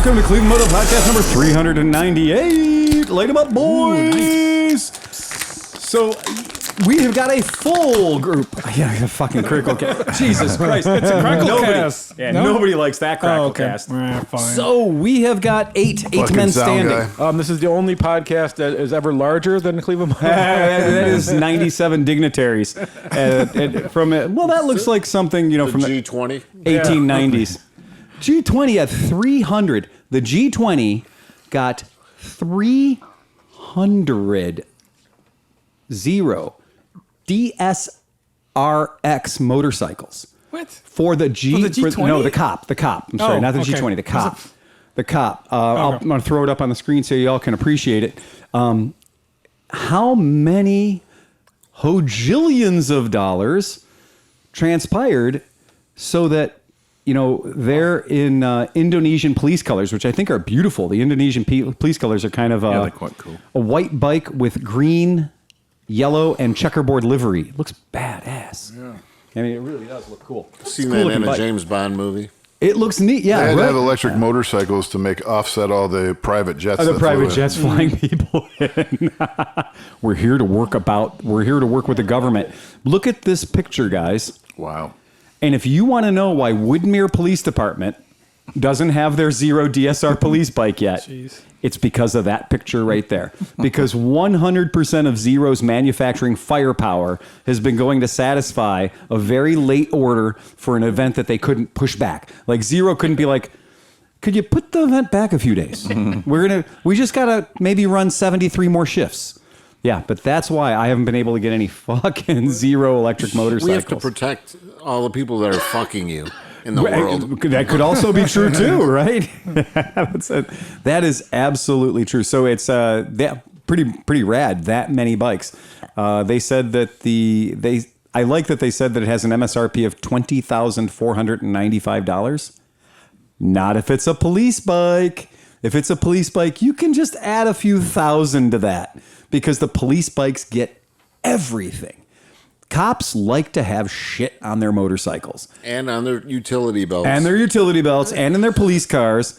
welcome to ClevelandMoto Podcast number 398. Light 'em up, boys. Ooh, nice. So we have got a full group. Yeah, fucking critical cast. Jesus Christ, it's a crackle cast. Yeah, no? Nobody likes that crackle cast. Fine. So we have got eight men standing. This is the only podcast that is ever larger than Cleveland. That is 97 dignitaries. That looks like something from the G20 1890s. G20 at 300. The G20 got 300 DSRX motorcycles. What? For the G20? The cop. I'm sorry, not the okay. G20. The cop. The cop. I'm going to throw it up on the screen so y'all can appreciate it. How many hojillions of dollars transpired so that they're in Indonesian police colors, which I think are beautiful. The Indonesian police colors are kind of they're quite cool. A white bike with green, yellow, and checkerboard livery. It looks badass. Yeah. I mean, it really does look cool. Seen that in a James Bond movie. It looks neat, yeah. They had to have electric motorcycles to offset all the private jets. The private jets flying people in. We're here to work with the government. Look at this picture, guys. Wow. And if you want to know why Woodmere Police Department doesn't have their Zero DSR police bike yet, it's because of that picture right there. Because 100% of Zero's manufacturing firepower has been going to satisfy a very late order for an event that they couldn't push back. Like Zero couldn't be like, could you put the event back a few days? We just got to maybe run 73 more shifts. Yeah, but that's why I haven't been able to get any fucking Zero electric motorcycles. We have to protect all the people that are fucking you in the world. That could also be true too, right? That is absolutely true. So it's pretty rad. That many bikes. They said that I like that they said that it has an MSRP of $20,495. Not if it's a police bike. If it's a police bike, you can just add a few thousand to that because the police bikes get everything. Cops like to have shit on their motorcycles. And on their utility belts. And in their police cars.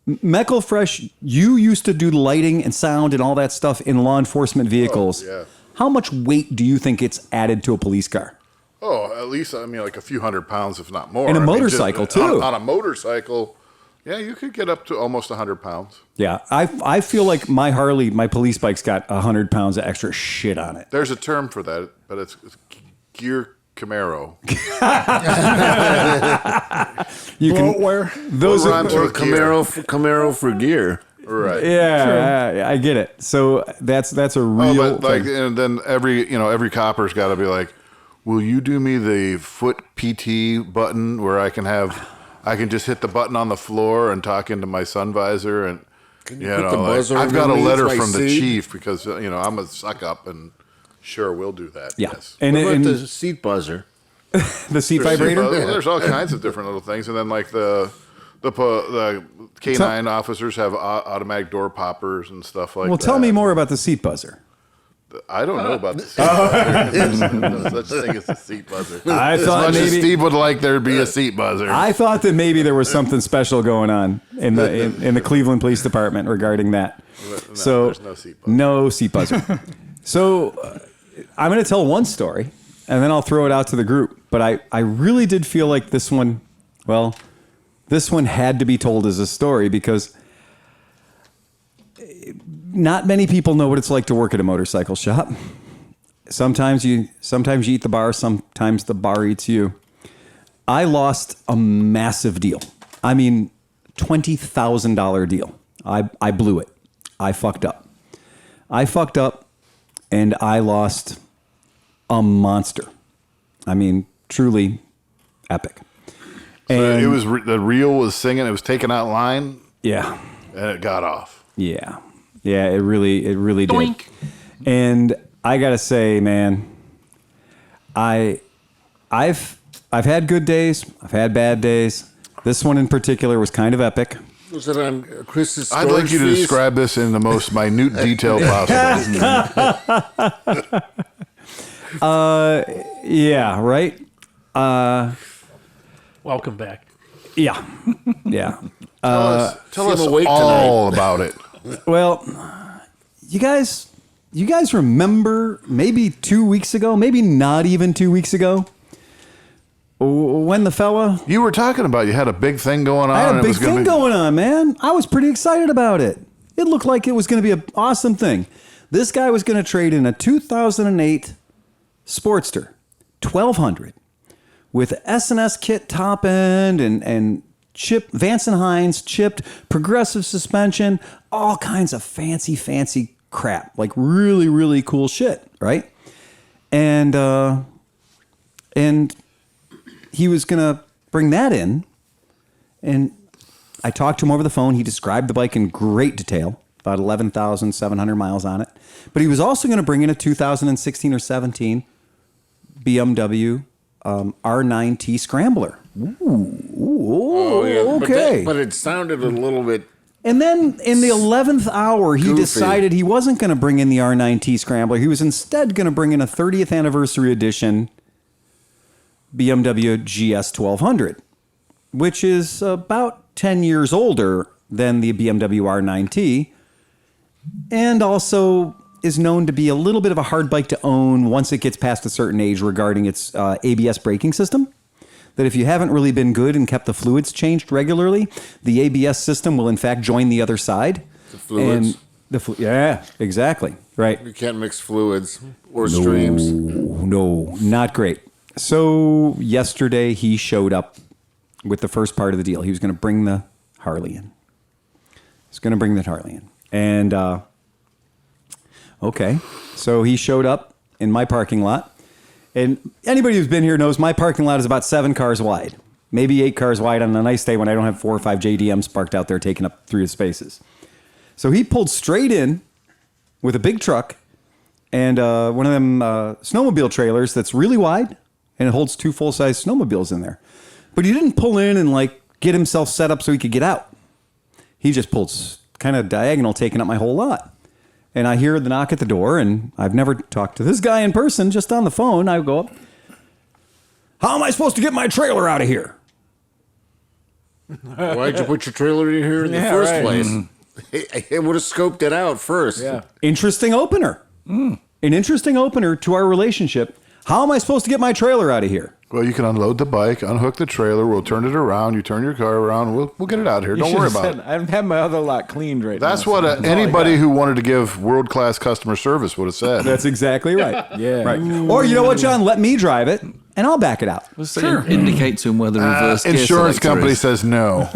Meckle Fresh, you used to do lighting and sound and all that stuff in law enforcement vehicles. Oh, yeah. How much weight do you think it's added to a police car? Oh, at least, like a few 100 pounds, if not more. And a motorcycle, too. On a motorcycle, yeah, you could get up to almost 100 pounds. Yeah, I feel like my Harley, my police bike's got 100 pounds of extra shit on it. There's a term for that, but it's gear Camaro. You can wear those rhymes with Camaro for gear. Right. Yeah, I get it. So that's a real thing. And then every copper's got to be like, will you do me the foot PT button where I can just hit the button on the floor and talk into my sun visor and I've got a letter from the chief because I'm a suck up and sure we'll do that. Yeah. Yes. And what about the seat buzzer? The seat vibrator? There's all kinds of different little things, and then like the K9 officers have automatic door poppers and stuff like that. Well, tell me more about the seat buzzer. I don't know about the seat buzzer. There's no such thing as a seat buzzer. I thought maybe Steve would like there to be a seat buzzer. I thought that maybe there was something special going on in the Cleveland Police Department regarding that. No, there's no seat buzzer. So I'm going to tell one story, and then I'll throw it out to the group. But I really did feel like this one had to be told as a story because not many people know what it's like to work at a motorcycle shop. Sometimes you eat the bar, sometimes the bar eats you. I lost a massive deal. I mean, $20,000 deal. I blew it. I fucked up, and I lost a monster. I mean, truly epic. So and it was the reel was singing. It was taking out line. Yeah, and it got off. Yeah, it really Doink. did. And I gotta say, man, I've had good days. I've had bad days. This one in particular was kind of epic. Was it on Chris's I'd like you to describe this in the most minute detail possible. Yeah, right. Welcome back. Yeah. Yeah. Tell us awake all about it. Well, you guys remember maybe 2 weeks ago, maybe not even 2 weeks ago, when the fella... You were talking about you had a big thing going on. I had a and it big was gonna thing be- going on, man. I was pretty excited about it. It looked like it was going to be an awesome thing. This guy was going to trade in a 2008 Sportster 1200 with S&S kit top end and chip Vance & Hines chipped progressive suspension, all kinds of fancy crap, like really, really cool shit, right? And he was going to bring that in, and I talked to him over the phone. He described the bike in great detail, about 11,700 miles on it. But he was also going to bring in a 2016 or 17 BMW R9T Scrambler. Okay. But it sounded a little bit... And then in the 11th hour, he Goofy. decided he wasn't going to bring in the R9T Scrambler. He was instead going to bring in a 30th anniversary edition BMW GS 1200, which is about 10 years older than the BMW R9T, and also is known to be a little bit of a hard bike to own once it gets past a certain age regarding its ABS braking system. That if you haven't really been good and kept the fluids changed regularly, the ABS system will in fact join the other side. The fluids? Yeah, exactly. Right. You can't mix fluids or streams. No, not great. So yesterday he showed up with the first part of the deal. He was going to bring the Harley in. And, okay. So he showed up in my parking lot. And anybody who's been here knows my parking lot is about 7 cars wide. Maybe 8 cars wide on a nice day when I don't have 4 or 5 JDMs parked out there taking up 3 of the spaces. So he pulled straight in with a big truck and one of them snowmobile trailers that's really wide, and it holds 2 full-size snowmobiles in there. But he didn't pull in and like get himself set up so he could get out. He just pulled kind of diagonal, taking up my whole lot. And I hear the knock at the door, and I've never talked to this guy in person, just on the phone. I go up, how am I supposed to get my trailer out of here? Why'd you put your trailer in here in the first place? It would have scoped it out first. Yeah. Interesting opener. An interesting opener to our relationship. How am I supposed to get my trailer out of here? Well, you can unload the bike, unhook the trailer. We'll turn it around. You turn your car around. We'll get it out of here. Don't worry about it. I've had my other lot cleaned right now. That's what all I anybody got. who wanted to give world-class customer service would have said. That's exactly right. Yeah. Right. Or you know what, John? Let me drive it, and I'll back it out. Indicate to him where the reverse gear Insurance selector company is. says no.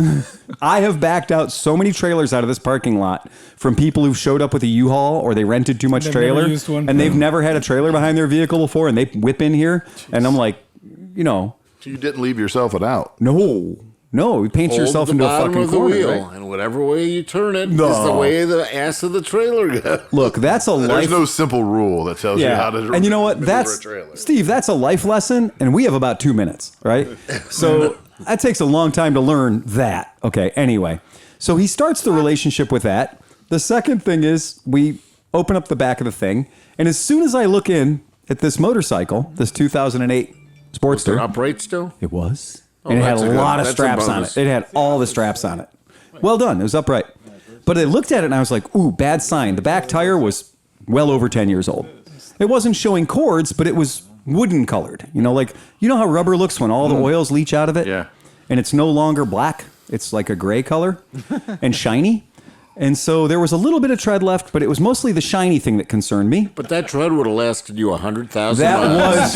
I have backed out so many trailers out of this parking lot from people who showed up with a U-Haul or they rented too much They've trailer, never used one. and they've never had a trailer behind their vehicle before, and they whip in here, and I'm like, you know, You didn't leave yourself an out. no, you paint Hold yourself the into a bottom fucking of the corner. wheel, Right? and whatever way you turn it is No. the way the ass of the trailer goes. Look, that's a There's life. no simple rule that tells you how to. And you know what? maneuver That's a trailer. Steve. That's a life lesson, and we have about 2 minutes, right? So that takes a long time to learn that. Okay. Anyway, so he starts the relationship with that. The second thing is we open up the back of the thing, and as soon as I look in at this motorcycle, this 2008 Sportster, Upright still? it was, and it had that's a a good- lot of that's a straps on bonus. it. It had all the straps on it. Well done. It was upright. But I looked at it and I was like, ooh, bad sign. The back tire was well over 10 years old. It wasn't showing cords, but it was wooden colored. You know, like, you know how rubber looks when all the oils leach out of it? Yeah. And it's no longer black. It's like a gray color and shiny. And so there was a little bit of tread left, but it was mostly the shiny thing that concerned me. But that tread would have lasted you 100,000 That miles.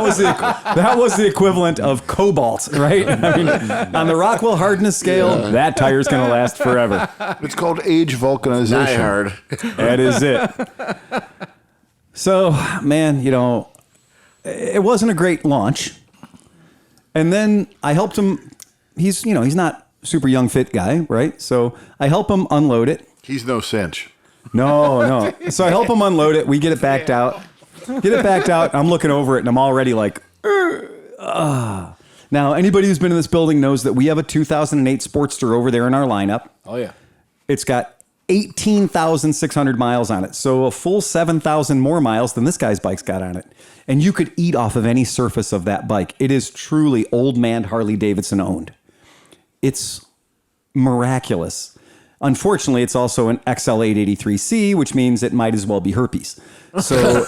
was that was the equivalent of cobalt, right? I mean, on the Rockwell hardness scale, that tire's going to last forever. It's called age vulcanization. Die hard. That is it. So, man, you know, it wasn't a great launch. And then I helped him. He's not super young, fit guy, right? So I help him unload it. He's no cinch. No. So I help him unload it. We get it backed out. I'm looking over it, and I'm already like, Now, anybody who's been in this building knows that we have a 2008 Sportster over there in our lineup. Oh, yeah. It's got 18,600 miles on it. So a full 7,000 more miles than this guy's bike's got on it. And you could eat off of any surface of that bike. It is truly old man Harley Davidson owned. It's miraculous. Unfortunately, it's also an XL883C, which means it might as well be herpes. So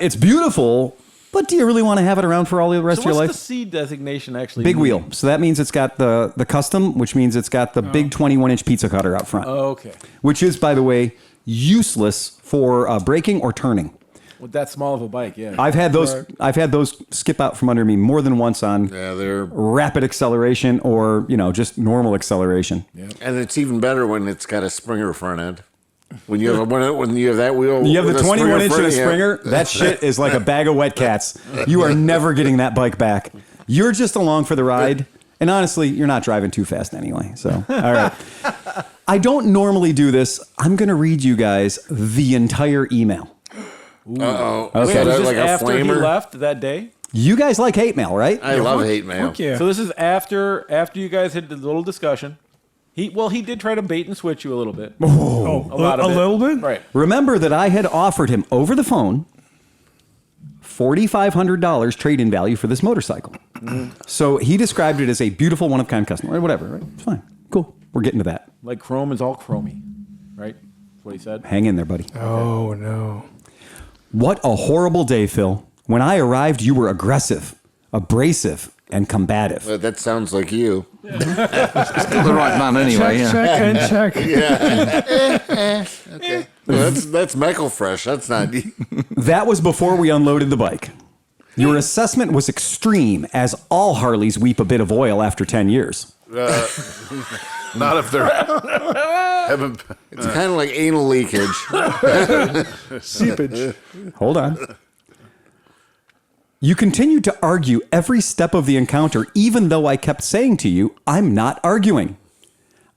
it's beautiful, but do you really want to have it around for all the rest of your life? What's the C designation actually Big mean? wheel. So that means it's got the custom, which means it's got the big 21-inch pizza cutter out front. Oh, okay. Which is, by the way, useless for braking or turning. With that small of a bike, yeah. I've had those skip out from under me more than once on they're rapid acceleration or just normal acceleration. Yeah. And it's even better when it's got a Springer front end. When you have that wheel, you have the with a 21 inch Springer and a Springer. That shit is like a bag of wet cats. You are never getting that bike back. You're just along for the ride. And honestly, you're not driving too fast anyway. So, all right. I don't normally do this. I'm going to read you guys the entire email. Uh-oh. Okay. Was this like a after he flamer? left that day? You guys like hate mail, right? I love hate mail. Okay. So this is after you guys had the little discussion. He did try to bait and switch you a little bit. A little bit? Right. Remember that I had offered him over the phone $4,500 trade-in value for this motorcycle. So he described it as a beautiful one-of-kind customer. Whatever, right? It's fine. Cool. We're getting to that. Like chrome is all chromy, right? That's what he said. Hang in there, buddy. Oh, no. What a horrible day, Phil. When I arrived, you were aggressive, abrasive, and combative. Well, that sounds like you. Still the right man anyway, Check and check. Okay. Well, that's Michael Fresh. That's not. That was before we unloaded the bike. Your assessment was extreme, as all Harleys weep a bit of oil after 10 years. Not if they're haven't. It's kind of like anal leakage. Seepage. Hold on. You continued to argue every step of the encounter, even though I kept saying to you, I'm not arguing.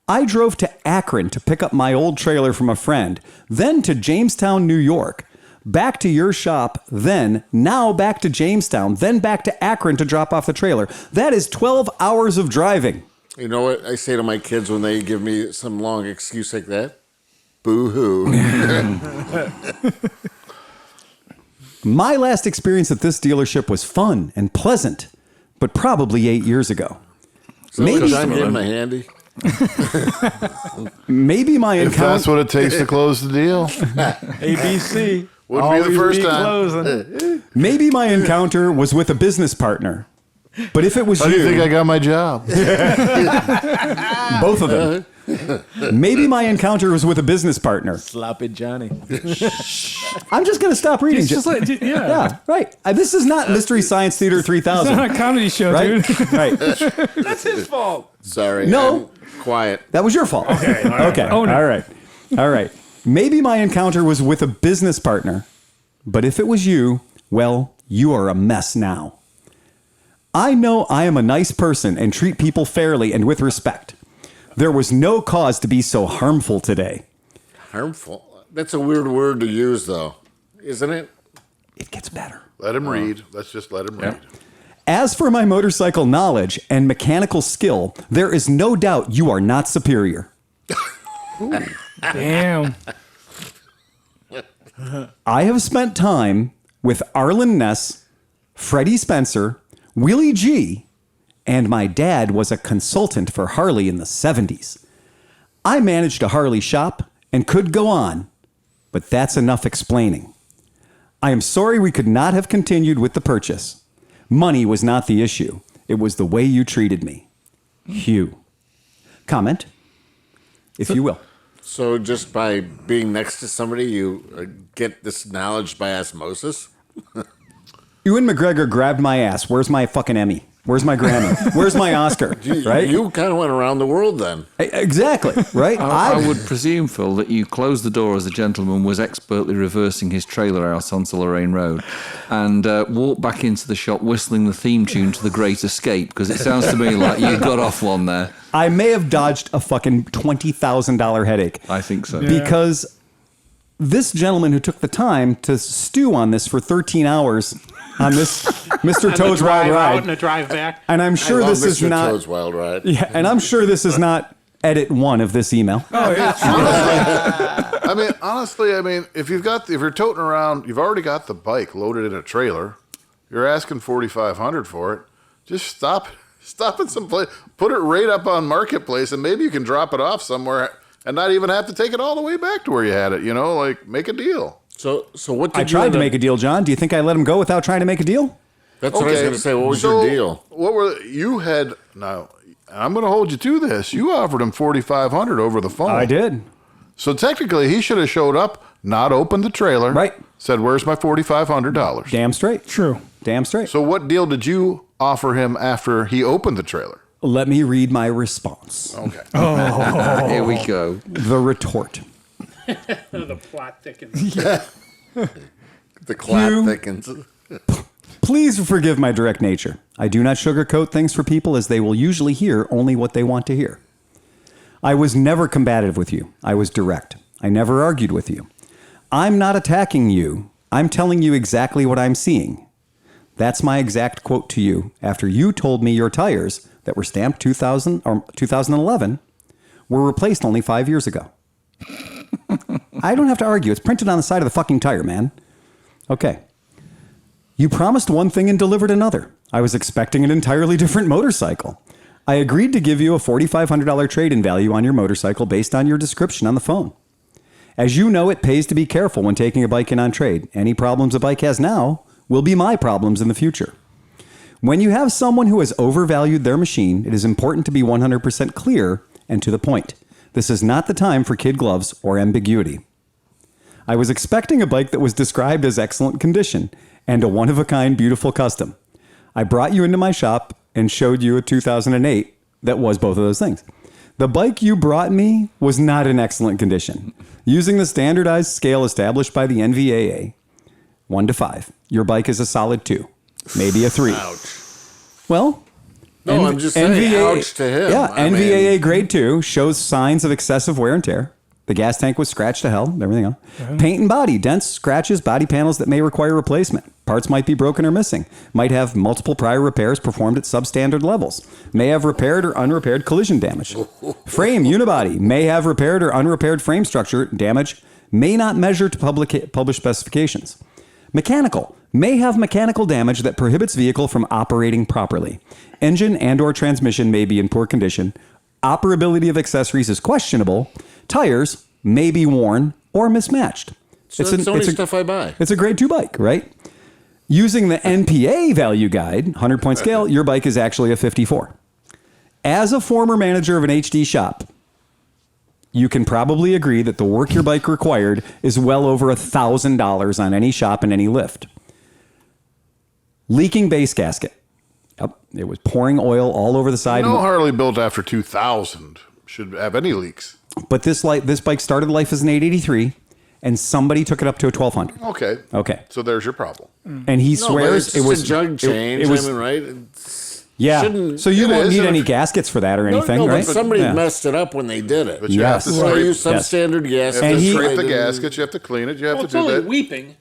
I drove to Akron to pick up my old trailer from a friend, then to Jamestown, New York, back to your shop, now back to Jamestown, then back to Akron to drop off the trailer. That is 12 hours of driving. You know what I say to my kids when they give me some long excuse like that? Boo-hoo. My last experience at this dealership was fun and pleasant, but probably 8 years ago. So Maybe I'm getting a handy. Maybe my If encounter. that's what it takes to close the deal, ABC. wouldn't be the first time. Closing. Maybe my encounter was with a business partner. But if it was How do you think I got my job? both of them. Maybe my encounter was with a business partner. Sloppy Johnny. I'm just going to stop reading. It's just like, Yeah, right. This is not Mystery Science Theater It's 3000. not a comedy show, Right? dude. Right. That's his fault. Sorry. No. I'm quiet. That was your fault. Okay. Own it. All right. Maybe my encounter was with a business partner. But if it was you, well, you are a mess now. I know I am a nice person and treat people fairly and with respect. There was no cause to be so harmful today. Harmful. That's a weird word to use, though, isn't it? It gets better. Let him read. Let's just let him read. As for my motorcycle knowledge and mechanical skill, there is no doubt you are not superior. Damn. I have spent time with Arlen Ness, Freddie Spencer, Willie G, and my dad was a consultant for Harley in the 70s. I managed a Harley shop and could go on, but that's enough explaining. I am sorry we could not have continued with the purchase. Money was not the issue. It was the way you treated me. Hugh. Comment, if you will. So just by being next to somebody, you get this knowledge by osmosis? Ewan McGregor grabbed my ass. Where's my fucking Emmy? Where's my Grammy? Where's my Oscar? Right? You kind of went around the world then. Exactly. Right? I would presume, Phil, that you closed the door as the gentleman was expertly reversing his trailer out onto Lorraine Road and walked back into the shop whistling the theme tune to The Great Escape, because it sounds to me like you got off one there. I may have dodged a fucking $20,000 headache. I think so. Because this gentleman who took the time to stew on this for 13 hours on this Mr. Toad's Wild Out Ride. and a drive back. And I'm sure I love this is Mr. not... Toad's Wild Ride. Yeah, and I'm sure this is not edit 1 of this email. I mean, honestly, if you're toting around, you've already got the bike loaded in a trailer. You're asking $4,500 for it. Just stop at some place, put it right up on Marketplace, and maybe you can drop it off somewhere and not even have to take it all the way back to where you had it. Like make a deal. So what did I you tried end to up- make a deal, John. Do you think I let him go without trying to make a deal? That's what I was going to say. What was your deal? What were you had? Now, I'm going to hold you to this. You offered him $4,500 over the phone. I did. So technically, he should have showed up, not opened the trailer, Right. Said, "Where's my $4,500?" Damn straight. True. Damn straight. So what deal did you offer him after he opened the trailer? Let me read my response. Okay. Here we go. The retort. The plot thickens. The clap Hugh. thickens. Please forgive my direct nature. I do not sugarcoat things for people, as they will usually hear only what they want to hear. I was never combative with you. I was direct. I never argued with you. I'm not attacking you. I'm telling you exactly what I'm seeing. That's my exact quote to you after you told me your tires that were stamped 2000 or 2011 were replaced only 5 years ago. I don't have to argue. It's printed on the side of the fucking tire, man. Okay. You promised one thing and delivered another. I was expecting an entirely different motorcycle. I agreed to give you a $4,500 trade-in value on your motorcycle based on your description on the phone. As you know, it pays to be careful when taking a bike in on trade. Any problems a bike has now will be my problems in the future. When you have someone who has overvalued their machine, it is important to be 100% clear and to the point. This is not the time for kid gloves or ambiguity. I was expecting a bike that was described as excellent condition and a one-of-a-kind beautiful custom. I brought you into my shop and showed you a 2008 that was both of those things. The bike you brought me was not in excellent condition. Using the standardized scale established by the NVAA, 1 to 5, your bike is a solid 2, maybe a 3. Ouch. Well, No, I'm just saying, ouch to him. Yeah, I NVAA mean- grade 2 shows signs of excessive wear and tear. The gas tank was scratched to hell, everything else. Paint and body, dents, scratches, body panels that may require replacement. Parts might be broken or missing. Might have multiple prior repairs performed at substandard levels. May have repaired or unrepaired collision damage. Frame, unibody, may have repaired or unrepaired frame structure damage. May not measure to published specifications. Mechanical, may have mechanical damage that prohibits vehicle from operating properly. Engine and or transmission may be in poor condition. Operability of accessories is questionable. Tires may be worn or mismatched. So that's only stuff I buy. It's a grade 2 bike, right? Using the NPA value guide, 100-point scale, your bike is actually a 54. As a former manager of an HD shop, you can probably agree that the work your bike required is well over $1,000 on any shop and any lift. Leaking base gasket. Yep, it was pouring oil all over the side. No Harley built after 2000 should have any leaks. But this bike started life as an 883, and somebody took it up to a 1200. Okay. Okay. So there's your problem. And he No, but swears it's it just was a jug change. It was, I mean, right? yeah. shouldn't- So you it won't is, need and any if- gaskets for that or anything, no, right? but somebody Yeah. messed it up when they did it. But you Yes. have to So I scrape, use Yes. substandard gas. And to he- scrape the gaskets. You have to clean it. You have Well, to it's do only that. weeping.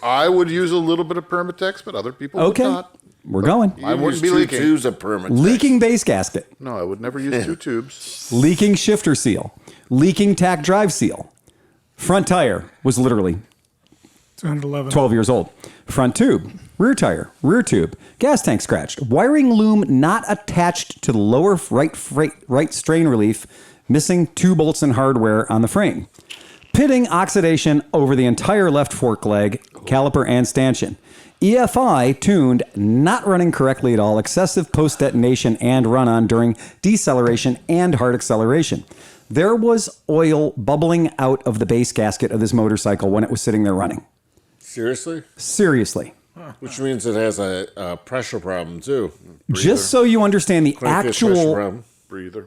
I would use a little bit of Permatex, but other people Okay. would not. We're going. I wouldn't be leaking. Use a permit. Leaking base gasket. No, I would never use 2 tubes. Leaking shifter seal. Leaking tack drive seal. Front tire was literally 211. 12 years old. Front tube. Rear tire. Rear tube. Gas tank scratched. Wiring loom not attached to the lower right strain relief. Missing 2 bolts and hardware on the frame. Pitting oxidation over the entire left fork leg, caliper, and stanchion. EFI tuned, not running correctly at all, excessive post-detonation and run-on during deceleration and hard acceleration. There was oil bubbling out of the base gasket of this motorcycle when it was sitting there running. Seriously? Seriously. Which means it has a pressure problem too. Just so you understand the Crankcase pressure actual, problem. Breather.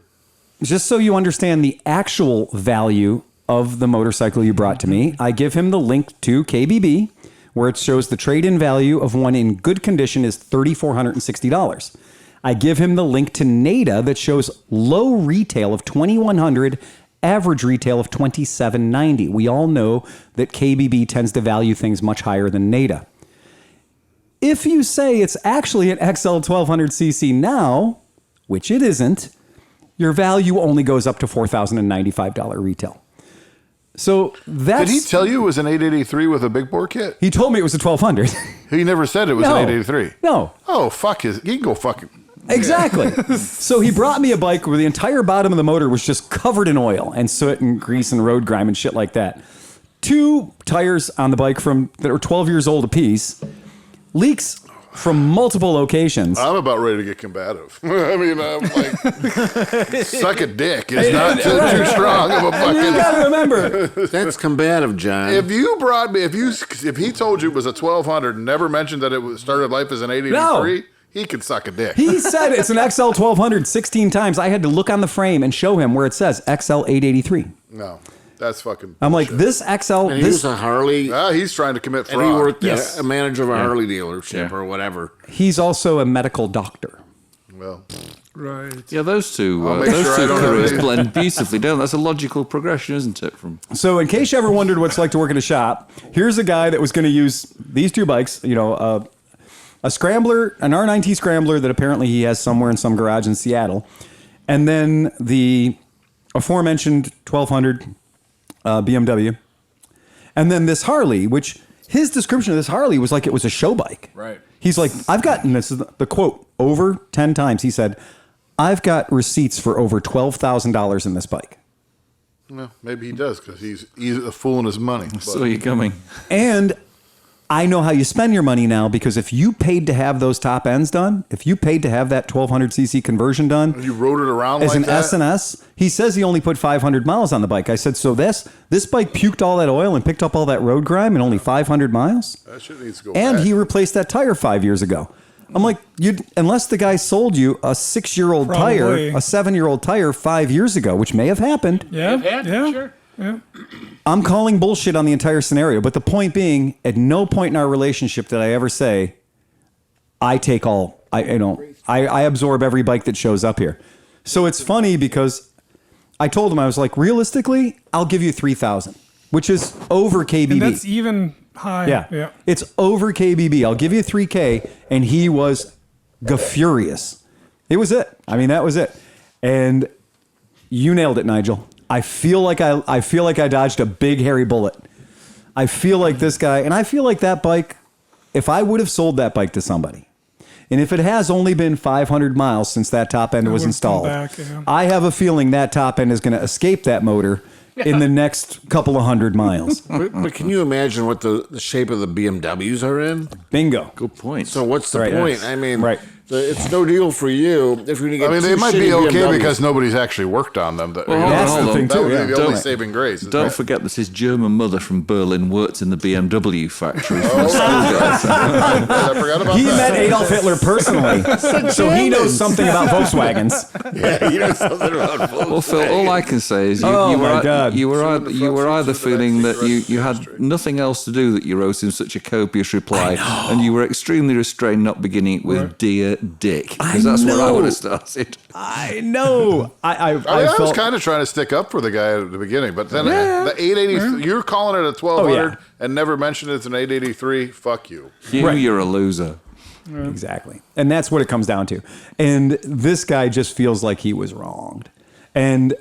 just so you understand the actual value of the motorcycle you brought to me, I give him the link to KBB, where it shows the trade-in value of one in good condition is $3,460. I give him the link to NADA that shows low retail of $2,100, average retail of $2,790. We all know that KBB tends to value things much higher than NADA. If you say it's actually an XL 1200cc now, which it isn't, your value only goes up to $4,095 retail. So that's... Did he tell you it was an 883 with a big bore kit? He told me it was a 1200. He never said it was No. an 883. No. Oh, fuck his... He can go fucking... Exactly. So he brought me a bike where the entire bottom of the motor was just covered in oil and soot and grease and road grime and shit like that. 2 tires on the bike that are 12 years old apiece. Leaks from multiple locations. I'm about ready to get combative. I mean, I'm like, suck a dick is not too strong of a You fucking... gotta remember, That's combative, John. If you brought me, if he told you it was a 1200 and never mentioned that it started life as an 883, he could suck a dick. he said it's an XL 1200 16 times. I had to look on the frame and show him where it says XL 883. No, that's fucking I'm like, bullshit. this XL... and he was a Harley, He's trying to commit fraud. and he worked Yes. a manager of a Harley dealership or whatever. He's also a medical doctor. Well, Right. Yeah, those two, I'll make sure I don't have careers any- blend beautifully, don't they? That's a logical progression, isn't it? From So in case you ever wondered what it's like to work in a shop, here's a guy that was going to use these 2 bikes, a Scrambler, an R9T Scrambler that apparently he has somewhere in some garage in Seattle, and then the aforementioned 1200 BMW, and then this Harley, which his description of this Harley was like it was a show bike. Right. He's like, I've gotten, this is the quote, over 10 times. He said, I've got receipts for over $12,000 in this bike. well, maybe he does because he's a fool in his money. But saw you coming. And I know how you spend your money now, because if you paid to have those top ends done, if you paid to have that 1200cc conversion done you rode it around as like an that? S&S, he says he only put 500 miles on the bike. I said, so this bike puked all that oil and picked up all that road grime in only 500 miles? That shit needs to go And back. he replaced that tire 5 years ago. I'm like, unless the guy sold you a 6-year-old tire, Probably. a 7-year-old tire 5 years ago, which may have happened. Yeah. Yeah. Sure. Yeah. I'm calling bullshit on the entire scenario. But the point being, at no point in our relationship did I ever say, I take all, I absorb every bike that shows up here. So it's funny because I told him, I was like, realistically, I'll give you 3,000, which is over KBB. And that's even high. Yeah. Yeah. It's over KBB. I'll give you 3K. And he was furious. It was it. I mean, that was it. And you nailed it, Nigel. I feel like I dodged a big hairy bullet. I feel like this guy, and I feel like that bike, if I would have sold that bike to somebody, and if it has only been 500 miles since that top end was would've installed, come back, yeah. I have a feeling that top end is going to escape that motor in the next couple of 100 miles. But can you imagine what the shape of the BMWs are in? Bingo. Good point. So what's the Right. point? I mean, Right. it's no deal for you if you're going to get I mean, two they might be shitty okay BMWs. because nobody's actually worked on them. Well, That's hold the on. thing, That too. would Yeah. be the only Don't- saving grace. Don't forget that his German mother from Berlin worked in the BMW factory. I forgot about He that. met Adolf Hitler personally, so he knows something about Volkswagens. Yeah, you know something about Well, Phil, all I can say is Oh, you my God. were either feeling that you had nothing else to do that you wrote in such a copious reply, and you were extremely restrained not beginning it with "Dear Dick," because that's where I would have started. I know. I I was felt kind of trying to stick up for the guy at the beginning, but then the 880, you're calling it a 1200 and never mentioned it's an 883. Fuck you. You're a loser. exactly, and that's what it comes down to. And this guy just feels like he was wronged, and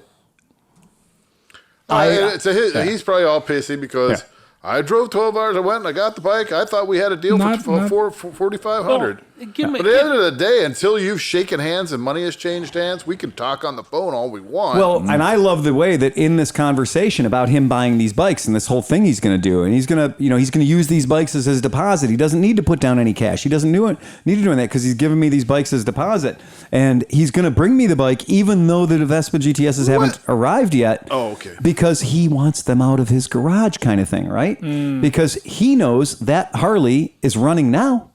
He's probably all pissy because I drove 12 hours. I went and I got the bike. I thought we had a deal for 4,500. Give me- But at the end of the day, until you've shaken hands and money has changed hands, we can talk on the phone all we want. Well, and I love the way that in this conversation about him buying these bikes and this whole thing he's going to do, and he's going to use these bikes as his deposit. He doesn't need to put down any cash. He doesn't need to do that because he's giving me these bikes as deposit, and he's going to bring me the bike even though the Vespa GTSs haven't arrived yet. Oh, okay. Because he wants them out of his garage, kind of thing, right? Because he knows that Harley is running now.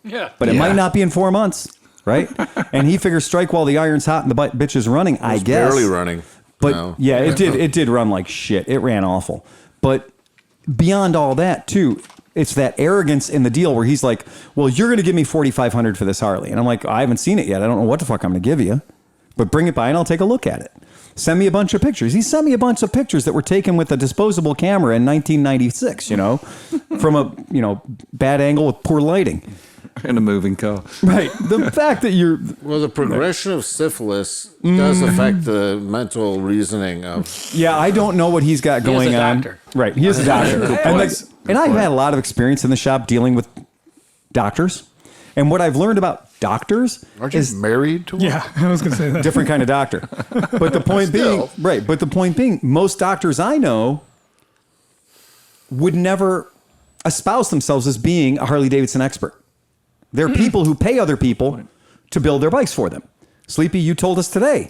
Yeah. But it might not be in 4 months, right? And he figures strike while the iron's hot and the bitch is running, I guess. barely running. But No. yeah, it did run like shit. It ran awful. But beyond all that, too, it's that arrogance in the deal where he's like, well, you're going to give me $4,500 for this Harley. And I'm like, I haven't seen it yet. I don't know what the fuck I'm going to give you. But bring it by and I'll take a look at it. Send me a bunch of pictures. He sent me a bunch of pictures that were taken with a disposable camera in 1996, from a, bad angle with poor lighting. in a moving car. Right. The fact that you're Well, the progression of syphilis does affect the mental reasoning of. Yeah, I don't know what he's got going a on. doctor. Right, he is a doctor. and I've had a lot of experience in the shop dealing with doctors. And what I've learned about doctors Aren't you is married to one? Yeah, I was gonna say that. different kind of doctor. But the point being, right, but the point being, most doctors I know would never espouse themselves as being a Harley Davidson expert. They're people who pay other people to build their bikes for them. Sleepy, you told us today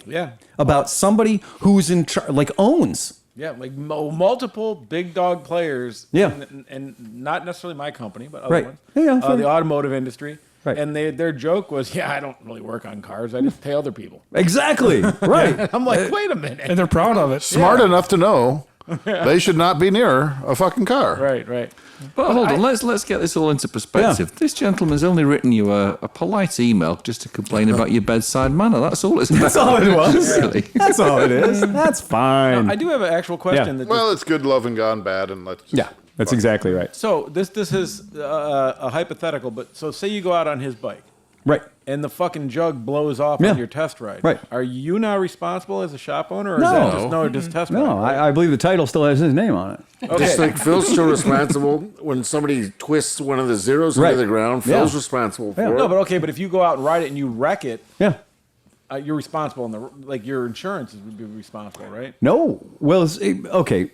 about somebody who's in like owns. Yeah, like multiple big dog players. Yeah. And not necessarily my company, but other Right. ones. Yeah, fair. The automotive industry. Right. And their joke was, yeah, I don't really work on cars. I just pay other people. Exactly. Right. I'm like, wait a minute. And they're proud of it. Smart enough to know they should not be near a fucking car. Right. But hold on, let's get this all into perspective. Yeah. This gentleman's only written you a polite email just to complain about your bedside manner. That's all it's about. That's all it was. Really. That's all it is. That's fine. I do have an actual question. That Well, it's good love and gone bad, and let's. Yeah, that's exactly right. so this is a hypothetical, but so say you go out on his bike Right. and the fucking jug blows off Yeah. on your test ride. Right. Are you now responsible as a shop owner, or No. is that just test ride? No, I believe the title still has his name on it. Just like Phil's still responsible when somebody twists one of the zeros Right. into the ground. Yeah. Phil's responsible for Yeah. it. No, but okay, but if you go out and ride it and you wreck it, Yeah. you're responsible, like your insurance would be responsible, right? No. Well, okay.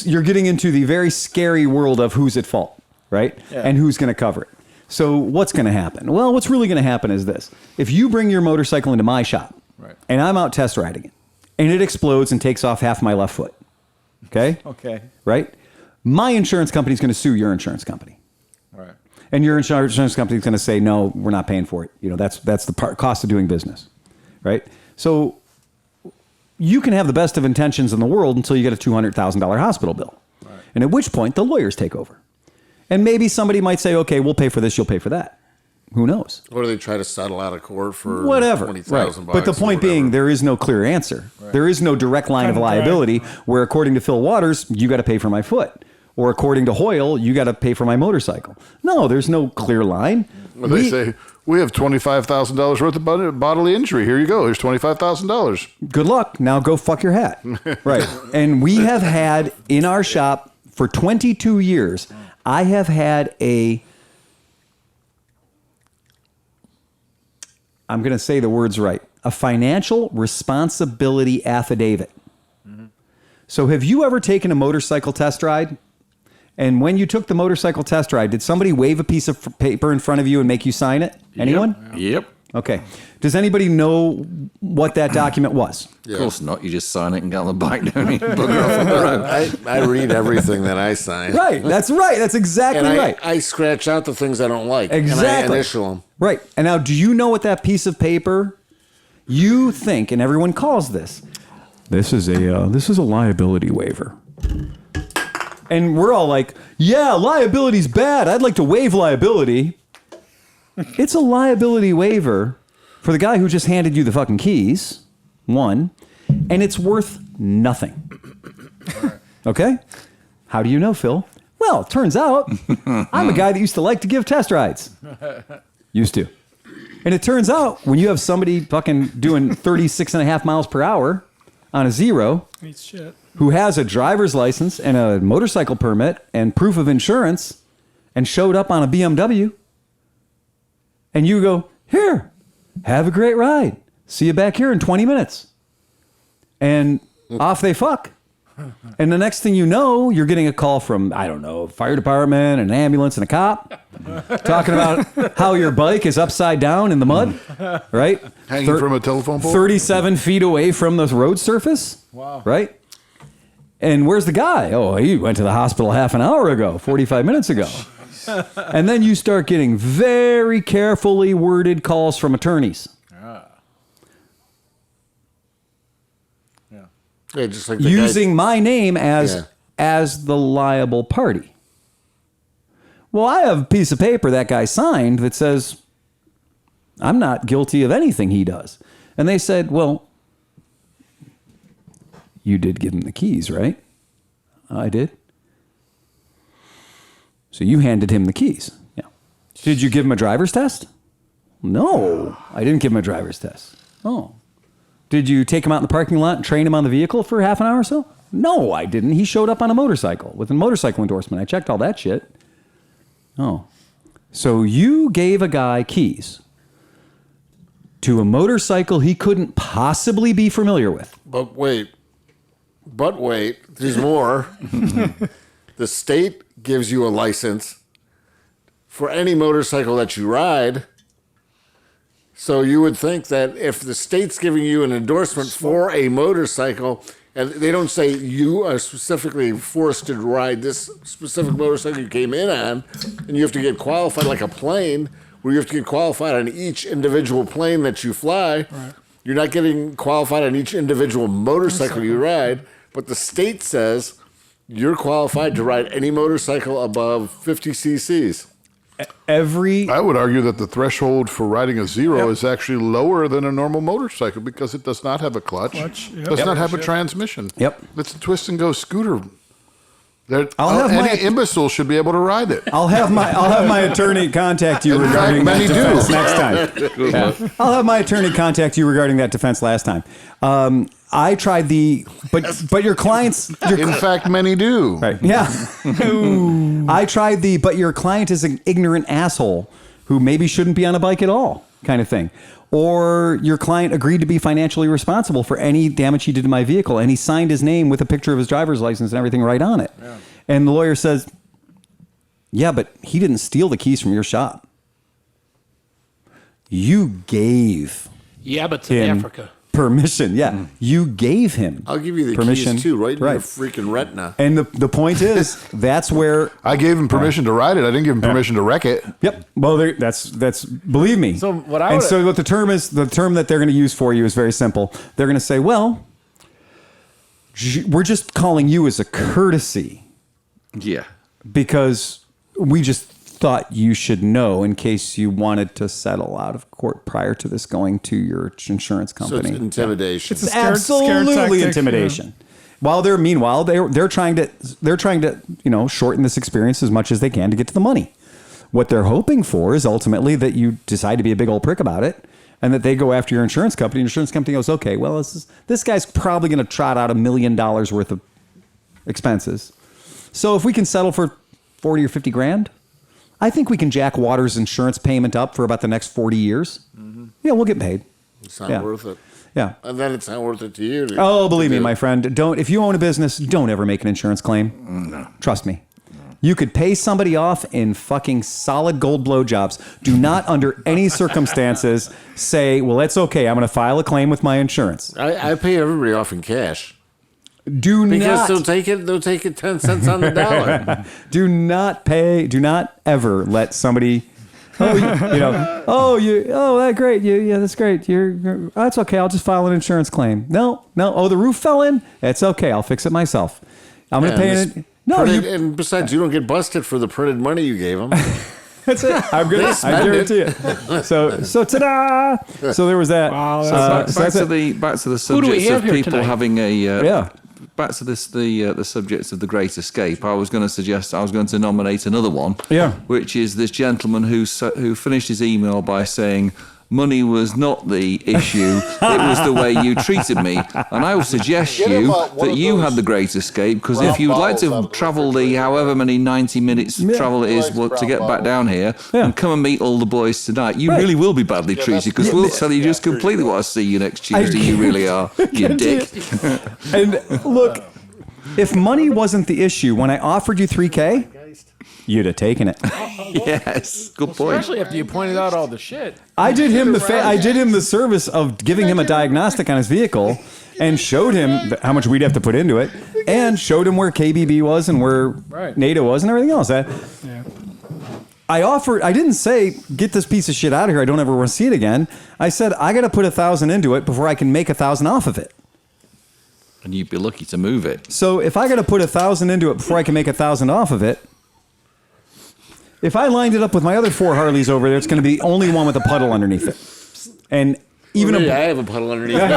You're getting into the very scary world of who's at fault, right? Yeah. And who's going to cover it. So what's going to happen? Well, what's really going to happen is this. If you bring your motorcycle into my shop Right. and I'm out test riding it and it explodes and takes off half my left foot, okay? Okay. Right? My insurance company is going to sue your insurance company. All right. And your insurance company is going to say, no, we're not paying for it. You know, that's the cost of doing business, right? So you can have the best of intentions in the world until you get a $200,000 hospital bill. Right. And at which point the lawyers take over. And maybe somebody might say, okay, we'll pay for this, you'll pay for that. Who knows? Or they try to settle out of court for Whatever. $20,000. But the point being, there is no clear answer. Right. There is no direct line of liability where, according to Phil Waters, you got to pay for my foot. Or according to Hoyle, you got to pay for my motorcycle. No, there's no clear line. Well, they say, we have $25,000 worth of bodily injury. Here you go. Here's $25,000. Good luck. Now go fuck your hat. Right. And we have had in our shop for 22 years, I have had I'm going to say the words right, a financial responsibility affidavit. Mm-hmm. So have you ever taken a motorcycle test ride? And when you took the motorcycle test ride, did somebody wave a piece of paper in front of you and make you sign it? Anyone? Yep. Okay. Does anybody know what that document was? Of course not. You just sign it and get on the bike, don't you? Bugger off on the road. I read everything that I sign. Right. That's right. That's exactly And right. I scratch out the things I don't like. Exactly. And I initial them. Right. And now, do you know what that piece of paper you think, and everyone calls this? This is a liability waiver. And we're all like, yeah, liability's bad. I'd like to waive liability. It's a liability waiver for the guy who just handed you the fucking keys, one, and it's worth nothing. Okay? How do you know, Phil? Well, it turns out I'm a guy that used to like to give test rides. Used to. And it turns out when you have somebody fucking doing 36 and a half miles per hour on a zero Eats shit. who has a driver's license and a motorcycle permit and proof of insurance and showed up on a BMW, and you go, here, have a great ride. See you back here in 20 minutes. And off they fuck. And the next thing you know, you're getting a call from, I don't know, fire department, an ambulance, and a cop talking about how your bike is upside down in the mud, right? Hanging from a telephone pole? 37 feet away from the road surface. Wow. Right? And where's the guy? Oh, he went to the hospital half an hour ago, 45 minutes ago. And then you start getting very carefully worded calls from attorneys. Yeah, just like the Using guy, my name as the liable party. Well, I have a piece of paper that guy signed that says I'm not guilty of anything he does. And they said, well, you did give him the keys, right? I did. So you handed him the keys. Yeah. Did you give him a driver's test? No, I didn't give him a driver's test. Oh. Did you take him out in the parking lot and train him on the vehicle for half an hour or so? No, I didn't. He showed up on a motorcycle with a motorcycle endorsement. I checked all that shit. Oh. So you gave a guy keys to a motorcycle he couldn't possibly be familiar with. But wait, there's more. The state gives you a license for any motorcycle that you ride. So you would think that if the state's giving you an endorsement for a motorcycle, and they don't say you are specifically forced to ride this specific motorcycle you came in on, and you have to get qualified like a plane, where you have to get qualified on each individual plane that you fly. Right. You're not getting qualified on each individual motorcycle you ride, but the state says you're qualified to ride any motorcycle above 50 cc's. I would argue that the threshold for riding a Zero is actually lower than a normal motorcycle because it does not have a clutch. Does not have a transmission. Yep. It's a twist and go scooter. Any imbecile should be able to ride it. I'll have my attorney contact you regarding that defense next time. I'll have my attorney contact you regarding that defense last time. I tried but your clients. In fact, many do. Right. Yeah. I tried but your client is an ignorant asshole who maybe shouldn't be on a bike at all, kind of thing. Or your client agreed to be financially responsible for any damage he did to my vehicle, and he signed his name with a picture of his driver's license and everything right on it. Yeah. And the lawyer says, yeah, but he didn't steal the keys from your shop. You gave but in Africa. Permission. Yeah. You gave him I'll give you the permission. keys too, right in your freaking retina. And the point is, that's where I gave him permission to ride it. I didn't give him permission to wreck it. Yep. Well, that's believe me. So what the term that they're going to use for you is very simple. They're going to say, well, we're just calling you as a courtesy. Yeah. Because we just thought you should know in case you wanted to settle out of court prior to this going to your insurance company. So it's intimidation. It's absolutely intimidation. Yeah. Meanwhile they're trying to shorten this experience as much as they can to get to the money. What they're hoping for is ultimately that you decide to be a big old prick about it, and that they go after your insurance company. Your insurance company goes, okay, well, this guy's probably going to trot out $1 million worth of expenses. So if we can settle for 40 or 50 grand, I think we can jack Waters' insurance payment up for about the next 40 years. Mm-hmm. Yeah, we'll get paid. It's not worth it. Yeah. And then it's not worth it to you. Believe me, my friend. If you own a business, don't ever make an insurance claim. No. Trust me. You could pay somebody off in fucking solid gold blowjobs. Do not, under any circumstances, say, well, it's okay. I'm going to file a claim with my insurance. I pay everybody off in cash. Because they'll take it 10 cents on the dollar. Do not ever let somebody, that's great. That's great. That's okay. I'll just file an insurance claim. No. The roof fell in. It's okay. I'll fix it myself. I'm going to pay it. No, and besides, you don't get busted for the printed money you gave them. That's it. I'm good. I guarantee it. So ta-da! So there was that. Wow, back to the subjects of people tonight? Having a back to this the subjects of the Great Escape. I was going to nominate another one. Yeah. Which is this gentleman who finished his email by saying, money was not the issue, it was the way you treated me. And I would suggest that you had the Great Escape, because if you would like to travel the however many 90 minutes travel it is to get back down here and come and meet all the boys tonight, you really will be badly treated, because we'll tell you just completely what I see you next Tuesday. You really are, you dick. And look, if money wasn't the issue, when I offered you $3,000, you'd have taken it. Yes, good point. Especially after you pointed out all the shit. I did him the service of giving him a diagnostic on his vehicle, and showed him how much we'd have to put into it, and showed him where KBB was and where NATO was and everything else. I didn't say, get this piece of shit out of here, I don't ever want to see it again. I said, I got to put 1,000 into it before I can make 1,000 off of it. And you'd be lucky to move it. So if I got to put 1,000 into it before I can make 1,000 off of it, if I lined it up with my other 4 Harleys over there, it's going to be the only one with a puddle underneath it. And even Maybe a I have a puddle underneath me.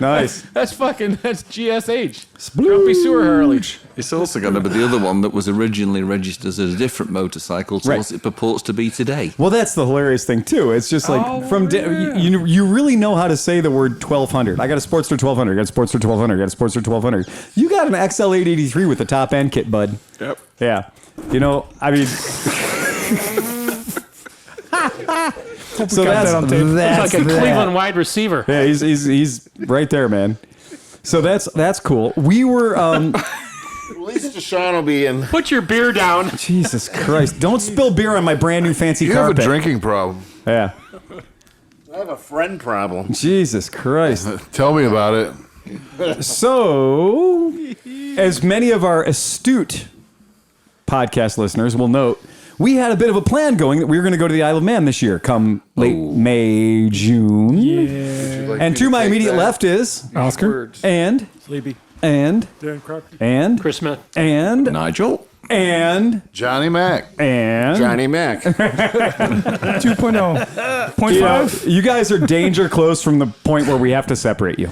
nice. That's GSH. Grumpy Sewer Harley. It's also going to be the other one that was originally registered as a different motorcycle to Right. what it purports to be today. Well, that's the hilarious thing too. It's just like you really know how to say the word 1200. I got a Sportster 1200. I got a Sportster 1200. I got a Sportster 1200. You got an XL883 with the top end kit, bud. Yep. Yeah. You know, I mean. So got that on tape. It's like a that. Cleveland wide receiver. Yeah, he's right there, man. So that's cool. We were At least Deshaun will be in. Put your beer down. Jesus Christ! Don't spill beer on my brand new fancy You have carpet. a drinking problem. Yeah. I have a friend problem. Jesus Christ. Tell me about it. So, as many of our astute podcast listeners will note, we had a bit of a plan going that we were going to go to the Isle of Man this year, come late May, June. Yeah. And to my immediate left is Oscar. and Sleepy. and Dan Crocker. and Chris Smith. and Nigel? and Johnny Mac. and Johnny Mac. 2.0. Point you know, 5. you guys are danger close from the point where we have to separate you.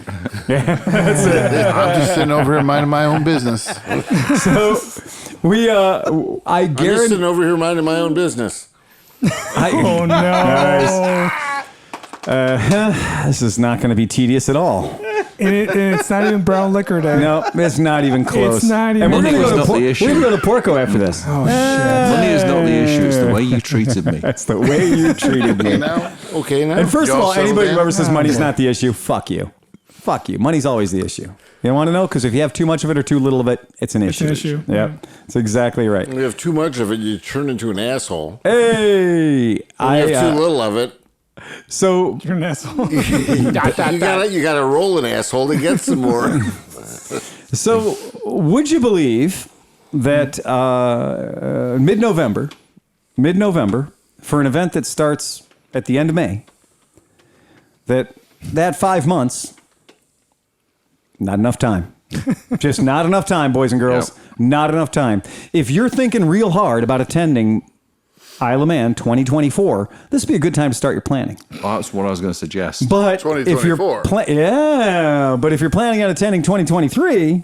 I'm just sitting over here minding my own business. So we I I'm just guarantee sitting over here minding my own business. Oh, no. this is not going to be tedious at all. And it's not even brown liquor day. No, it's not even close. It's not even- And we're Money going was to not the issue. we're gonna go to Porco after this. Oh, shit. Money is not the issue, it's the way you treated me. That's the way you treated me. Okay, now. And first of Y'all all, settle anybody who down? ever says money's not the issue, fuck you. Fuck you. Money's always the issue. You want to know? Because if you have too much of it or too little of it, it's an issue. an issue. Yeah, that's exactly right. When you have too much of it, you turn into an asshole. Hey, When you have too little of it, so You're an asshole. you gotta roll an asshole to get some more. So, would you believe that mid-November, for an event that starts at the end of May, that 5 months, not enough time. Just not enough time, boys and girls. Yep. Not enough time. If you're thinking real hard about attending Isle of Man 2024, this would be a good time to start your planning. Well, that's what I was going to suggest. But if you're 2024. but if you're planning on attending 2023,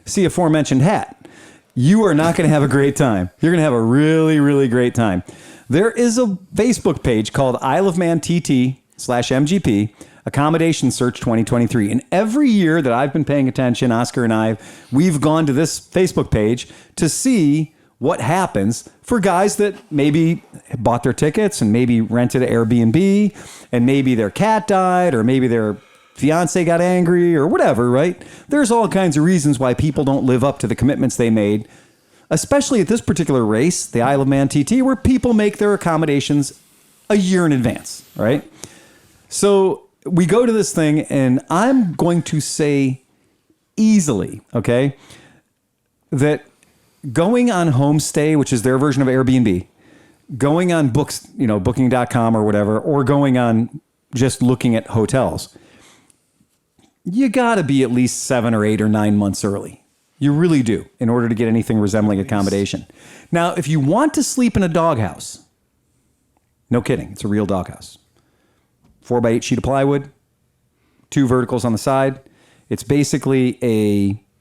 see aforementioned hat, you are not going to have a great time. You're going to have a really, really great time. There is a Facebook page called Isle of Man TT/MGP Accommodation Search 2023. And every year that I've been paying attention, Oscar and I, we've gone to this Facebook page to see what happens for guys that maybe bought their tickets and maybe rented an Airbnb and maybe their cat died or maybe their fiance got angry or whatever, right? There's all kinds of reasons why people don't live up to the commitments they made, especially at this particular race, the Isle of Man TT, where people make their accommodations a year in advance, right? So we go to this thing and I'm going to say easily, okay, that going on Homestay, which is their version of Airbnb, going on books, booking.com or whatever, or going on just looking at hotels, you got to be at least 7 or 8 or 9 months early. You really do, in order to get anything resembling accommodation. Now, if you want to sleep in a doghouse, no kidding, it's a real doghouse. 4x8 sheet of plywood, 2 verticals on the side. It's basically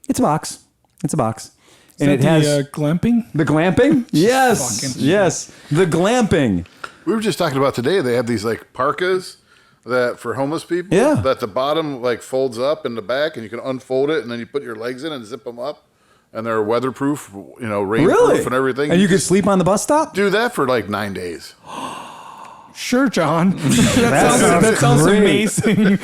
it's a box. It's a box. And it has glamping. the glamping. Yes, Fucking yes, the glamping. We were just talking about today. They have these like parkas that for homeless people. Yeah. That the bottom like folds up in the back, and you can unfold it, and then you put your legs in and zip them up, and they're weatherproof, rainproof, Really? and everything. And you could sleep on the bus stop. do that for like 9 days. Sure, John. that sounds great. amazing.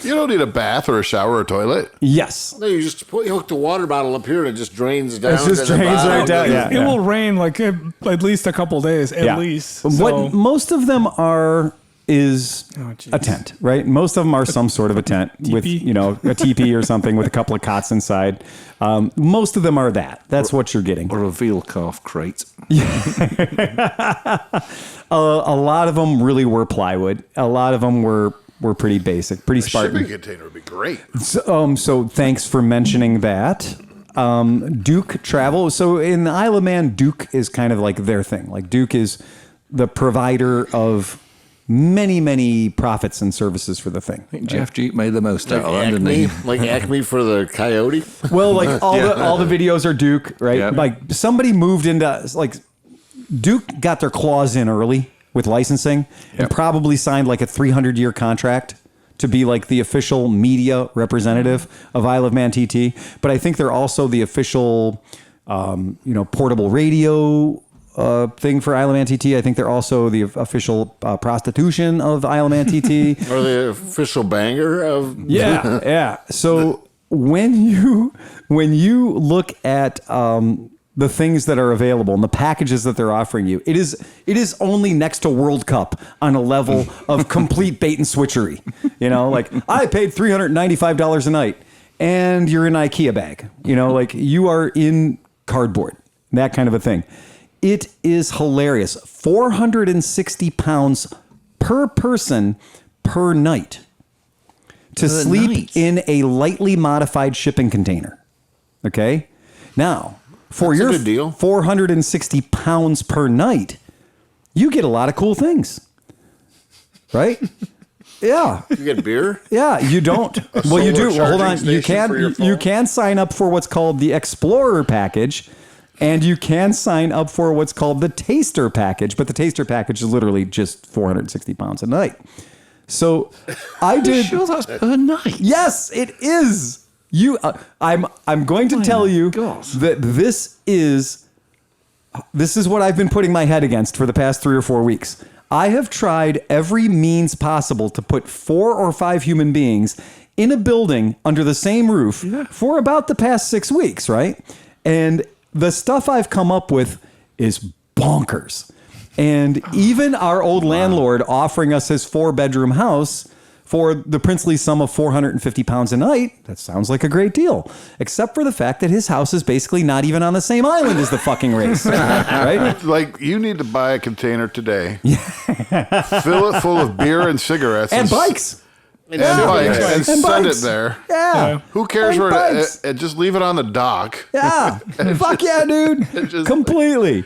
You don't need a bath or a shower or toilet. Yes. No, you hook the water bottle up here and it just drains down. It just to the drains bottom. right down, yeah. It will rain like at least a couple days, at least. So. What most of them are is Oh, jeez. a tent, right? Most of them are some sort of a tent with, teepee? a teepee or something with a couple of cots inside. Most of them are that. That's what you're getting. Or a veal calf crate. A lot of them really were plywood. A lot of them were pretty basic, pretty A shipping Spartan. container would be great. So thanks for mentioning that. Duke Travel. So in the Isle of Man, Duke is kind of like their thing. Like Duke is the provider of many profits and services for the thing. I think Jeff Duke made the most out of that, didn't Acme, he? like Acme for the coyote. Well, like all the videos are Duke, right? Yeah. Like somebody moved into like Duke got their claws in early with licensing and probably signed like a 300-year contract to be like the official media representative of Isle of Man TT. But I think they're also the official, portable radio thing for Isle of Man TT. I think they're also the official prostitution of Isle of Man TT. Or the official banger of... Yeah. So when you look at the things that are available and the packages that they're offering you, it is only next to World Cup on a level of complete bait and switchery. Like I paid $395 a night and you're in an IKEA bag. Like you are in cardboard, that kind of a thing. It is hilarious. 460 pounds per person per night to sleep in a lightly modified shipping container. Okay? Now, for That's a your good deal. 460 pounds per night, you get a lot of cool things. Right? Yeah. You get beer? Yeah, you don't. Well, you do. solar Well, hold on. charging You station for your can you phone? can sign up for what's called the Explorer package, and you can sign up for what's called the Taster package. But the Taster package is literally just 460 pounds a night. So I did. Sure, that's per night. Yes, it is. I'm going to tell you that this is what I've been putting my head against for the past 3 or 4 weeks. I have tried every means possible to put 4 or 5 human beings in a building under the same roof for about the past 6 weeks, right? And the stuff I've come up with is bonkers. And even our old landlord offering us his 4-bedroom house for the princely sum of 450 pounds a night, that sounds like a great deal. Except for the fact that his house is basically not even on the same island as the fucking race. Right? Like, you need to buy a container today. Fill it full of beer and cigarettes. And bikes. And bikes. And And send bikes. it there. Yeah. Who cares And where bikes. just leave it on the dock. Yeah. Fuck yeah, dude. Completely.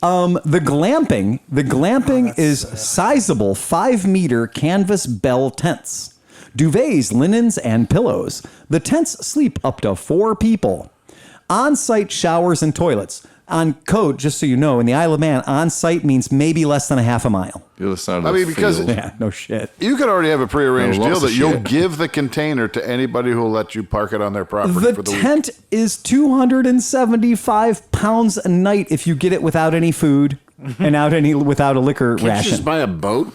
The glamping is sizable 5-meter canvas bell tents, duvets, linens, and pillows. The tents sleep up to 4 people. On-site showers and toilets. On code, just so you know, in the Isle of Man, on-site means maybe less than a half a mile. The other side of I the mean, because field. Yeah, no shit. you could already have a prearranged No, deal lots of that you'll shit. give the container to anybody who will let you park it on their property The for the week. tent is 275 pounds a night if you get it without any food and without a liquor Can't you ration. just buy a boat?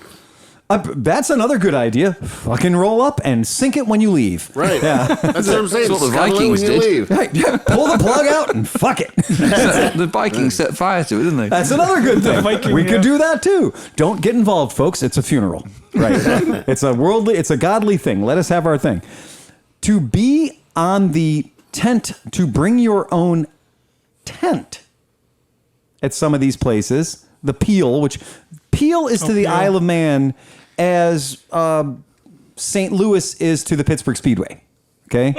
That's another good idea. Fucking roll up and sink it when you leave. Right. Yeah. That's what I'm saying. That's what the Scuttle it Vikings when you did. leave. Right, yeah, pull the plug out and fuck it. The Vikings set fire to it, didn't they? That's another good thing. Viking, We yeah. could do that too. Don't get involved, folks. It's a funeral. Right. It's a godly thing. Let us have our thing. To be on the tent, to bring your own tent at some of these places, the Peel is to the Peel. Isle of Man as St. Louis is to the Pittsburgh Speedway. Okay?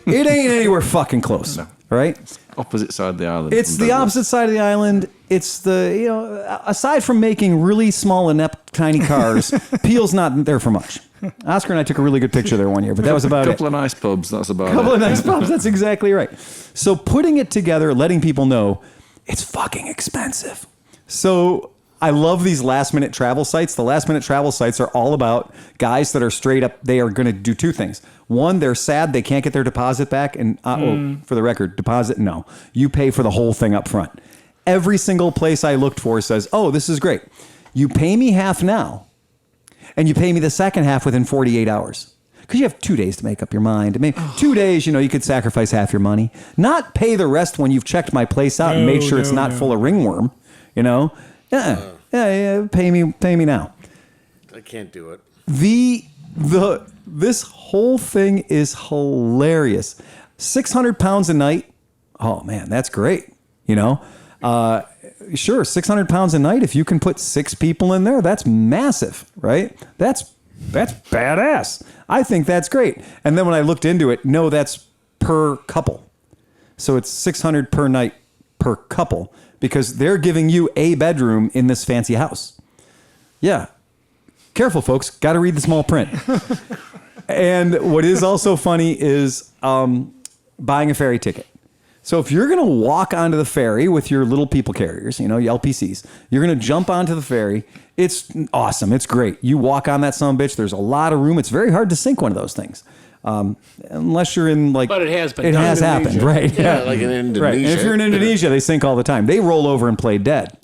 It ain't anywhere fucking close. Right? Opposite side of the island. It's from the Douglas. opposite side of the island. It's aside from making really small, inept, tiny cars, Peel's not there for much. Oscar and I took a really good picture there one year, but that was about it. Couple of nice pubs, that's about Couple it. of nice pubs. That's exactly right. So putting it together, letting people know it's fucking expensive. So I love these last minute travel sites. The last minute travel sites are all about guys that are straight up. They are going to do 2 things. One, they're sad they can't get their deposit back. And for the record, deposit, no. You pay for the whole thing up front. Every single place I looked for says, oh, this is great. You pay me half now, and you pay me the second half within 48 hours. Because you have 2 days to make up your mind. I mean, 2 days, you could sacrifice half your money. Not pay the rest when you've checked my place out and made sure it's not full of ringworm. Yeah, pay me now. I can't do it. This whole thing is hilarious. 600 pounds a night. Oh man, that's great. Sure, 600 pounds a night. If you can put 6 people in there, that's massive, right? That's badass. I think that's great. And then when I looked into it, no, that's per couple. So it's 600 per night per couple because they're giving you a bedroom in this fancy house. Yeah. Careful, folks. Got to read the small print. And what is also funny is buying a ferry ticket. So if you're going to walk onto the ferry with your little people carriers, your LPCs, you're going to jump onto the ferry. It's awesome. It's great. You walk on that son of a bitch. There's a lot of room. It's very hard to sink one of those things. Unless you're in But it has been It done. has happened, right? Yeah, like in Indonesia. Right. And if you're in Indonesia, they sink all the time. They roll over and play dead.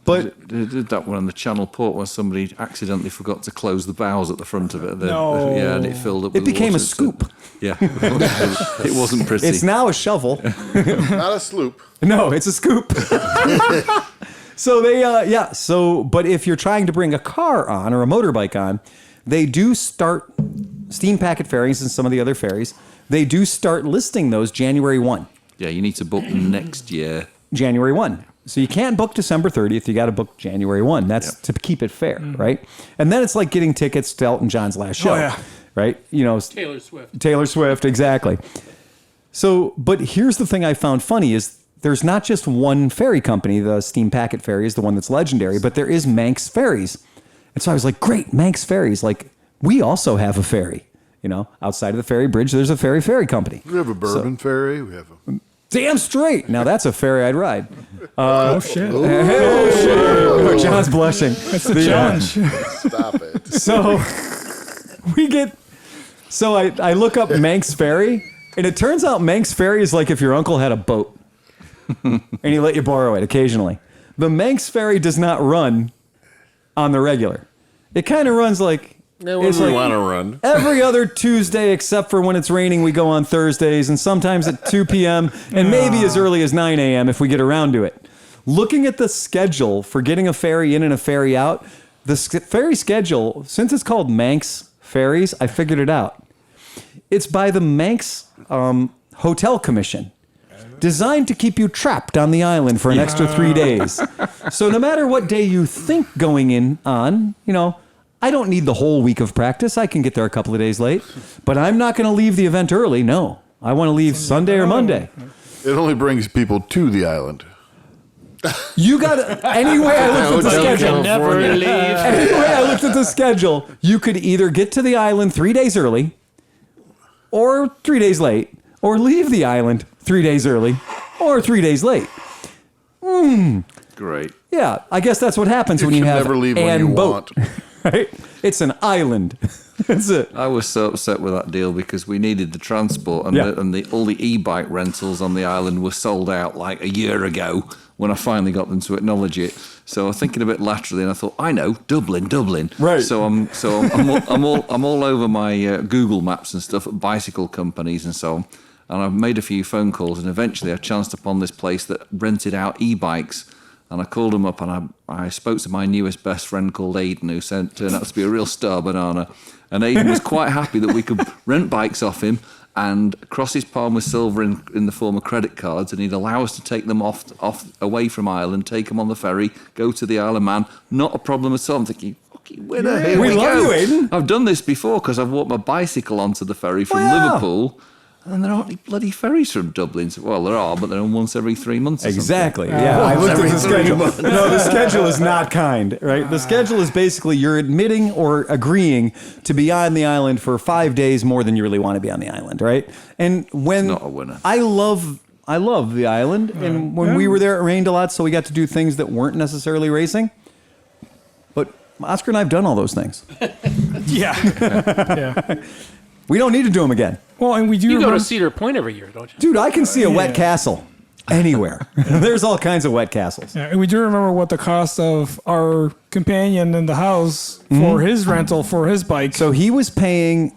But They did that one on the Channel Port where somebody accidentally forgot to close the bows at the front of it. No. Yeah, and it filled up. it with became a water. scoop. Yeah, it wasn't pretty. It's now a shovel. Not a sloop. No, it's a scoop. So but if you're trying to bring a car on or a motorbike on, they do start steam packet ferries and some of the other ferries. They do start listing those January 1. Yeah, you need to book next year. January 1. So you can't book December 30th. You got to book January 1. That's to keep it fair, right? And then it's like getting tickets to Elton John's last show, right? Taylor Swift, exactly. So, but here's the thing I found funny is there's not just one ferry company. The Steam Packet Ferry is the one that's legendary, but there is Manx Ferries. And so I was like, great, Manx Ferries. Like, we also have a ferry. Outside of the ferry bridge, there's a ferry company. We have a bourbon ferry. We have a... Damn straight. Now that's a ferry I'd ride. Oh shit! Oh, John's blushing. That's the challenge. Stop it. So I look up Manx Ferry, and it turns out Manx Ferry is like if your uncle had a boat, and he let you borrow it occasionally. The Manx Ferry does not run on the regular. It kind of runs like... Yeah, when we want to run. Every other Tuesday, except for when it's raining, we go on Thursdays, and sometimes at 2 p.m., and maybe as early as 9 a.m. if we get around to it. Looking at the schedule for getting a ferry in and a ferry out, the ferry schedule, since it's called Manx Ferries, I figured it out. It's by the Manx Hotel Commission, designed to keep you trapped on the island for an extra 3 days. So no matter what day you think going in on, I don't need the whole week of practice. I can get there a couple of days late. But I'm not going to leave the event early. No. I want to leave Sunday or Monday. It only brings people to the island. You got to... Anyway, I looked at the schedule. never leave. Anyway, I looked at the schedule. You could either get to the island 3 days early or 3 days late, or leave the island 3 days early or 3 days late. Great. Yeah, I guess that's what happens when you can have never leave when an you boat. want. Right? It's an island. That's it. I was so upset with that deal because we needed the transport and, Yeah. all the e-bike rentals on the island were sold out like a year ago when I finally got them to acknowledge it. So I was thinking a bit laterally, and I thought, I know, Dublin. Right. So I'm all over my Google Maps and stuff at bicycle companies and so on. And I've made a few phone calls, and eventually I chanced upon this place that rented out e-bikes. And I called him up, and I spoke to my newest best friend called Aidan, who turned out to be a real star banana. And Aidan was quite happy that we could rent bikes off him and cross his palm with silver in the form of credit cards, and he'd allow us to take them off away from Ireland, take them on the ferry, go to the Isle of Man. Not a problem at all. I'm thinking, fucking winner, here we we love go. you, Aidan. I've done this before because I've walked my bicycle onto the ferry from Wow. Liverpool. And there aren't any bloody ferries from Dublin. Well, there are, but they're on once every 3 months or Exactly. Yeah, I looked at the schedule. No, the schedule is not kind, right? The schedule is basically you're admitting or agreeing to be on the island for 5 days more than you really want to be on the island, right? And when Not a winner. I love the island, and when we were there, it rained a lot, so we got to do things that weren't necessarily racing. But Oscar and I have done all those things. Yeah. We don't need to do them again. Well, and we do You go remember- to Cedar Point every year, don't you? Dude, I can see a wet castle anywhere. There's all kinds of wet castles. Yeah, and we do remember what the cost of our companion in the house for his rental for his bike. So he was paying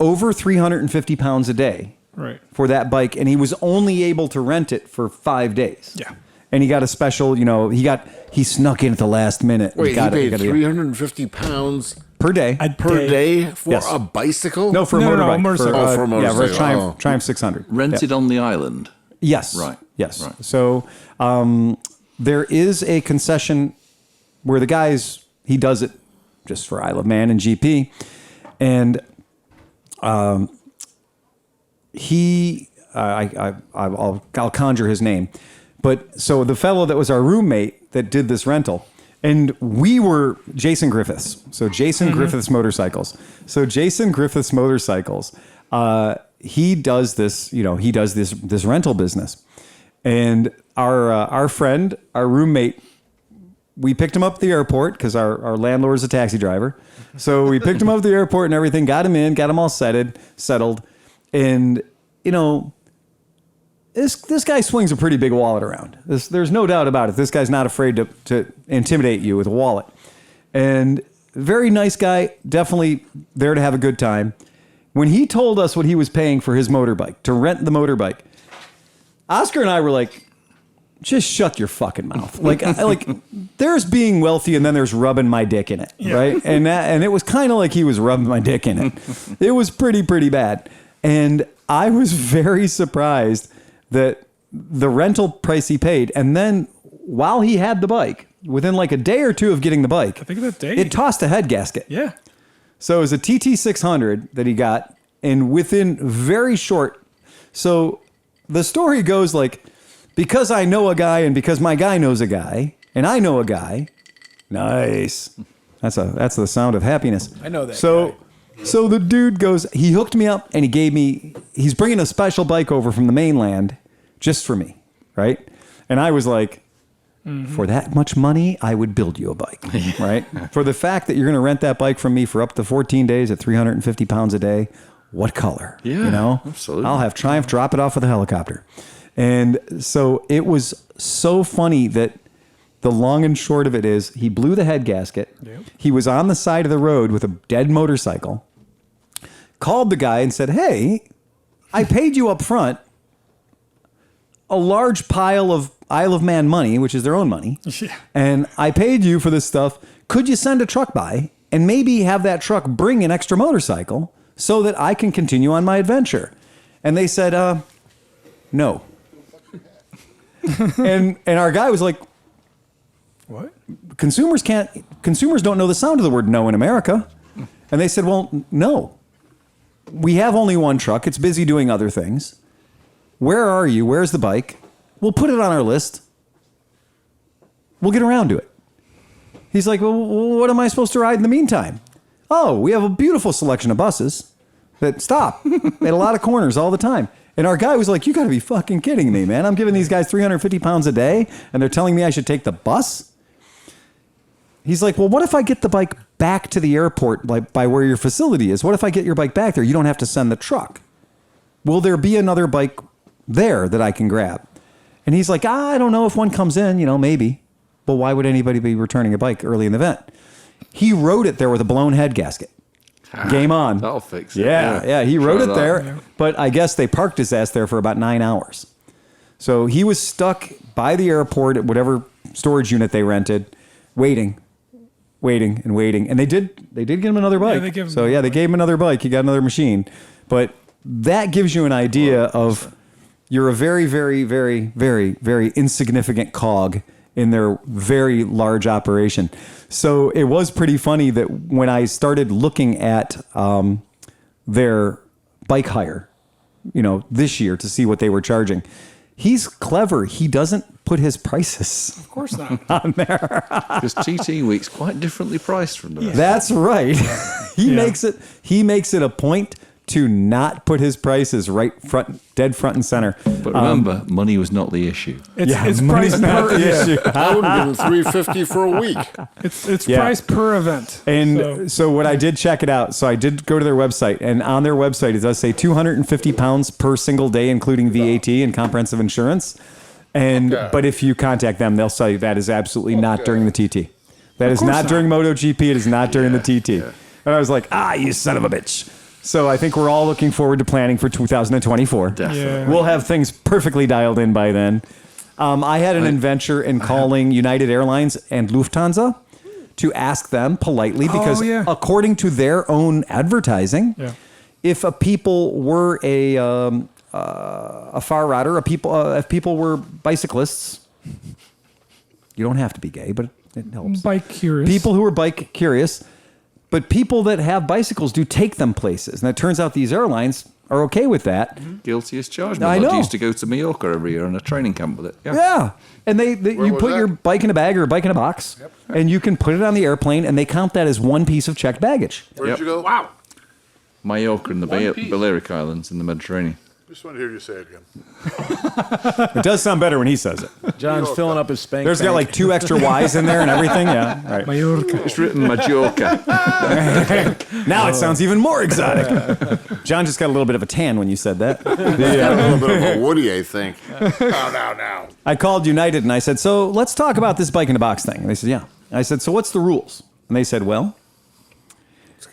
over 350 pounds a day right. for that bike, and he was only able to rent it for 5 days. Yeah. And he got a special, he snuck in at the last minute. Wait, he paid got 350 pounds per day. per day for Yes. a bicycle? No, for a No, motorbike. a motorcycle. Oh, for a Yeah, motorcycle. for Triumph 600. Rented on the island. Yes. Right. Yes. Right. So there is a concession where the guys, he does it just for Isle of Man and GP. And I'll conjure his name. But so the fellow that was our roommate that did this rental, And we were Jason Griffiths. So Jason Griffiths Motorcycles. So Jason Griffiths Motorcycles, he does this, he does this rental business. And our friend, our roommate, we picked him up at the airport because our landlord is a taxi driver. So we picked him up at the airport and everything, got him in, got him all settled. And, this guy swings a pretty big wallet around. There's no doubt about it. This guy's not afraid to intimidate you with a wallet. And very nice guy, definitely there to have a good time. When he told us what he was paying for his motorbike, to rent the motorbike, Oscar and I were like, just shut your fucking mouth. Like there's being wealthy and then there's rubbing my dick in it, right? And it was kind of like he was rubbing my dick in it. It was pretty bad. And I was very surprised that the rental price he paid, and then while he had the bike, within like a day or two of getting the bike, I think that day it tossed a head gasket. Yeah. So it was a TT600 that he got, and within very short. So the story goes like, because I know a guy, and because my guy knows a guy, and I know a guy. Nice. That's the sound of happiness. I know that So the dude goes, he hooked me up, and he's bringing a special bike over from the mainland just for me, right? And I was like, for that much money, I would build you a bike, right? For the fact that you're going to rent that bike from me for up to 14 days at 350 pounds a day, what color? Yeah, absolutely. I'll have Triumph drop it off with a helicopter. And so it was so funny that the long and short of it is he blew the head gasket. Yep. He was on the side of the road with a dead motorcycle, called the guy and said, hey, I paid you up front a large pile of Isle of Man money, which is their own money. Yeah. And I paid you for this stuff. Could you send a truck by and maybe have that truck bring an extra motorcycle so that I can continue on my adventure? And they said, no. and our guy was like, what? Consumers don't know the sound of the word no in America. And they said, well, no. We have only one truck. It's busy doing other things. Where are you? Where's the bike? We'll put it on our list. We'll get around to it. He's like, well, what am I supposed to ride in the meantime? Oh, we have a beautiful selection of buses that stop at a lot of corners all the time. And our guy was like, you got to be fucking kidding me, man. I'm giving these guys 350 pounds a day, and they're telling me I should take the bus? He's like, well, what if I get the bike back to the airport by where your facility is? What if I get your bike back there? You don't have to send the truck. Will there be another bike there that I can grab? And he's like, I don't know if one comes in, maybe. But why would anybody be returning a bike early in the event? He rode it there with a blown head gasket. Game on. That'll fix it. Yeah. He rode it there, Yeah. but I guess they parked his ass there for about 9 hours. So he was stuck by the airport at whatever storage unit they rented, waiting. And they did give him another bike. they gave him they gave him another bike. He got another machine. But that gives you an idea of you're a very, very, very, very, very insignificant cog in their very large operation. So it was pretty funny that when I started looking at their bike hire, this year to see what they were charging, he's clever. He doesn't put his prices Of course not. on there. Because TT Week's quite differently priced from the rest. That's right. Yeah. He makes it a point to not put his prices dead front and center. But remember, money was not the issue. It's money's price not per the issue. I would have given $350 for a week. It's Yeah. price per event. And so what I did check it out. So I did go to their website, and on their website it does say 250 pounds per single day, including VAT and comprehensive insurance. But if you contact them, they'll tell you that is absolutely not during the TT. That is not during MotoGP. It is not during the TT. Yeah. And I was like, you son of a bitch. So I think we're all looking forward to planning for 2024. Definitely. Yeah. We'll have things perfectly dialed in by then. I had an adventure in calling United Airlines and Lufthansa to ask them politely because according to their own advertising, if a people were a far rider, if people were bicyclists, you don't have to be gay, but it helps. Bike curious. People who are bike curious, but people that have bicycles do take them places. And it turns out these airlines are okay with that. Guilty as charged. I My dad know. used to go to Mallorca every year on a training camp with it. Yeah. Yeah. And you was put that? your bike in a bag or a bike in a box, and you can put it on the airplane, and they count that as one piece of checked baggage. Where'd Yep. you go? Wow. Mallorca and the piece. Balearic Islands in the Mediterranean. Just want to hear you say it again. It does sound better when he says it. John's filling up his spank. There's got bank. like 2 extra Y's in there and everything. Yeah. Right. Mallorca. It's written Majorca. Now it sounds even more exotic. John just got a little bit of a tan when you said that. Got a little bit of a Woody, I think. Now. I called United and I said, so let's talk about this bike in a box thing. And they said, yeah. I said, so what's the rules? And they said, well,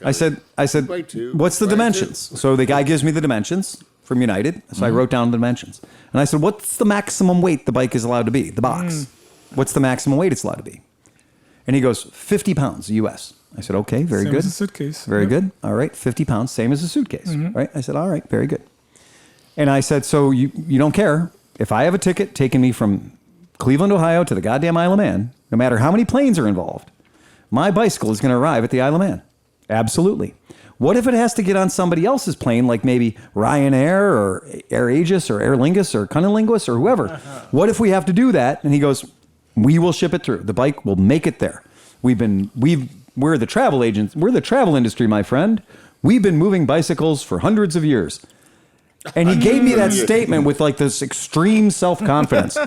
I said, Bike two, what's the bike dimensions? So the guy gives me the dimensions from United. So I wrote down the dimensions. And I said, what's the maximum weight the bike is allowed to be? The box. What's the maximum weight it's allowed to be? And he goes, 50 pounds US. I said, okay, very Same good. as a suitcase. Very Yep. good. All right, 50 pounds, same as a suitcase. Right? I said, all right, very good. And I said, so you don't care if I have a ticket taking me from Cleveland, Ohio to the goddamn Isle of Man, no matter how many planes are involved, my bicycle is going to arrive at the Isle of Man. Absolutely. What if it has to get on somebody else's plane, like maybe Ryanair or Air Aegis or Air Lingus or Cunnilingus or whoever? What if we have to do that? And he goes, we will ship it through. The bike will make it there. We're the travel agents. We're the travel industry, my friend. We've been moving bicycles for hundreds of years. And he gave me that statement with like this extreme self-confidence.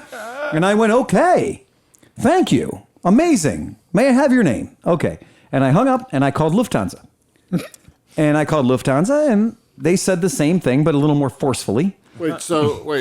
And I went, okay, thank you. Amazing. May I have your name? Okay. And I hung up and I called Lufthansa. And they said the same thing, but a little more forcefully. Wait,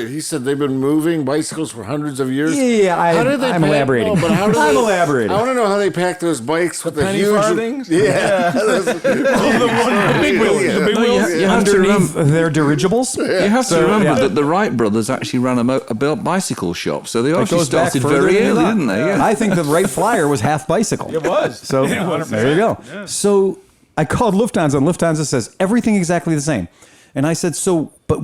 he said they've been moving bicycles for hundreds of years? Yeah, I'm pack- elaborating. No, but how do I'm they- elaborating. I want to know how they pack those bikes with the penny huge... farthings? Yeah. The big wheels. The big No, wheels. you have to Underneath remember, their dirigibles. you have to remember that the Wright brothers actually ran a bicycle shop, so they actually started very early, didn't they? Yeah. I think the Wright Flyer was half bicycle. It was. So there you go. Yeah. So I called Lufthansa, and Lufthansa says everything exactly the same. And I said, but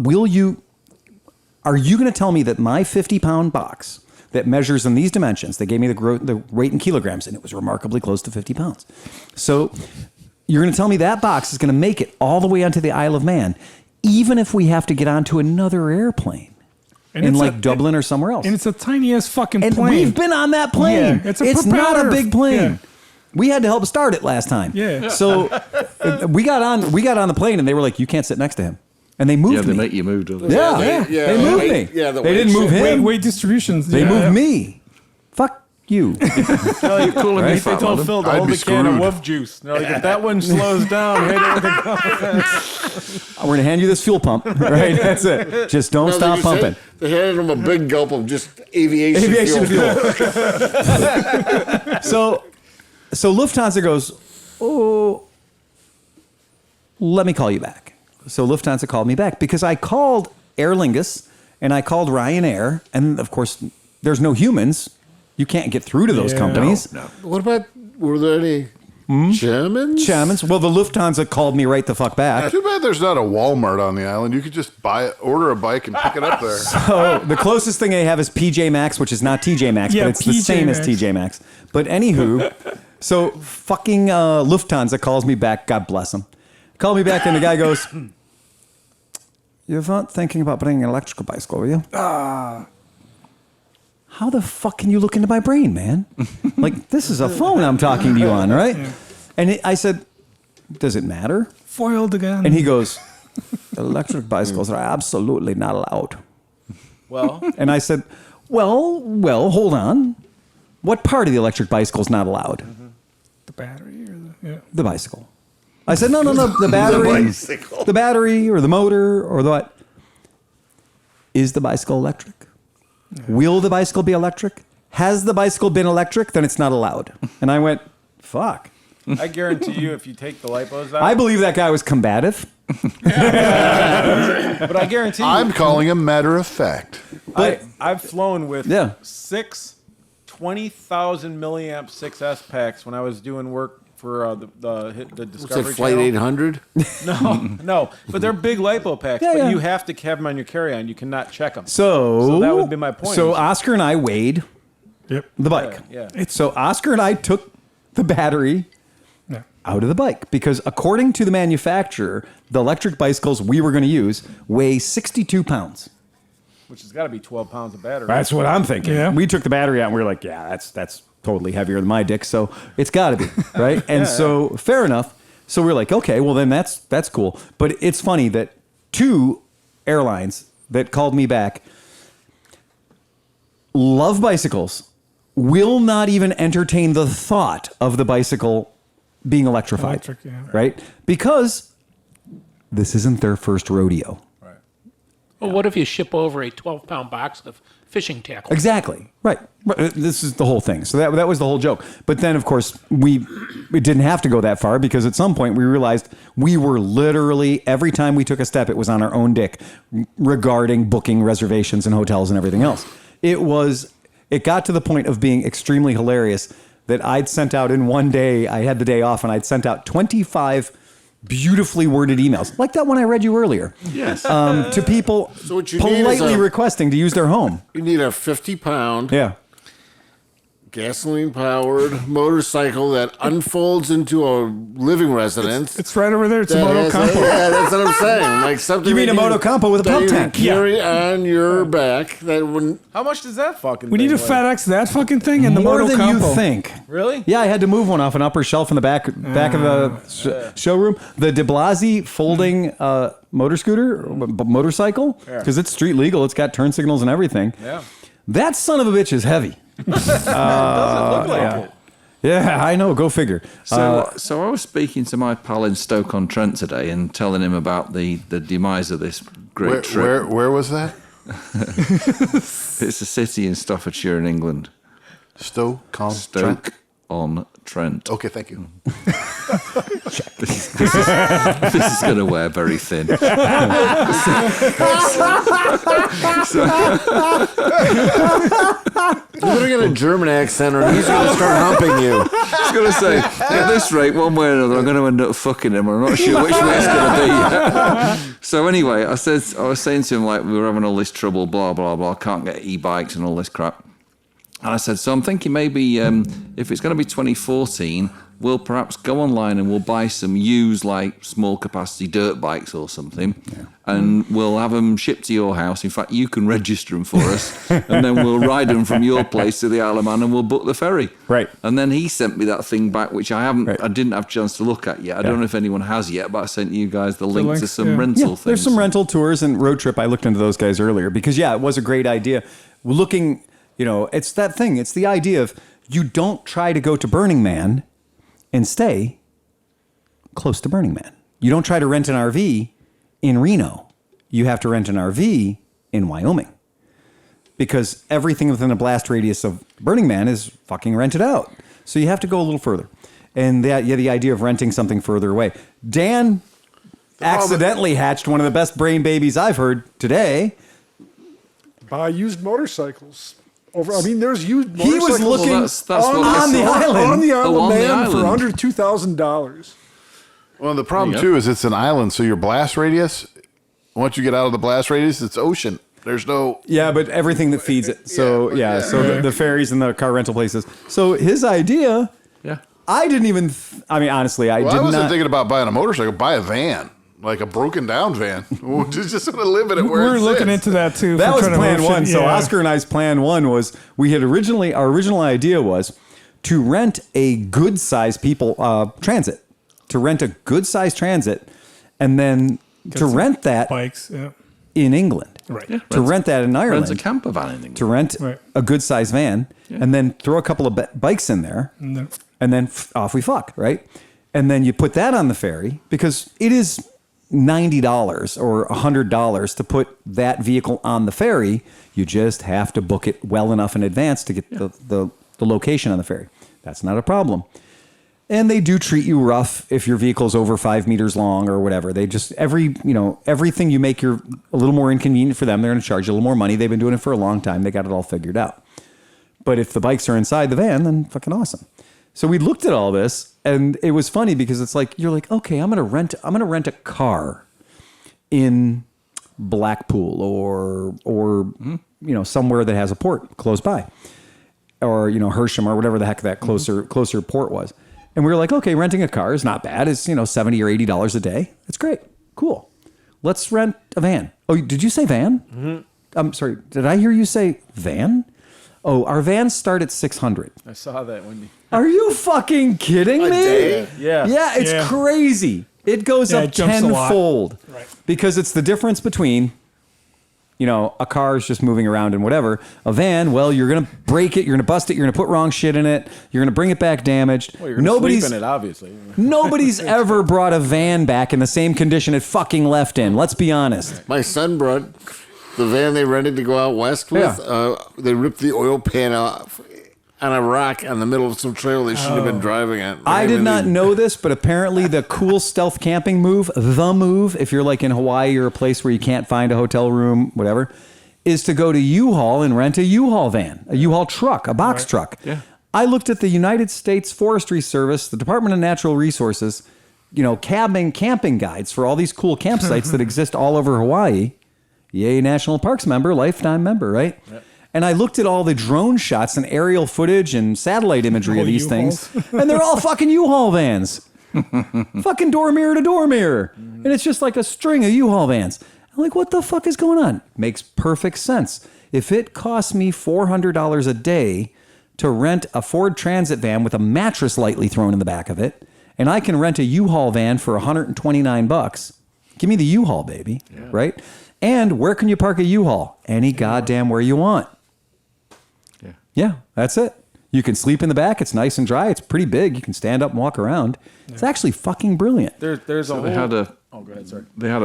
are you going to tell me that my 50-pound box that measures in these dimensions, they gave me the weight in kilograms, and it was remarkably close to 50 pounds. So you're going to tell me that box is going to make it all the way onto the Isle of Man, even if we have to get onto another airplane in it's like Dublin or somewhere else. And it's a tiny ass fucking And plane. we've been on that plane. Yeah, it's a not a propeller. big plane. Yeah. We had to help start it last time. Yeah. So we got on the plane and they were like, you can't sit next to him. And they moved Yeah, they me. make you move, don't they? Yeah. Yeah, They moved weight- me. yeah, the they weight didn't move shift. him. Weight distributions. They yeah. moved me. Fuck you. You're calling me Right? They fat, told madam. Phil to I'd hold be the can of screwed. wolf juice. They're like, if that one slows down, hit it with a We're going to hand you this fuel pump. Right? That's it. Just don't No, stop they pumping. They handed him a big gulp of just aviation fuel. So Lufthansa goes, oh, let me call you back. So Lufthansa called me back because I called Aer Lingus and I called Ryanair. And of course, there's no humans. You can't get through to those companies. No. What about, were there any Germans? Germans. Well, the Lufthansa called me right the fuck back. Too bad there's not a Walmart on the island. You could just order a bike and pick it up there. So the closest thing they have is PJ Maxx, which is not TJ Maxx, Yeah, but it's the PJ same as Maxx. TJ Maxx. But anywho, so fucking Lufthansa calls me back. God bless him. Called me back and the guy goes, you weren't thinking about bringing an electrical bicycle, were you? How the fuck can you look into my brain, man? Like, this is a phone I'm talking to you on, right? Yeah. And I said, does it matter? Foiled again. And he goes, electric bicycles are absolutely not allowed. Well, And I said, well, hold on. What part of the electric bicycle is not allowed? the battery or the The bicycle. I said, no, the battery. bicycle. The battery or the motor or the what? Is the bicycle electric? Will the bicycle be electric? Has the bicycle been electric? Then it's not allowed. And I went, fuck. I guarantee you, if you take the lipos out, I believe that guy was combative. but I guarantee you, I'm calling him matter of fact. I've flown with Yeah. 6 20,000 milliamp 6S packs when I was doing work for the What's Discovery that, Flight Channel. 800? No, but they're big lipo packs. Yeah, but yeah. you have to have them on your carry-on. You cannot check them. So that would be my point. So Oscar and I weighed Yep. the bike. Yeah. So Oscar and I took the battery out of the bike. Because according to the manufacturer, the electric bicycles we were going to use weigh 62 pounds. Which has got to be 12 pounds of battery. That's what I'm thinking. Yeah. We took the battery out and we were like, yeah, that's totally heavier than my dick, so it's got to be, right? And so, fair enough. So we're like, okay, well then that's cool. But it's funny that 2 airlines that called me back love bicycles, will not even entertain the thought of the bicycle being electrified. Electric, yeah. Right? Because this isn't their first rodeo. Well, what if you ship over a 12-pound box of fishing tackle? Exactly. Right. This is the whole thing. So that was the whole joke. But then, of course, we didn't have to go that far because at some point we realized we were literally, every time we took a step, it was on our own dick regarding booking reservations and hotels and everything else. It got to the point of being extremely hilarious that I'd sent out in one day, I had the day off, and I'd sent out 25 beautifully worded emails, like that one I read you earlier. Yes. To people So what you need is politely requesting to use their home. You need a 50-pound Yeah. gasoline-powered motorcycle that unfolds into a living residence. It's right over there. It's a That Moto is- Compo. Yeah, that's what I'm saying. Like something You mean that a Moto Compo with a that pump you tank? carry on your back. That wouldn't. How much does that fucking We need to thing weigh? FedEx that fucking thing and the More Moto than Compo. you think. Really? Yeah, I had to move one off an upper shelf in the back of the showroom. The De Blasi folding motorcycle, because it's street legal. It's got turn signals and everything. Yeah. That son of a bitch is heavy. Doesn't look like it. Yeah, I know. Go figure. So I was speaking to my pal in Stoke-on-Trent today and telling him about the demise of this great trip. Where was that? It's a city in Staffordshire in England. Stoke-on-Trent. Okay, thank you. This is going to wear very thin. You're gonna get a German accent, or he's gonna start humping you. I was going to say, at this rate, one way or another, I'm going to end up fucking him. I'm not sure which way it's going to be. So anyway, I was saying to him, like, we were having all this trouble, blah, blah, blah, can't get e-bikes and all this crap. And I said, so I'm thinking maybe if it's going to be 2014, we'll perhaps go online and we'll buy some used, like, small capacity dirt bikes or something, and we'll have them shipped to your house. In fact, you can register them for us, and then we'll ride them from your place to the Isle of Man, and we'll book the ferry. Right. And then he sent me that thing back, which I didn't have a chance to look at yet. I don't know if anyone has yet, but I sent you guys the link to links, some yeah. rental things. There's some rental tours and road trip. I looked into those guys earlier because, it was a great idea. Looking, it's that thing. It's the idea of you don't try to go to Burning Man and stay close to Burning Man. You don't try to rent an RV in Reno. You have to rent an RV in Wyoming because everything within a blast radius of Burning Man is fucking rented out. So you have to go a little further. And the idea of renting something further away. Dan accidentally hatched one of the best brain babies I've heard today. Buy used motorcycles. There's used motorcycles. He was looking that's what on the island. on the Isle Oh, of on the Man for island. under $2,000. Well, the problem too is it's an island, so your blast radius. Once you get out of the blast radius, it's ocean. There's no. Yeah, but everything that feeds it. So so the ferries and the car rental places. So his idea. Yeah. I didn't even. Honestly, I Well, did I wasn't not. thinking about buying a motorcycle. Buy a van, like a broken down van. Just sort of live in it where We're it looking sits. into that too. That for was trying to plan move shit. one. So Yeah. Oscar and I's plan one was our original idea was to rent a good size transit, to rent a good size transit, and then to rent that bikes. Yeah. in England. Right. Yeah, To rent that in Ireland. Rent a camper van in England. To rent Right. a good size van, and then throw a couple of bikes in there, No. and then off we fuck, right? And then you put that on the ferry because it is $90 or $100 to put that vehicle on the ferry. You just have to book it well enough in advance to get the location on the ferry. That's not a problem. And they do treat you rough if your vehicle's over 5 meters long or whatever. They just everything you make a little more inconvenient for them. They're going to charge you a little more money. They've been doing it for a long time. They got it all figured out. But if the bikes are inside the van, then fucking awesome. So we looked at all this, and it was funny because it's like you're like, okay, I'm gonna rent a car in Blackpool or somewhere that has a port close by, or Hersham or whatever the heck that closer port was. And we were like, okay, renting a car is not bad. It's, $70 or $80 a day. That's great. Cool. Let's rent a van. Oh, did you say van? Mm-hmm. I'm sorry. Did I hear you say van? Oh, our vans start at 600. I saw that when you... Are you fucking kidding me? day? Yeah. Yeah, it's crazy. It goes up it jumps a lot. tenfold. Right. Because it's the difference between, a car is just moving around and whatever. A van, well, you're going to break it, you're going to bust it, you're going to put wrong shit in it, you're going to bring it back damaged. Well, you're going to sleep in it, obviously. Nobody's ever brought a van back in the same condition it fucking left in. Let's be honest. My son brought the van they rented to go out west with. They ripped the oil pan off on a rock in the middle of some trail they shouldn't have been driving at. I did not know this, but apparently the cool stealth camping move, if you're like in Hawaii or a place where you can't find a hotel room, whatever, is to go to U-Haul and rent a U-Haul van, a U-Haul truck, a box truck. Yeah. I looked at the United States Forestry Service, the Department of Natural Resources, camping guides for all these cool campsites that exist all over Hawaii. Yay, National Parks member, lifetime member, right? Yep. And I looked at all the drone shots and aerial footage and satellite imagery of these things, and they're all fucking U-Haul vans. Fucking door mirror to door mirror. And it's just like a string of U-Haul vans. I'm like, what the fuck is going on? Makes perfect sense. If it costs me $400 a day to rent a Ford Transit van with a mattress lightly thrown in the back of it, and I can rent a U-Haul van for $129, give me the U-Haul, baby, right? And where can you park a U-Haul? Any goddamn where you want. Yeah, that's it. You can sleep in the back. It's nice and dry. It's pretty big. You can stand up and walk around. It's actually fucking brilliant. There's a whole... They had a Oh, go ahead, sorry. They had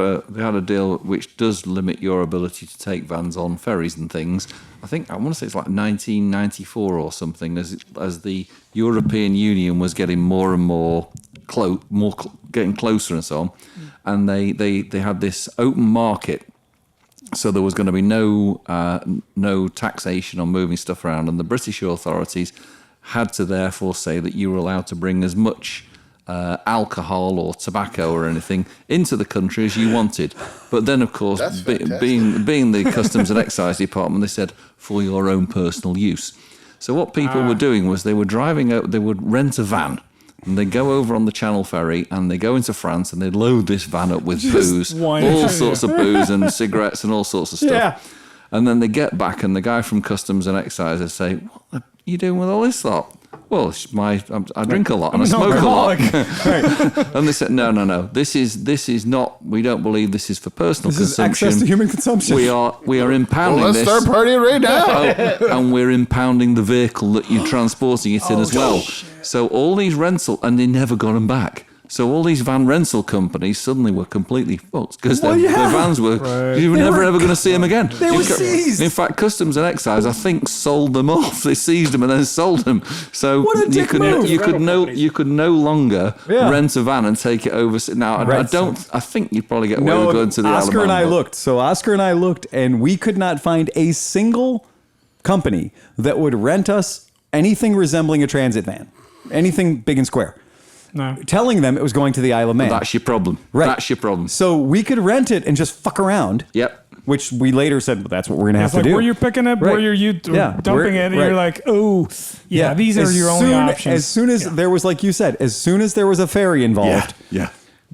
a deal which does limit your ability to take vans on ferries and things. I want to say it's like 1994 or something, as the European Union was getting more and more getting closer and so on, and they had this open market. So there was going to be no taxation on moving stuff around, and the British authorities had to therefore say that you were allowed to bring as much alcohol or tobacco or anything into the country as you wanted. But then, of course, being the Customs and Excise Department, they said for your own personal use. So what people were doing was they were driving out, they would rent a van. And they go over on the Channel Ferry and they go into France and they load this van up with booze, all sorts of booze and cigarettes and all sorts of stuff. Yeah. And then they get back and the guy from Customs and Excise would say, what are you doing with all this lot? Well, I drink a lot and I smoke a lot. And they said, no. This is not. We don't believe this is for personal consumption. This is access to human consumption. We are impounding let's this. start partying right now. And we're impounding the vehicle that you're transporting it in as well. Shit. So all these rental, and they never got them back. So all these van rental companies suddenly were completely fucked because their vans were, you were never ever going to see them again. They were seized. In fact, Customs and Excise, I think, sold them off. They seized them and then sold them. So you could no longer rent a van and take it over. Now, I think you'd probably get away with going to the Oscar and I but. looked. So Oscar and I looked, and we could not find a single company that would rent us anything resembling a transit van, anything big and square. No. Telling them it was going to the Isle of Man. That's your problem. Right. That's your problem. So we could rent it and just fuck around. Yep. Which we later said, well, that's what we're going to have to do. Where you're picking it, where you're dumping it, and you're like, oh, these are your only options. As soon as there was, like you said, as soon as there was a ferry involved,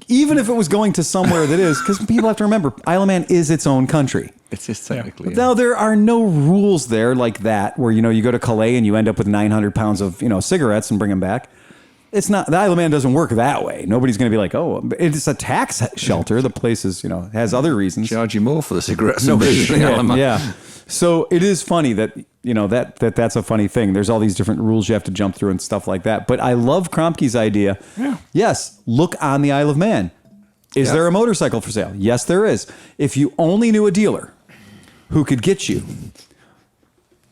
even if it was going to somewhere that is, because people have to remember, Isle of Man is its own country. It's just technically. Now, there are no rules there like that, where, you go to Calais and you end up with 900 pounds of, cigarettes and bring them back. It's not, the Isle of Man doesn't work that way. Nobody's going to be like, oh, it's a tax shelter. The place is, has other reasons. Charge you more for the cigarettes. Yeah. So it is funny that, that's a funny thing. There's all these different rules you have to jump through and stuff like that. But I love KROMKE's idea. Yeah. Yes, look on the Isle of Man. Is there a motorcycle for sale? Yes, there is. If you only knew a dealer who could get you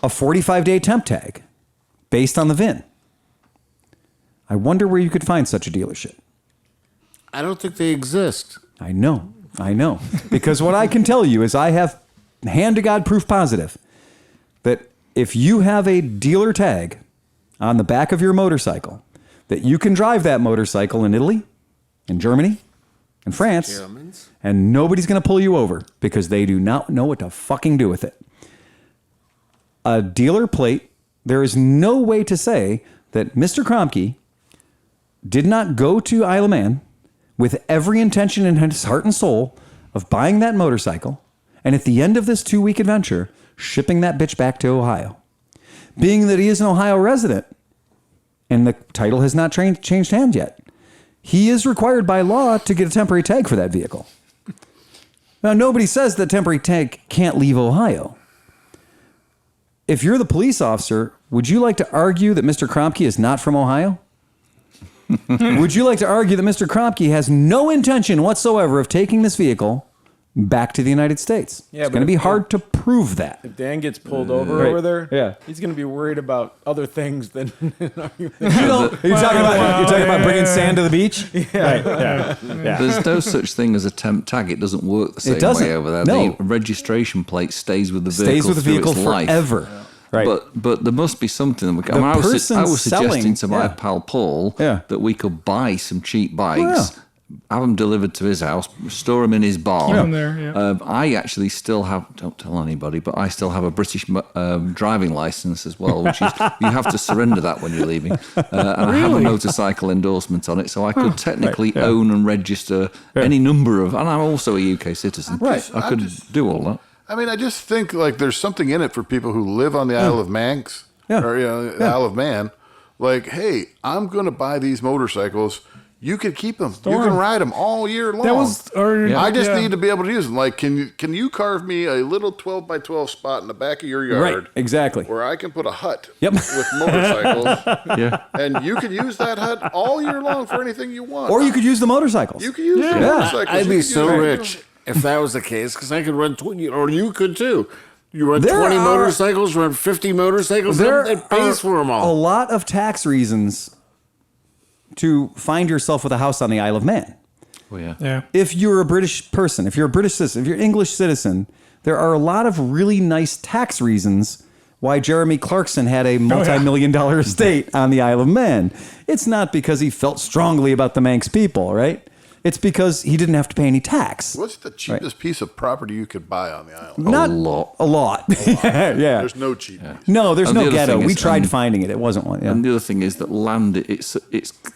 a 45-day temp tag based on the VIN, I wonder where you could find such a dealership. I don't think they exist. I know. Because what I can tell you is I have hand-to-God proof positive that if you have a dealer tag on the back of your motorcycle, that you can drive that motorcycle in Italy, in Germany, in France, Germans. And nobody's going to pull you over because they do not know what to fucking do with it. A dealer plate, there is no way to say that Mr. KROMKE did not go to Isle of Man with every intention in his heart and soul of buying that motorcycle, and at the end of this 2-week adventure, shipping that bitch back to Ohio. Being that he is an Ohio resident, and the title has not changed hands yet, he is required by law to get a temporary tag for that vehicle. Now, nobody says that temporary tag can't leave Ohio. If you're the police officer, would you like to argue that Mr. KROMKE is not from Ohio? Would you like to argue that Mr. KROMKE has no intention whatsoever of taking this vehicle back to the United States? Yeah, it's but going to be if- hard to prove that. If Dan gets pulled over there, Yeah. he's going to be worried about other things than. You're talking about bringing sand to the beach? There's no such thing as a temp tag. It doesn't work the same doesn't. way over there. No. The registration plate stays with the vehicle. Stays with the through vehicle its life. forever. Right. But there must be something. I The was person suggesting selling- to my yeah. pal Paul Yeah. that we could buy some cheap bikes, Yeah. have them delivered to his house, store them in his barn. Keep 'em there, yeah. I actually still have, don't tell anybody, but I still have a British driving license as well, which is, you have to surrender that when you're leaving. And I have a motorcycle endorsement on it, so I could technically own and register any number of, and I'm also a UK citizen. Right. I could do all that. I mean, I just think like there's something in it for people who live on the Isle of Manx or the Isle of Man. Like, hey, I'm going to buy these motorcycles. You can keep them. You can ride them all year long. That was, I just need to be able to use them. Like, can you carve me a little 12 by 12 spot in the back of your yard? Right, exactly. Where I can put a hut Yep. with motorcycles. Yeah. And you can use that hut all year long for anything you want. Or you could use the motorcycles. You can use the motorcycles. I'd You be can so use- rich if that was the case, because I could run 20, or you could too. You run There 20 are- motorcycles, run 50 motorcycles, There it pays for them a all. lot of tax reasons to find yourself with a house on the Isle of Man. Oh, yeah. yeah. If you're a British person, if you're a British citizen, if you're an English citizen, there are a lot of really nice tax reasons why Jeremy Clarkson had a multi-million-dollar estate on the Isle of Man. It's not because he felt strongly about the Manx people, right? It's because he didn't have to pay any tax. What's the cheapest piece of property you could buy on the island? Not lot. A lot. yeah. There's no cheap piece. No, there's And the no other ghetto. thing We is, tried finding it. It wasn't one. Yeah. And the other thing is that land, it's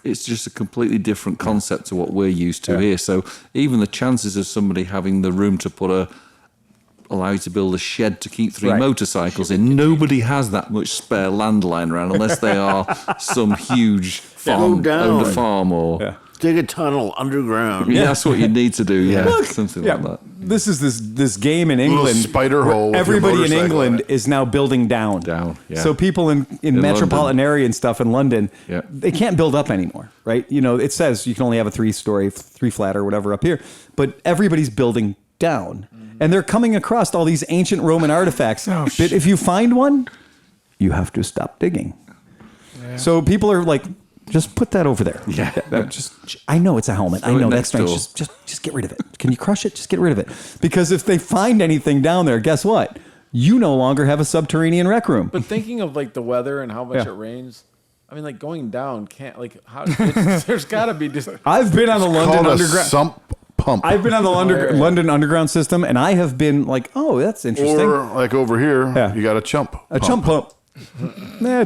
just a completely different concept to what we're used to here. So even the chances of somebody having the room to allow you to build a shed to keep 3 Right. motorcycles in, nobody has that much spare land lying around unless they are some huge farm, Go down. owned a farm or... Yeah. Dig a tunnel underground. Yeah, that's what you need to do. Yeah, something Yeah, like that. this is this game in Little England. spider where hole with your Everybody in motorcycle in England it. is now building down. Down, yeah. So people in metropolitan area and stuff in London, Yeah. they can't build up anymore, right? You know, it says you can only have a 3-story, 3-flat or whatever up here, but everybody's building down, and they're coming across all these ancient Roman artifacts. Oh, But if you find one, you have to stop digging. So people are like, just put that over there. Yeah. I know it's a helmet. I Throw it know next that's strange. door. Just get rid of it. Can you crush it? Just get rid of it. Because if they find anything down there, guess what? You no longer have a subterranean rec room. But thinking of like the weather and how much Yeah. it rains, I mean, like going down can't like how. There's got to be just. I've been on the London Called a Underground. sump pump. I've been on the London Underground system, and I have been like, oh, that's interesting. or like over here, Yeah. you got a chump. A chump pump.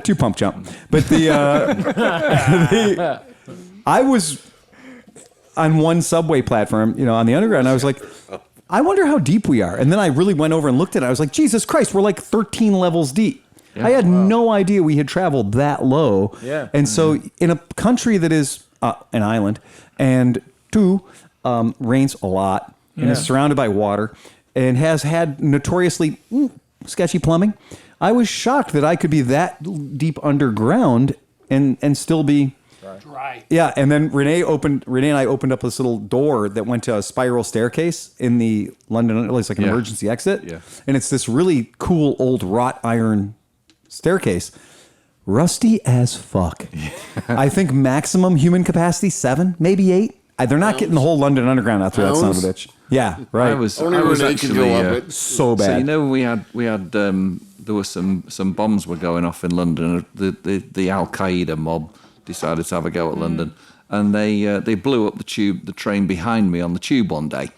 2 pump jump. But I was on one subway platform, on the underground. And I was like, I wonder how deep we are. And then I really went over and looked at it. I was like, Jesus Christ, we're like 13 levels deep. I had no idea we had traveled that low. Yeah. And so in a country that is an island and 2, rains a lot and is surrounded by water and has had notoriously sketchy plumbing, I was shocked that I could be that deep underground and still be Dry. Yeah, and then Renee and I opened up this little door that went to a spiral staircase in the London. It's like an emergency exit. Yeah. And it's this really cool old wrought iron staircase, rusty as fuck. I think maximum human capacity 7, maybe 8. They're not getting the whole London Underground out through that son of a bitch. Yeah, right. I was Only I was Renee can actually go up it. so bad. So you know we had there were some bombs were going off in London. The Al Qaeda mob decided to have a go at London, and they blew up the train behind me on the tube one day,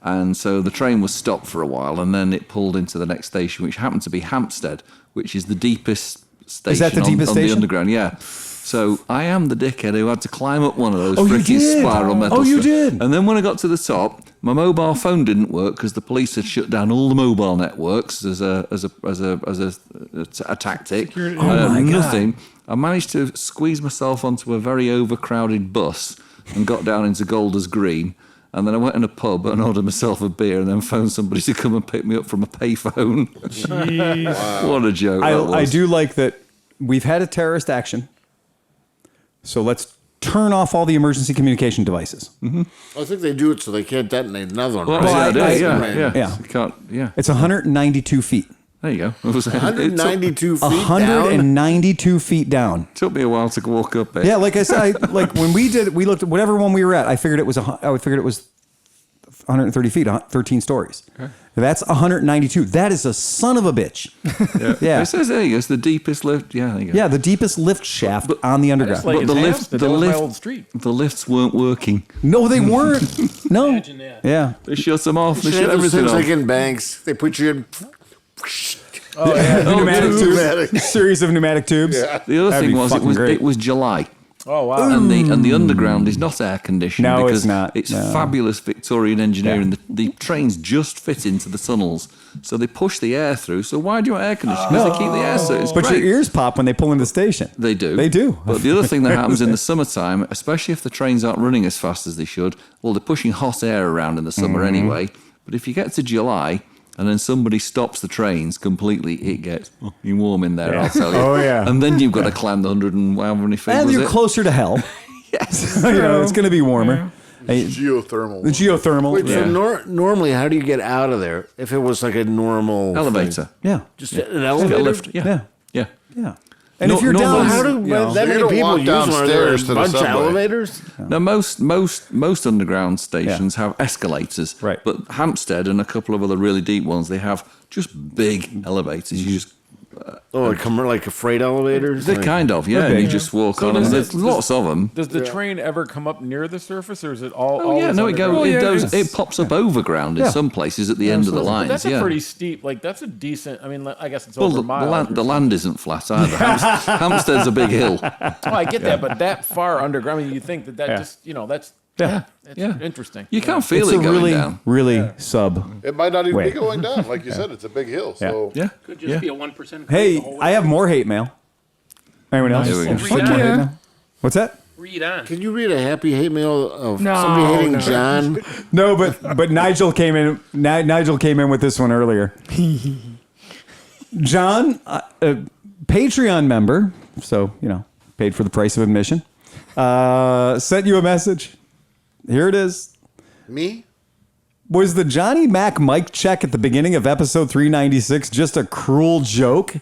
and so the train was stopped for a while, and then it pulled into the next station, which happened to be Hampstead, which is the deepest station that the deepest on the station? underground. Yeah. So I am the dickhead who had to climb up one of those you freaking did? spiral metal. Oh, you stuff. did? And then when I got to the top, my mobile phone didn't work because the police had shut down all the mobile networks as a tactic. Oh my God. Nothing. I managed to squeeze myself onto a very overcrowded bus and got down into Golders Green. And then I went in a pub and ordered myself a beer and then phoned somebody to come and pick me up from a payphone. What a joke that was. I do like that we've had a terrorist action. So let's turn off all the emergency communication devices. I think they do it so they can't detonate another one. Well, right? yeah. You can't, It's 192 feet. There you go. It was 192 feet down. 192 feet down. Took me a while to walk up it. Yeah, like I said, like when we looked at whatever one we were at. I figured it was 130 feet, 13 stories. Okay. That's 192. That is a son of a bitch. Yeah. It says there you go. It's the deepest lift. Yeah, there you go. Yeah, the deepest lift shaft on the underground. Like But the my old street. the lifts weren't working. No, they weren't. No. Imagine that. Yeah. They shut them off. They They shut have those everything things off. like in banks. They put you in. Pneumatic tubes. Pneumatic. Series of pneumatic tubes. Yeah. The other That'd thing be was fucking great. it was July. Oh wow. And the underground is not air conditioned. No, because it's not. It's No. fabulous Victorian engineering. Yeah. The trains just fit into the tunnels, so they push the air through. So why do you want air conditioning? Because they keep the air so it's But great. your ears pop when they pull into the station. They do. They do. But the other thing that happens in the summertime, especially if the trains aren't running as fast as they should, well, they're pushing hot air around in the summer anyway. But if you get to July and then somebody stops the trains completely, it gets fucking warm in there, I'll tell you. Oh, yeah. And then you've got to climb the 100 and however many feet And was you're it? closer to hell. Yes. It's going to be warmer. Hey, Geothermal. the geothermal. Wait, yeah. so normally, how do you get out of there if it was like a normal Elevator. Yeah. Just an Get elevator? a lift. Yeah. Yeah. Yeah. Yeah. And No- if you're no, down, well, How do you know, that you many don't people walk use one? Are there a downstairs to the bunch of subway. elevators? Now, most underground stations have escalators. Right. But Hampstead and a couple of other really deep ones, they have just big elevators. You just Oh, like freight elevators? They're Like- kind of, yeah. And you big. just walk So on them. does There's this- lots of them. Does the train ever come up near the surface, or is it all? Oh yeah, always no, it underground? goes. yeah, It goes. it's- It pops up overground in Yeah. some places at the end of the But lines. that's yeah. a pretty steep. Like that's a decent. I mean, I guess it's Well, over the miles. land, the land isn't flat either. Hampstead's a big hill. Oh, I get that, but that far underground. I mean, you think that Yeah. just that's Yeah. it's Yeah. interesting. You can't feel it's it a going really, down. really sub. It might not even Wait. be going down. Like you said, it's a big hill. So Yeah. Could just Yeah. be a 1%. Hey, I have more hate mail. Anyone else? Here we go. Interested in Fuck more yeah. hate mail? What's that? Read on. Can you read a happy hate mail of No, somebody hating no. John? No, but Nigel came in. Nigel came in with this one earlier. John, a Patreon member, so paid for the price of admission, sent you a message. Here it is. me? Was the Johnny Mac mic check at the beginning of episode 396 just a cruel joke?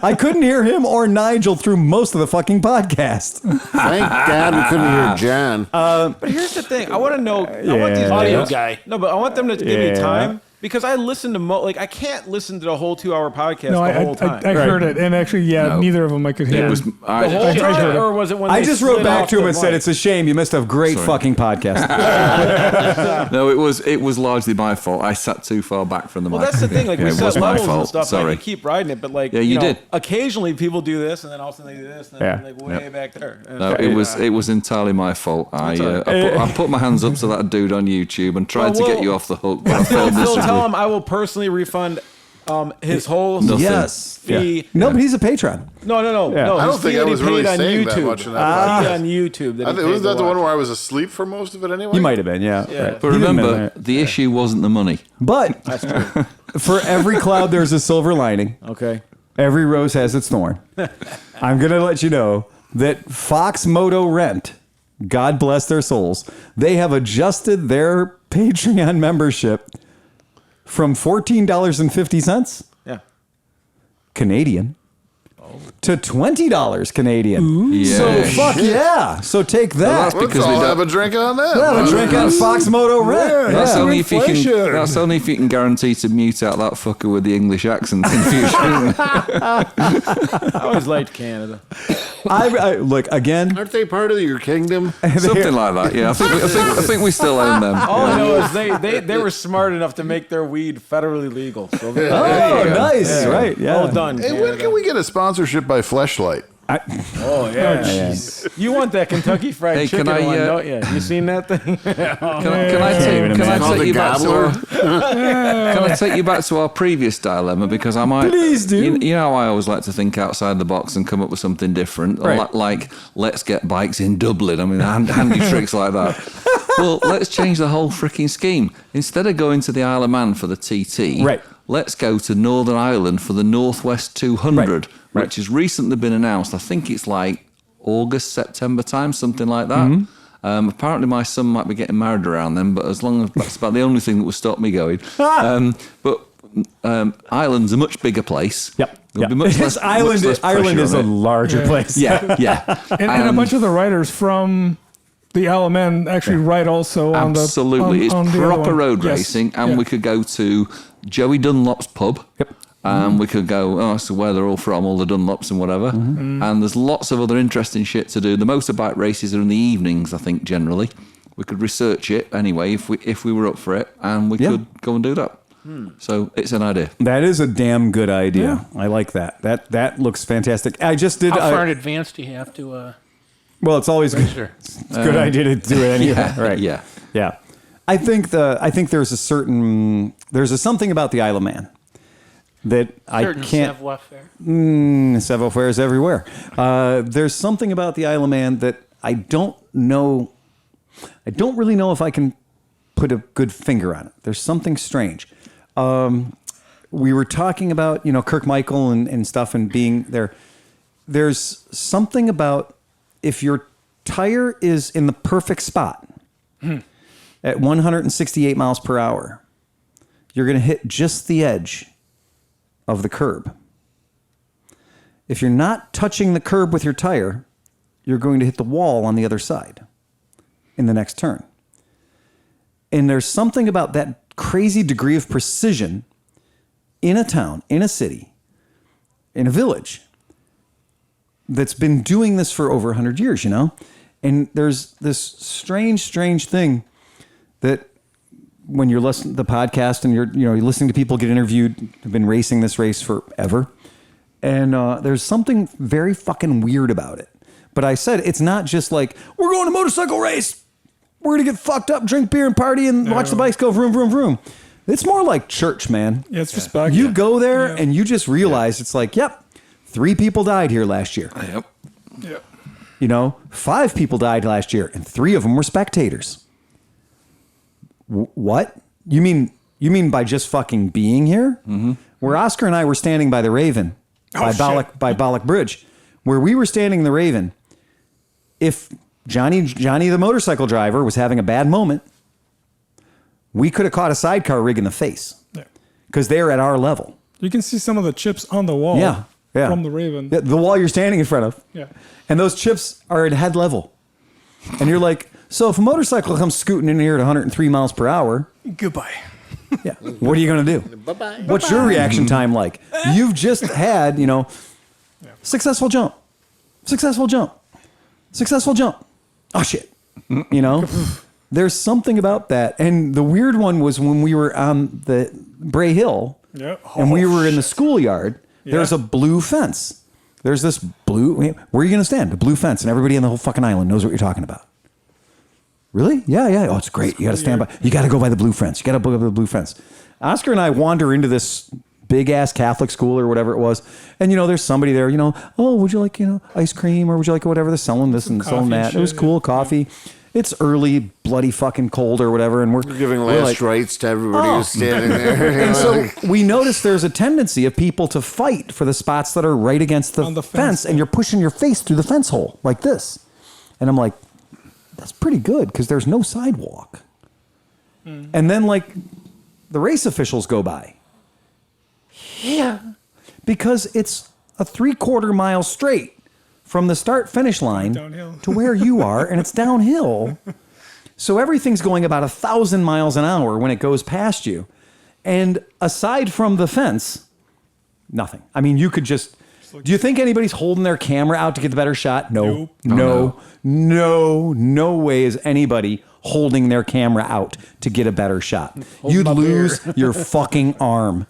I couldn't hear him or Nigel through most of the fucking podcast. Thank God we couldn't hear John. But here's the thing: I want to know. I want these Audio guys. guy. No, but I want them to give me Yeah. time because I listen to I can't listen to the whole 2-hour podcast No, the I whole time. heard it, and actually, yeah, No. neither of them I could hear. It was. the whole I time, heard it. or was it when I they just wrote split back off to him the and said, mic? "It's a shame. You missed a great Sorry. fucking podcast." No, it was largely my fault. I sat too far back from the Well, mic. that's the thing. Like Yeah, we it set was my levels and fault. stuff. Sorry. Like, you keep riding it, but like Yeah, you did. Occasionally, people do this, and then all of a sudden they do this, and then Yeah. like way back there. And No, it was entirely my fault. I put my hands up to that dude on YouTube and tried to Well, get you off the hook, but I Phil, failed Phil, miserably. tell him I will personally refund his whole Nothing. Yes. fee. No, but he's a patron. No. Yeah. I his don't think fee I that he was really paid on saying that YouTube. much in that Fee podcast. on YouTube. That I he think, paid wasn't that to the one watch. where I was asleep for most of it anyway? You might have been, yeah. Yeah. Right. But He didn't remember, admit it. the issue wasn't the money. But That's true. for every cloud, there's a silver lining. Okay. Every rose has its thorn. I'm going to let you know that Fox Moto Rent, God bless their souls, they have adjusted their Patreon membership from $14.50 Yeah. Canadian to $20 Canadian. Yeah. So fuck yeah. So take that. that's Let's because we all don't- have a drink on that. Have a drink on Fox Moto Rent. That's Yeah. only if you can. inflation. That's only if you can guarantee to mute out that fucker with the English accent in future. I always liked Canada. I look again. Aren't they part of your kingdom? Something like that. Yeah, I think we still own them. All I know is they were smart enough to make their weed federally legal. So Oh, nice. Right. Yeah. Well done. Hey, when Canada. can we get a sponsorship Sponsorship by Fleshlight. Oh yeah. You want that Kentucky Fried Hey, Chicken can I, one, don't you? You seen that thing? Can I take you back to our previous dilemma, because I might. Please do. You know, I always like to think outside the box and come up with something different. Right. Like let's get bikes in Dublin. I mean, handy tricks like that. Well, let's change the whole freaking scheme. Instead of going to the Isle of Man for the TT, Right. let's go to Northern Ireland for the Northwest 200, Right. which has recently been announced. I think it's like August, September time, something like that. Mm-hmm. Apparently my son might be getting married around then, but as long as that's about the only thing that will stop me going. But Ireland's a much bigger place. Yep. There'll be much less, Ireland much less Ireland pressure is a on it. larger place. Yeah. And a bunch of the riders from the Isle of Man actually ride also on the Absolutely. on It's the other proper one. road Yes. racing, and Yeah. we could go to Joey Dunlop's pub. Yep. We could go, so where they're all from, all the Dunlops and whatever. And there's lots of other interesting shit to do. The motorbike races are in the evenings, I think, generally. We could research it anyway if we were up for it, and we could go and do that. So it's an idea. That is a damn good idea. I like that. That looks fantastic. I just did. How far in advance do you have to? Well, it's always it's a good idea to do it anyway. Yeah, Right. yeah. I think there's a something about the Isle of Man that I certain can't. savoir-faire. Savoir-faire is everywhere. There's something about the Isle of Man that I don't know. I don't really know if I can put a good finger on it. There's something strange. We were talking about, Kirk Michael and stuff and being there. There's something about if your tire is in the perfect spot at 168 miles per hour, you're going to hit just the edge of the curb. If you're not touching the curb with your tire, you're going to hit the wall on the other side in the next turn. And there's something about that crazy degree of precision in a town, in a city, in a village that's been doing this for over 100 years, And there's this strange thing that when you're listening to the podcast and you're listening to people get interviewed who've been racing this race forever, and there's something very fucking weird about it. But I said it's not just like we're going to motorcycle race. We're gonna get fucked up, drink beer, and party, and watch the bikes go vroom, vroom, vroom. It's more like church, man. Yeah, it's respect. You go there and you just realize it's like, yep, 3 people died here last year. Yep. Yeah. 5 people died last year, and 3 of them were spectators. What? You mean by just fucking being here? Mm-hmm. Where Oscar and I were standing by the Raven, by Bollock Bridge, where we were standing in the Raven, if Johnny the motorcycle driver was having a bad moment, we could have caught a sidecar rig in the face because they're at our level. You can see some of the chips on the wall from the Raven. The wall you're standing in front of. Yeah. And those chips are at head level. And you're like, so if a motorcycle comes scooting in here at 103 miles per hour. Goodbye. Yeah. What are you going to do? Bye-bye. What's your reaction time like? You've just had, successful jump. Oh, shit. There's something about that. And the weird one was when we were on the Bray Hill and we were in the schoolyard, there's a blue fence. There's this blue, where are you going to stand? A blue fence. And everybody on the whole fucking island knows what you're talking about. Really? Yeah. Oh, it's great. You got to stand by. You got to go by the blue fence. You got to go by the blue fence. Oscar and I wander into this big ass Catholic school or whatever it was. And, there's somebody there, oh, would you like, ice cream or would you like whatever? They're selling this and selling that. It was cool. Coffee. It's early, bloody fucking cold or whatever. And we're giving last rites to everybody who's standing there. And so we notice there's a tendency of people to fight for the spots that are right against the fence. And you're pushing your face through the fence hole like this. And I'm like, that's pretty good because there's no sidewalk. And then the race officials go by. Yeah. Because it's a 3/4 mile straight from the start finish line to where you are, and it's downhill. So everything's going about 1,000 miles an hour when it goes past you. And aside from the fence, nothing. I mean, you could just... Do you think anybody's holding their camera out to get the better shot? No. Nope. No way is anybody holding their camera out to get a better shot. You'd lose your fucking arm.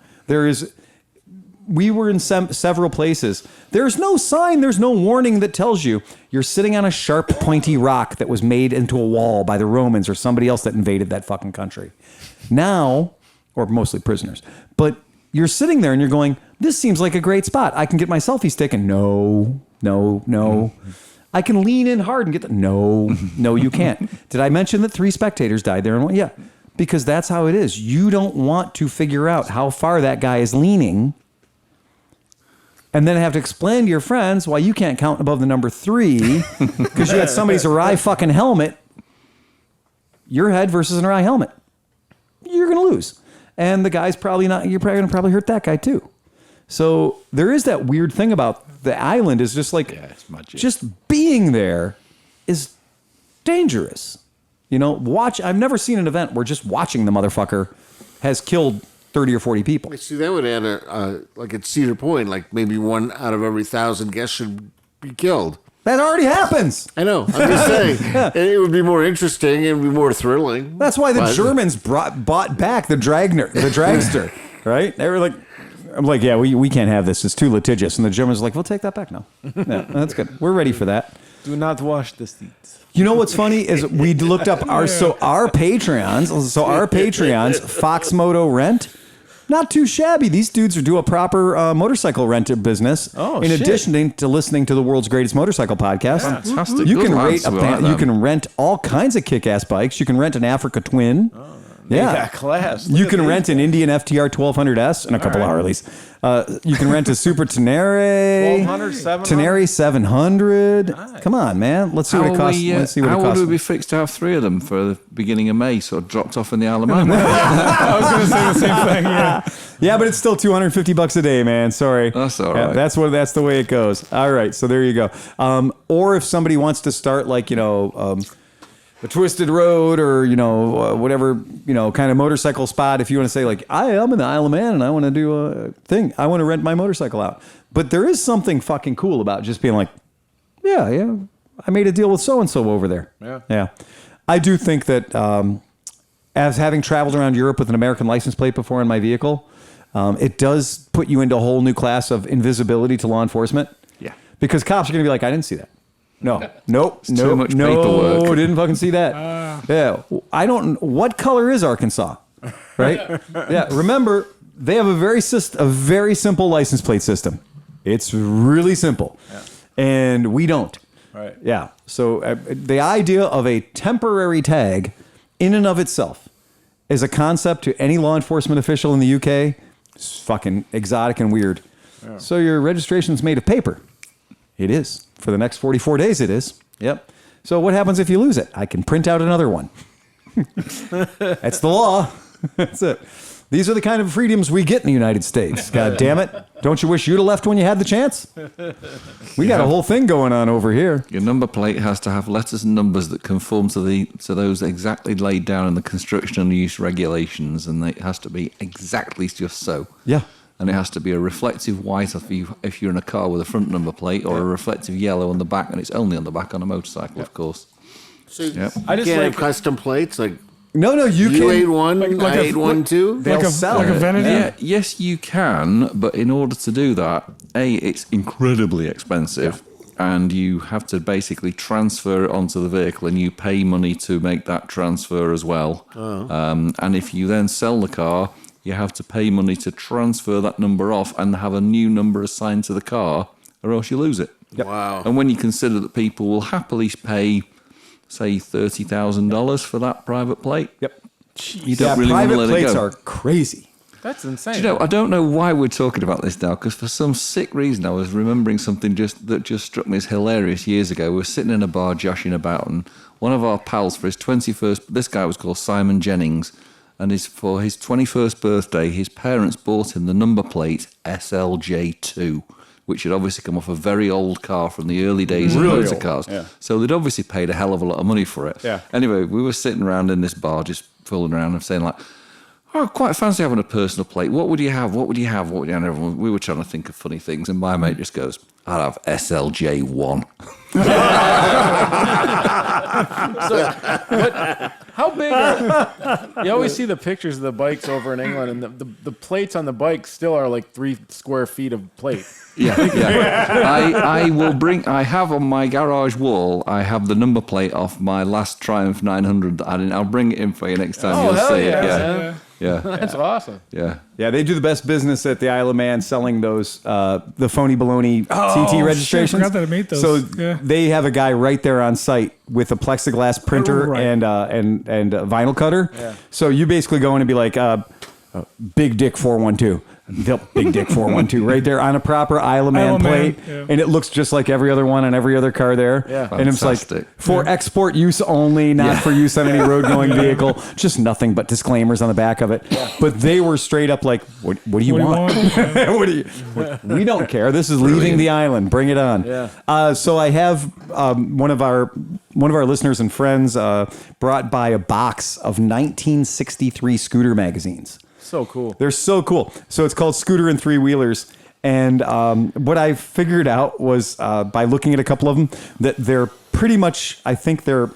we were in several places. There's no sign, there's no warning that tells you you're sitting on a sharp, pointy rock that was made into a wall by the Romans or somebody else that invaded that fucking country. Now, or mostly prisoners, but you're sitting there and you're going, this seems like a great spot. I can get my selfie stick and no. I can lean in hard and get no, you can't. Did I mention that 3 spectators died there? Yeah, because that's how it is. You don't want to figure out how far that guy is leaning and then have to explain to your friends why you can't count above the number 3 because you had somebody's awry fucking helmet. Your head versus an awry helmet. You're going to lose. And the guy's probably not, you're probably going to hurt that guy too. So there is that weird thing about the island is just like, just being there is dangerous. You know, I've never seen an event where just watching the motherfucker has killed 30 or 40 people. See, that would add like at Cedar Point, like maybe 1 out of every 1,000 guests should be killed. That already happens. I know. I'm just saying. It would be more interesting. It would be more thrilling. That's why the Germans bought back the dragster, right? They were like, I'm like, yeah, we can't have this. It's too litigious. And the Germans were like, we'll take that back now. Yeah, that's good. We're ready for that. Do not wash the seats. You know what's funny is we looked up our Patreons, Fox Moto Rent. Not too shabby. These dudes do a proper motorcycle rent business. Oh, in shit. addition to listening to the world's greatest motorcycle podcast. Fantastic. You Good can lads, you can rent all kinds of kick-ass bikes. You can rent an Africa Twin. Yeah, class. You can rent an Indian FTR 1200S and a couple of Harleys. You can rent a Super Tenere. 1200, 700? Tenere 700. Nice. Come on, man. Let's see what it costs. Let's see what it how costs. would we be fixed to have 3 of them for the beginning of May, sort of dropped off in the Isle of Man? I was going to say the same thing. Yeah. Yeah, but it's still $250 a day, man. Sorry. That's all Yeah, right. that's the way it goes. All right, so there you go. Or if somebody wants to start like, a twisted road or, whatever, kind of motorcycle spot. If you want to say like, I'm in the Isle of Man and I want to do a thing. I want to rent my motorcycle out. But there is something fucking cool about just being like, yeah, I made a deal with so-and-so over there. Yeah. I do think that as having traveled around Europe with an American license plate before in my vehicle, it does put you into a whole new class of invisibility to law enforcement. Yeah. Because cops are going to be like, I didn't see that. Nope. too much paperwork. Didn't fucking see that. Yeah. I don't, what color is Arkansas? Right? Yeah. Remember, they have a very simple license plate system. It's really simple. Yeah. And we don't. Right. Yeah. So the idea of a temporary tag in and of itself is a concept to any law enforcement official in the UK. It's fucking exotic and weird. Yeah. So your registration's made of paper. It is. For the next 44 days, it is. Yep. So what happens if you lose it? I can print out another one. That's the law. That's it. These are the kind of freedoms we get in the United States. God damn it. Don't you wish you'd have left when you had the chance? We got a whole thing going on over here. Your number plate has to have letters and numbers that conform to those exactly laid down in the construction and use regulations, and it has to be exactly just so. Yeah. And it has to be a reflective white if you're in a car with a front number plate, or a reflective yellow on the back, and it's only on the back on a motorcycle, of course. So I just can't like have custom plates like No, you you can. 81, I 81 They'll sell like a it. vanity. Yeah, yes, you can, but in order to do that, it's incredibly expensive, and you have to basically transfer it onto the vehicle, and you pay money to make that transfer as well. And if you then sell the car, you have to pay money to transfer that number off and have a new number assigned to the car, or else you lose it. Wow. And when you consider that people will happily pay, say, $30,000 for that private plate, you don't really want to let it go. Private plates are crazy. that's insane. Do you know, I don't know why we're talking about this now, because for some sick reason I was remembering something that just struck me as hilarious years ago. We were sitting in a bar joshing about, and one of our pals for his 21st, this guy was called Simon Jennings, and for his 21st birthday, his parents bought him the number plate SLJ2, which had obviously come off a very old car from the early days of motor cars. Yeah. So they'd obviously paid a hell of a lot of money for it. Yeah. Anyway, we were sitting around in this bar just fooling around and saying like, I quite fancy having a personal plate. What would you have? What would you have? What would you have? And everyone, we were trying to think of funny things, and my mate just goes, "I'll have SLJ1." How big are... You always see the pictures of the bikes over in England, and the plates on the bikes still are like 3 square feet of plate. Yeah. I will bring. I have on my garage wall. I have the number plate off my last Triumph 900 that I didn't. I'll bring it in for you next time. You'll hell see yeah, it. man. Yeah. That's awesome. Yeah. Yeah, they do the best business at the Isle of Man selling those the phony baloney TT registrations. Shit, I forgot that I made those. So Yeah. they have a guy right there on site with a plexiglass printer Right. and a vinyl cutter. Yeah. So you basically go in and be like, Big Dick 412. Big Dick 412 right there on a proper Isle of Man Isle of Man, plate, yeah. and it looks just like every other one on every other car there. Yeah. And it's like Fantastic. for export use only, not for use on any road going vehicle. Just nothing but disclaimers on the back of it. But they were straight up like, "What do you want? What do you? We don't care. This is leaving the island. Bring it on." Yeah. So I have one of our listeners and friends brought by a box of 1963 scooter magazines. So cool. They're so cool. So it's called Scooter and Three Wheelers. And what I figured out was by looking at a couple of them that they're pretty much, I think they're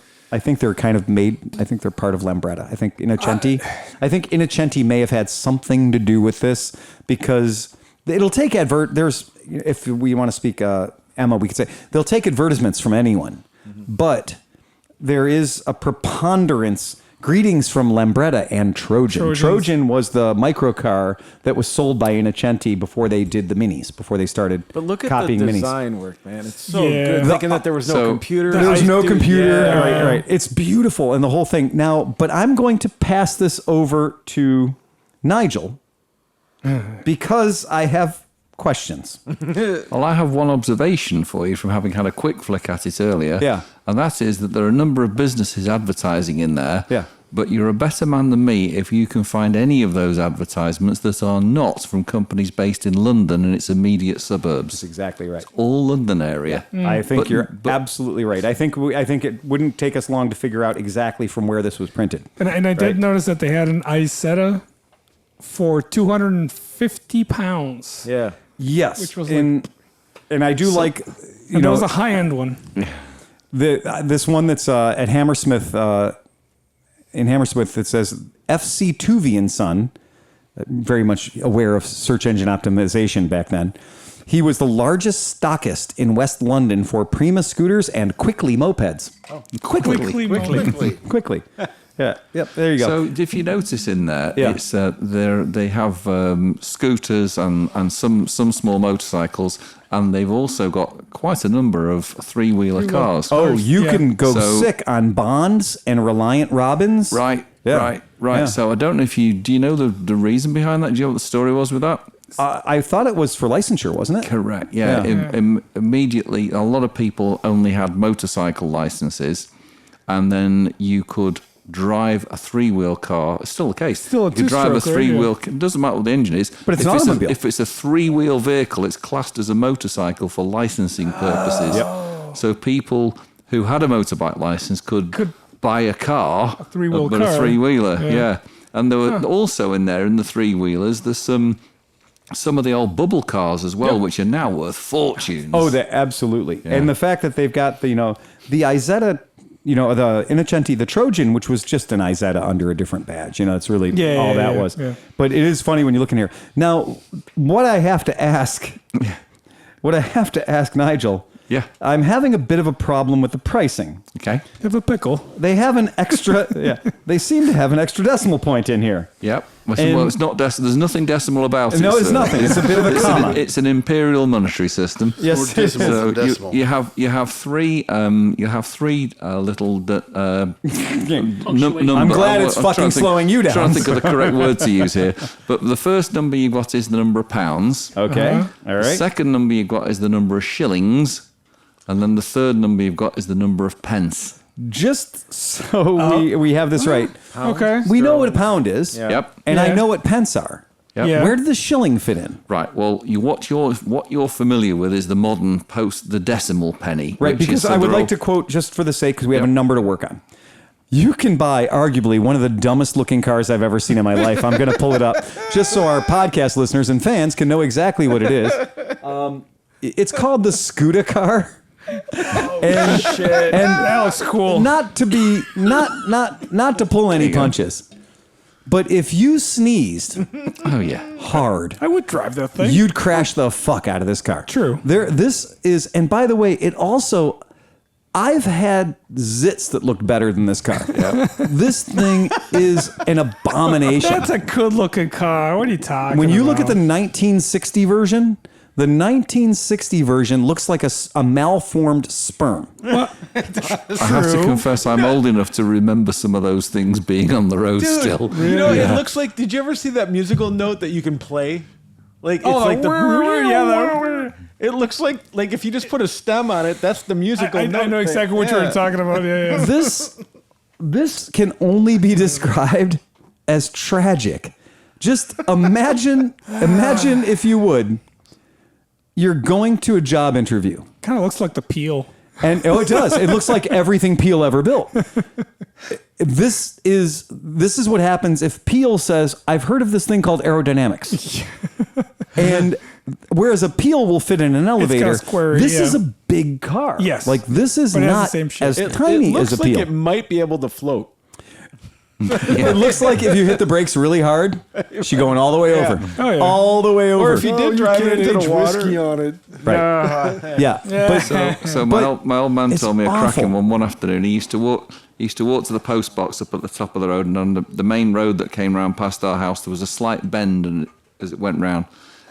kind of made, I think they're part of Lambretta. I think Innocenti may have had something to do with this because it'll take if we want to speak Emma, we could say they'll take advertisements from anyone, but there is a preponderance. Greetings from Lambretta and Trojan. Trojan was the microcar that was sold by Innocenti before they did the minis, before they started But look at copying the minis. design work, man. It's so Yeah. good. Thinking that there was no computer. There was no computer. Yeah. Right. It's beautiful and the whole thing. Now, but I'm going to pass this over to Nigel because I have questions. Well, I have one observation for you from having had a quick flick at it earlier. Yeah. And that is that there are a number of businesses advertising in there. Yeah. But you're a better man than me if you can find any of those advertisements that are not from companies based in London and its immediate suburbs. That's exactly right. All London area. I think But- you're but- absolutely right. I think it wouldn't take us long to figure out exactly from where this was printed. And I Right. did notice that they had an Isetta for 250 pounds. Yeah. Yes, Which was and I do like And that was a high-end one. this one that's at Hammersmith. In Hammersmith, it says FC Tuvey and Son, very much aware of search engine optimization back then. He was the largest stockist in West London for Prima scooters and Quickly mopeds. Oh, Quickly. Yeah. Yep. There you go. So if you notice in there, Yeah. it's they have scooters and some small motorcycles, and they've also got quite a number of three-wheeler cars. Oh, you Yeah. can go So- sick on Bonds and Reliant Robins. Right, Yeah. right. Yeah. So I don't know if do you know the reason behind that? Do you know what the story was with that? I thought it was for licensure, wasn't it? Correct. Yeah. Yeah. Immediately, a lot of people only had motorcycle licenses, and then you could drive a three-wheel car. It's still the case. Still a you could drive a two-stroke, right? three-wheel. It doesn't matter what the engine is. But it's an if automobile. If it's a three-wheel vehicle, it's classed as a motorcycle for licensing purposes. So people who had a motorbike license could buy a car, a three-wheel but car. a three-wheeler. Yeah. And there were also in there in the three-wheelers. There's some of the old bubble cars as well, which are now worth fortunes. Oh, absolutely. And the fact that they've got the Isetta, the Innocenti, the Trojan, which was just an Isetta under a different badge. It's really all that was. Yeah. But it is funny when you look in here. Now, what I have to ask Nigel. Yeah. I'm having a bit of a problem with the pricing. Okay. Have a pickle. They have an extra. They seem to have an extra decimal point in here. Yep. Well, it's not there's nothing decimal about it. No, it's sir. nothing. It's a bit of a comma. It's an imperial monetary system. Yes. More decimals So than decimal. you have three little number. I'm glad it's fucking slowing you down. Trying to think of the correct word to use here. But the first number you've got is the number of pounds. Okay. All right. The second number you've got is the number of shillings. And then the third number you've got is the number of pence. Just so we have this right. Okay. We know what a pound is. Yeah. Yep. And I Yeah. know what pence are. Yep. Yeah. Where did the shilling fit in? Right. Well, what you're familiar with is the modern the decimal penny. Right, which because is I would they're like all- to quote, just for the sake, because we have a Yep. number to work on. You can buy arguably one of the dumbest looking cars I've ever seen in my life. I'm going to pull it up just so our podcast listeners and fans can know exactly what it is. It's called the Scooter car. And That was cool. not to pull any punches, but if you sneezed Oh yeah. hard, I would drive that thing. you'd crash the fuck out of this car. True. This is, and by the way, it also, I've had zits that looked better than this car. This thing is an abomination. That's a good looking car. What are you talking When you look at about? the 1960 version, the 1960 version looks like a malformed sperm. I have to confess, I'm old enough to remember some of those things being on the road Dude, still. you know, it looks like. Did you ever see that musical note that you can play? Like it's like the. It looks like if you just put a stem on it, that's the musical I note. know exactly what you're talking about. Yeah. This can only be described as tragic. Just imagine if you would, you're going to a job interview. Kind of looks like the peel. And it does. It looks like everything Peel ever built. This is what happens if Peel says, "I've heard of this thing called aerodynamics." And whereas a Peel will fit in an elevator, square, this yeah. is a big car. Yes. Like this is But it has the not same shape. as It tiny looks as a like Peel. it might be able to float. It looks like if you hit the brakes really hard, she's going all the way over. Oh, yeah. All the way over. Or if you did drive it into the water. whiskey on it. Right. Yeah. But So my old man it's told me a awful. cracking one afternoon. He used to walk to the post box up at the top of the road, and on the main road that came round past our house, there was a slight bend, and as it went round.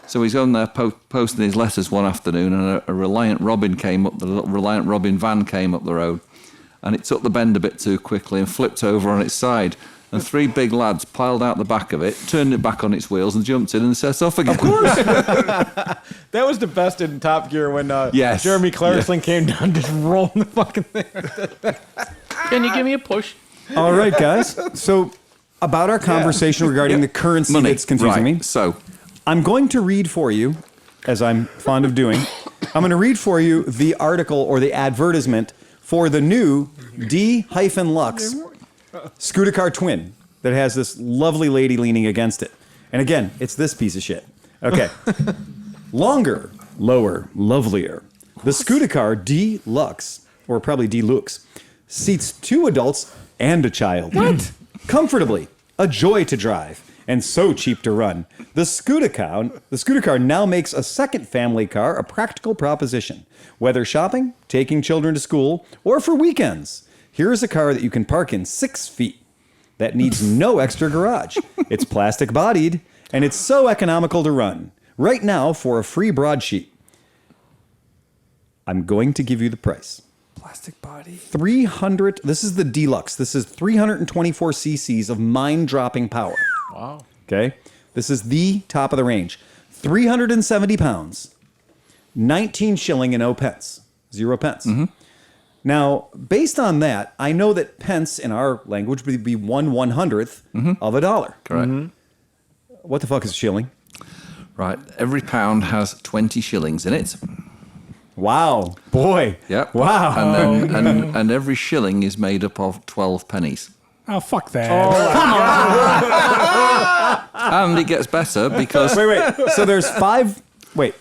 So he's on there posting his letters one afternoon, and a Reliant Robin came up. The little Reliant Robin van came up the road, and it took the bend a bit too quickly and flipped over on its side. And three big lads piled out the back of it, turned it back on its wheels, and jumped in and set off again. Of course. That was the best in Top Gear when Yes. Jeremy Clarkson came down just rolling the fucking thing. Can you give me a push? all right, guys. So about our conversation regarding the currency Money. that's confusing Right. me. So I'm going to read for you, as I'm fond of doing. I'm going to read for you the article or the advertisement for the new D-Lux Scooter Car Twin that has this lovely lady leaning against it. And again, it's this piece of shit. Okay. Longer, lower, lovelier. The Scooter Car D-Lux, or probably D-Lux, seats 2 adults and a child. What? Comfortably. A joy to drive. And so cheap to run. The Scooter Car now makes a second family car a practical proposition. Whether shopping, taking children to school, or for weekends. Here's a car that you can park in 6 feet. That needs no extra garage. It's plastic bodied, and it's so economical to run. Right now, for a free broadsheet, I'm going to give you the price. Plastic body. 300, this is the Deluxe. This is 324 cc's of mind-dropping power. Wow. Okay? This is the top of the range. 370 pounds, 19 shilling and 0 pence. 0 pence. Mm-hmm. Now, based on that, I know that pence in our language would be 1/100th of a dollar. correct. What the fuck is a shilling? Right. Every pound has 20 shillings in it. Wow. Boy. Yep. Wow. And every shilling is made up of 12 pennies. Oh, fuck that. And it gets better because Wait. So there's 5. Wait.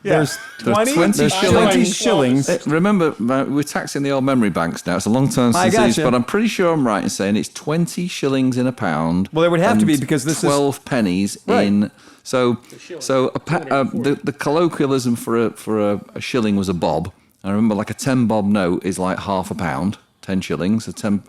There's 20 20 shillings. shillings. Remember, we're taxing the old memory banks now. It's a long time I since these, gotcha. but I'm pretty sure I'm right in saying it's 20 shillings in a pound. Well, there would have to and be because this is- 12 pennies Right. in. So the colloquialism for a shilling was a bob. I remember like a 10 bob note is like half a pound. 10 shillings. It's half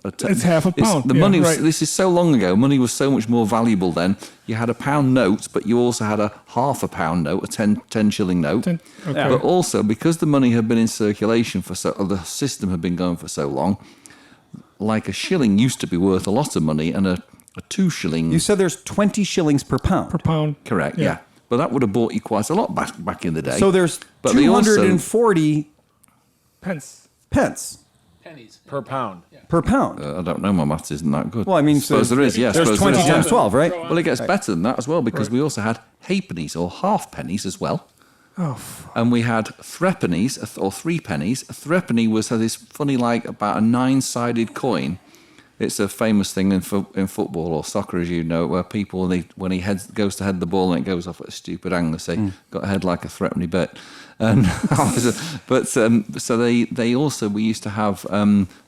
a pound. The Yeah, money was, right. this is so long ago. Money was so much more valuable then. You had a pound note, but you also had a half a pound note, a 10 shilling note. Okay. But also because the money had been in circulation the system had been going for so long, like a shilling used to be worth a lot of money, and a 2 shilling. You said there's 20 shillings per pound. Per pound. Correct. Yeah. But that would have bought you quite a lot back in the day. So there's But they also- 240 Pence. pence Pennies. Per pound. per pound. I don't know. My maths isn't that good. Well, I mean, suppose so there is. Yeah. there's suppose 20 there is. times 12, right? Well, it gets better than that as well because we also had halfpennies or half pennies as well. Oh, And we had threepennies or 3 pennies. A threepenny had this funny, like about a 9-sided coin It's a famous thing in football or soccer, as you know, where people, when he goes to head the ball and it goes off at a stupid angle, they say, got a head like a threepenny bit. And we used to have,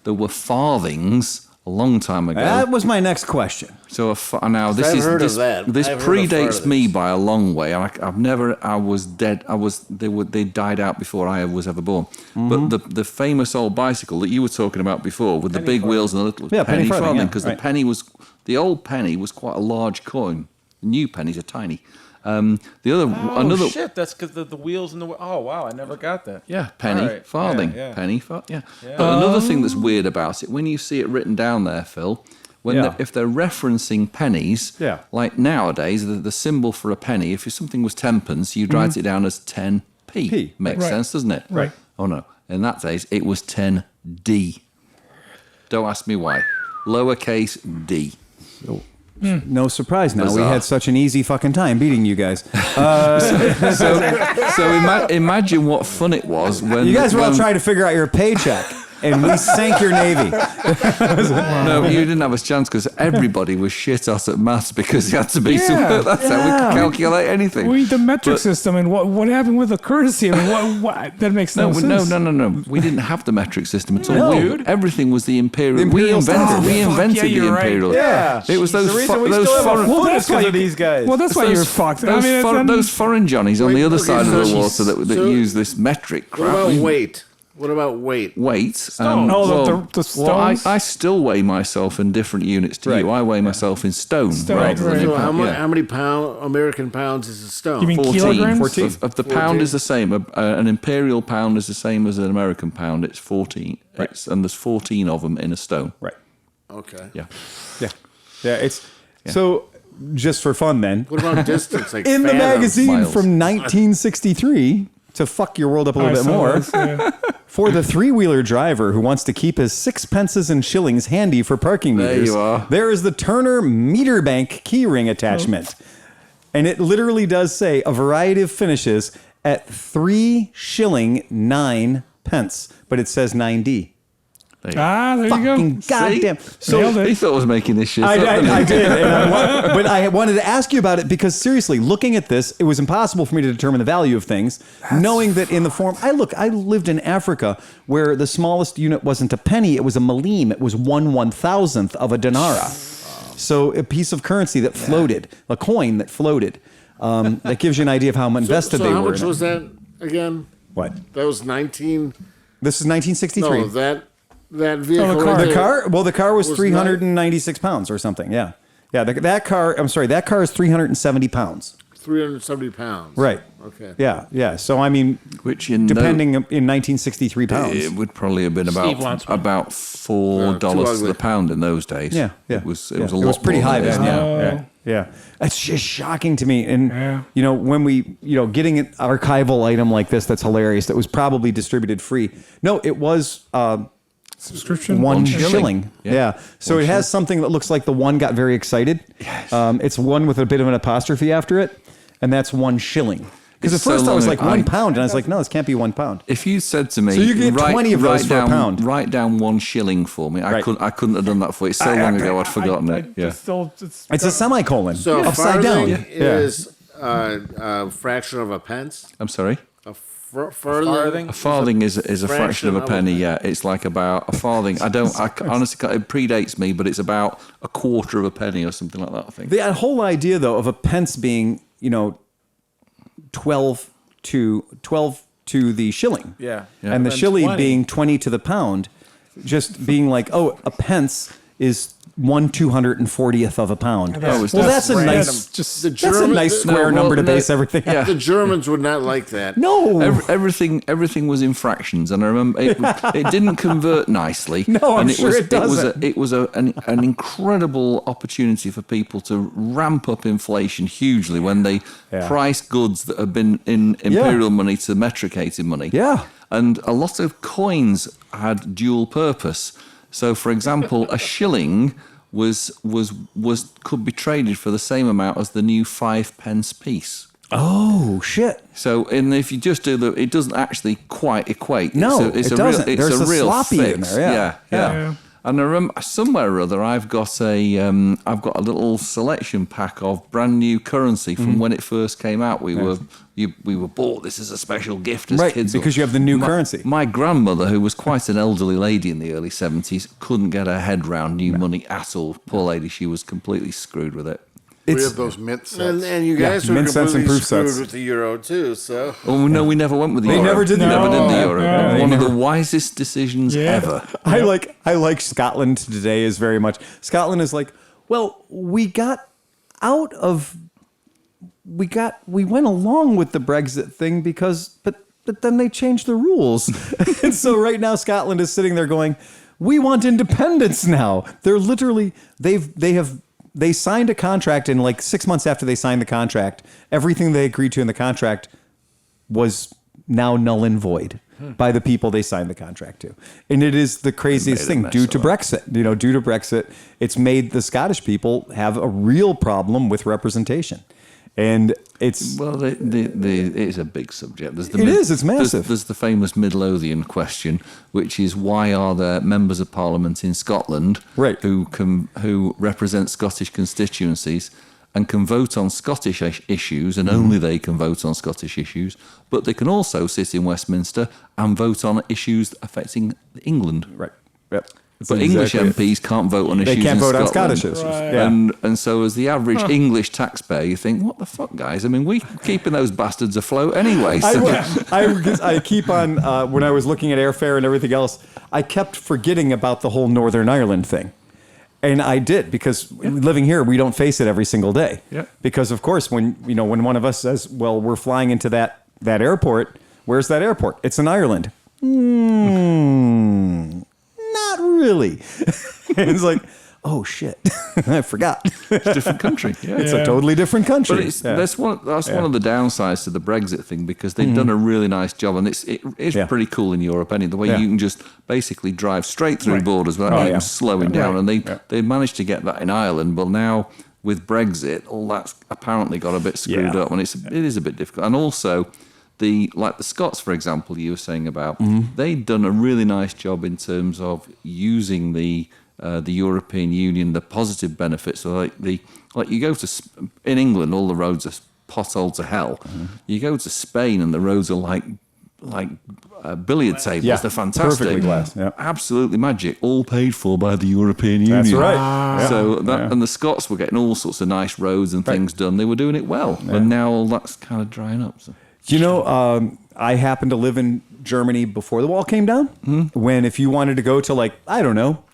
there were farthings a long time ago. That was my next question. So now this I've is heard this, of that. this I've heard of predates me farthings. by a long way. I was dead. They died out before I was ever born. But the famous old bicycle that you were talking about before, with the big wheels and the little penny farthing, because right. the old penny was quite a large coin. The new pennies are tiny. Oh shit! That's because the wheels and the. Oh wow! I never got that. Yeah, penny, All right. farthing, Yeah. penny, yeah. But another thing that's weird about it, when you see it written down there, Phil, if they're referencing pennies, like nowadays, the symbol for a penny, if something was 10pence, you'd write it down as 10p. Makes sense, doesn't it? Right. Oh no, in that days, it was 10d. Don't ask me why. Lowercase d. No surprise now. Bizarre. We had such an easy fucking time beating you guys. Imagine what fun it was when You guys were all trying to figure out your paycheck, and we sank your Navy. No, you didn't have a chance because everybody was shit at maths because you had to be. Yeah. That's how we could calculate anything. The metric system and what happened with the currency? I mean, what that makes no sense. No. We didn't have the metric system at all. No. Everything was the imperial. Imperial we stuff. invented the you're right. imperial. Yeah. It was those The reason we those still have a foreign. foot Well, is that's why because of you- these guys. Well, that's why you're fucked. Those foreign Johnnies on the other okay, side of the so water that so- use this metric What crap. about weight? What about weight? Weight. the Well, stones? I still weigh myself in different units to you. I weigh myself in stone rather than right. in So how, pound. how many American pounds is a stone? You mean 14. kilograms? 14. Of the pound is the same. An imperial pound is the same as an American pound. It's 14. Right. And there's 14 of them in a stone. Right. Okay. Yeah. Yeah. So, just for fun, then, What about distance? Like in the fathoms? magazine miles. from 1963, to fuck your world up a little bit more, for the three-wheeler driver who wants to keep his sixpences and shillings handy for parking There meters, you are. there is the Turner meter bank keyring attachment. And it literally does say a variety of finishes at 3 shilling 9 pence, but it says 9D. There you Fucking go. goddamn. Nailed He it. thought I was making this shit up. I did, but I wanted to ask you about it because seriously, looking at this, it was impossible for me to determine the value of things, knowing that in the form. I lived in Africa where the smallest unit wasn't a penny; it was a millim. It was 1/1000th of a dinara. So a piece of currency that floated, a coin that floated. That gives you an idea of how invested So they how were. much in it. was that again? What? That was 19. This is 1963. No, that vehicle. the car. right The there car? Well, the car was was 396 pounds or something. Yeah. Yeah. That car, I'm sorry, that car is 370 pounds. 370 pounds. Right. Okay. Yeah. Yeah. So, I mean, Which in depending in 1963 pounds. it would probably have been Steve wants one. about $4 to ugly. the pound in those days. Yeah. Yeah. It was Yeah. a lot pretty more high than it is then. now. Yeah. Yeah. It's just shocking to me. And, Yeah. when we, getting an archival item like this, that's hilarious. That was probably distributed free. No, it was, Subscription. one shilling. shilling. Yeah. So it has something that looks like the one got very excited. Yes. It's one with a bit of an apostrophe after it, and that's 1 shilling. Because at It's so first I was long like ago. 1 pound, and I was like, no, this can't be 1 pound. If you said to me, So you get 20 of those for a pound. Write down 1 shilling for me. Right. I couldn't have done that for you. It's so long ago, I'd forgotten it. Yeah. It's a semicolon, So upside down. farthing is a fraction of a pence. I'm sorry. A farthing. A farthing is a fraction of a penny. Yeah, it's like about a farthing. I honestly can't, it predates me, but it's about a quarter of a penny or something like that. I think. The whole idea, though, of a pence being, 12 to the shilling. Yeah. And the Then shilling 20. being 20 to the pound, just being like, oh, a pence is 1/240th of a pound. it's Well, that's a random. nice, Just The that's a German- nice square No, number to well, base everything. yeah. The Germans would not like that. No. Everything was in fractions, and I remember it didn't convert nicely. No, I'm and sure it doesn't. It was an incredible opportunity for people to ramp up inflation hugely when they priced goods that have been in imperial money to metricated money. Yeah. And a lot of coins had dual purpose. So, for example, a shilling could be traded for the same amount as the new 5-pence piece. Oh, shit. So, and if you just do it doesn't actually quite equate. No, it's it a doesn't. Real, it's There's a a real sloppy fix. in there, yeah. Yeah. And I remember somewhere or other, I've got a little selection pack of brand new currency from when it first came out. We were bought this as a special gift as kids. Because you have the new currency. My grandmother, who was quite an elderly lady in the early 70s, couldn't get her head round new money at all. Poor lady, she was completely screwed with it. We have those mint sets. And you guys were mint sets and completely proof screwed sets. with the euro too. So Oh no, we never went with the They euro. never did the Never euro. did the euro. No, One of the wisest decisions ever. I like Scotland today is very much. Scotland is like, well, we went along with the Brexit thing because, but then they changed the rules. And so right now Scotland is sitting there going, we want independence now. They're literally, they signed a contract, and like 6 months after they signed the contract, everything they agreed to in the contract was now null and void by the people they signed the contract to. And it is the craziest thing due to Brexit. Due to Brexit, it's made the Scottish people have a real problem with representation. And it's... Well, it is a big subject. It's massive. There's the famous Midlothian question, which is why are there members of Parliament in Scotland who represent Scottish constituencies and can vote on Scottish issues, and only they can vote on Scottish issues, but they can also sit in Westminster and vote on issues affecting England. Right. Yep. But English MPs can't vote on issues. They can't in vote on Scotland. Scottish issues. Right. Yeah. And so, as the average English taxpayer, you think, "What the fuck, guys? I mean, we're keeping those bastards afloat anyway." So. I keep on when I was looking at airfare and everything else, I kept forgetting about the whole Northern Ireland thing, and I did because living here, we don't face it every single day. Yeah. Because of course, when one of us says, "Well, we're flying into that airport," where's that airport? It's in Ireland. Not really. And it's like, oh shit, I forgot. It's a different country. Yeah. It's a totally different country. But that's one of the downsides to the Brexit thing, because they've done a really nice job, and it's pretty cool in Europe. The way you can just basically drive straight through borders without even slowing down, and they managed to get that in Ireland. But now with Brexit, all that's apparently got a bit screwed up, and it is a bit difficult. And also, the Scots, for example, you were saying about, they'd done a really nice job in terms of using the European Union, the positive benefits. So you go to in England, all the roads are potholed to hell. You go to Spain, and the roads are like billiard tables. Yeah, they're fantastic, perfectly glass. Yeah. Absolutely magic. All paid for by the European Union. That's right. So and the Scots were getting all sorts of nice roads and things done. They were doing it well, but now all that's kind of drying up. So. I happened to live in Germany before the wall came down. When if you wanted to go to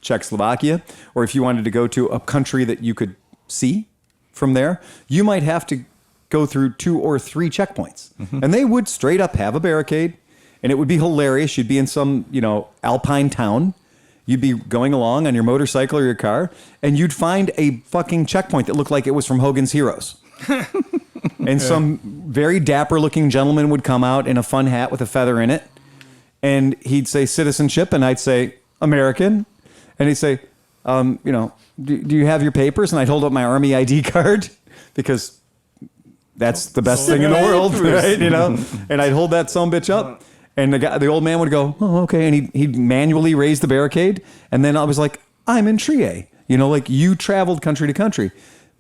Czechoslovakia, or if you wanted to go to a country that you could see from there, you might have to go through 2 or 3 checkpoints. And they would straight up have a barricade, and it would be hilarious. You'd be in some, alpine town. You'd be going along on your motorcycle or your car, and you'd find a fucking checkpoint that looked like it was from Hogan's Heroes. And some very dapper looking gentleman would come out in a fun hat with a feather in it. And he'd say citizenship, and I'd say American. And he'd say, do you have your papers? And I'd hold up my Army ID card because that's the best thing in the world, right? And I'd hold that sumbitch up, and the old man would go, oh, okay. And he'd manually raise the barricade. And then I was like, I'm in Trier. You traveled country to country.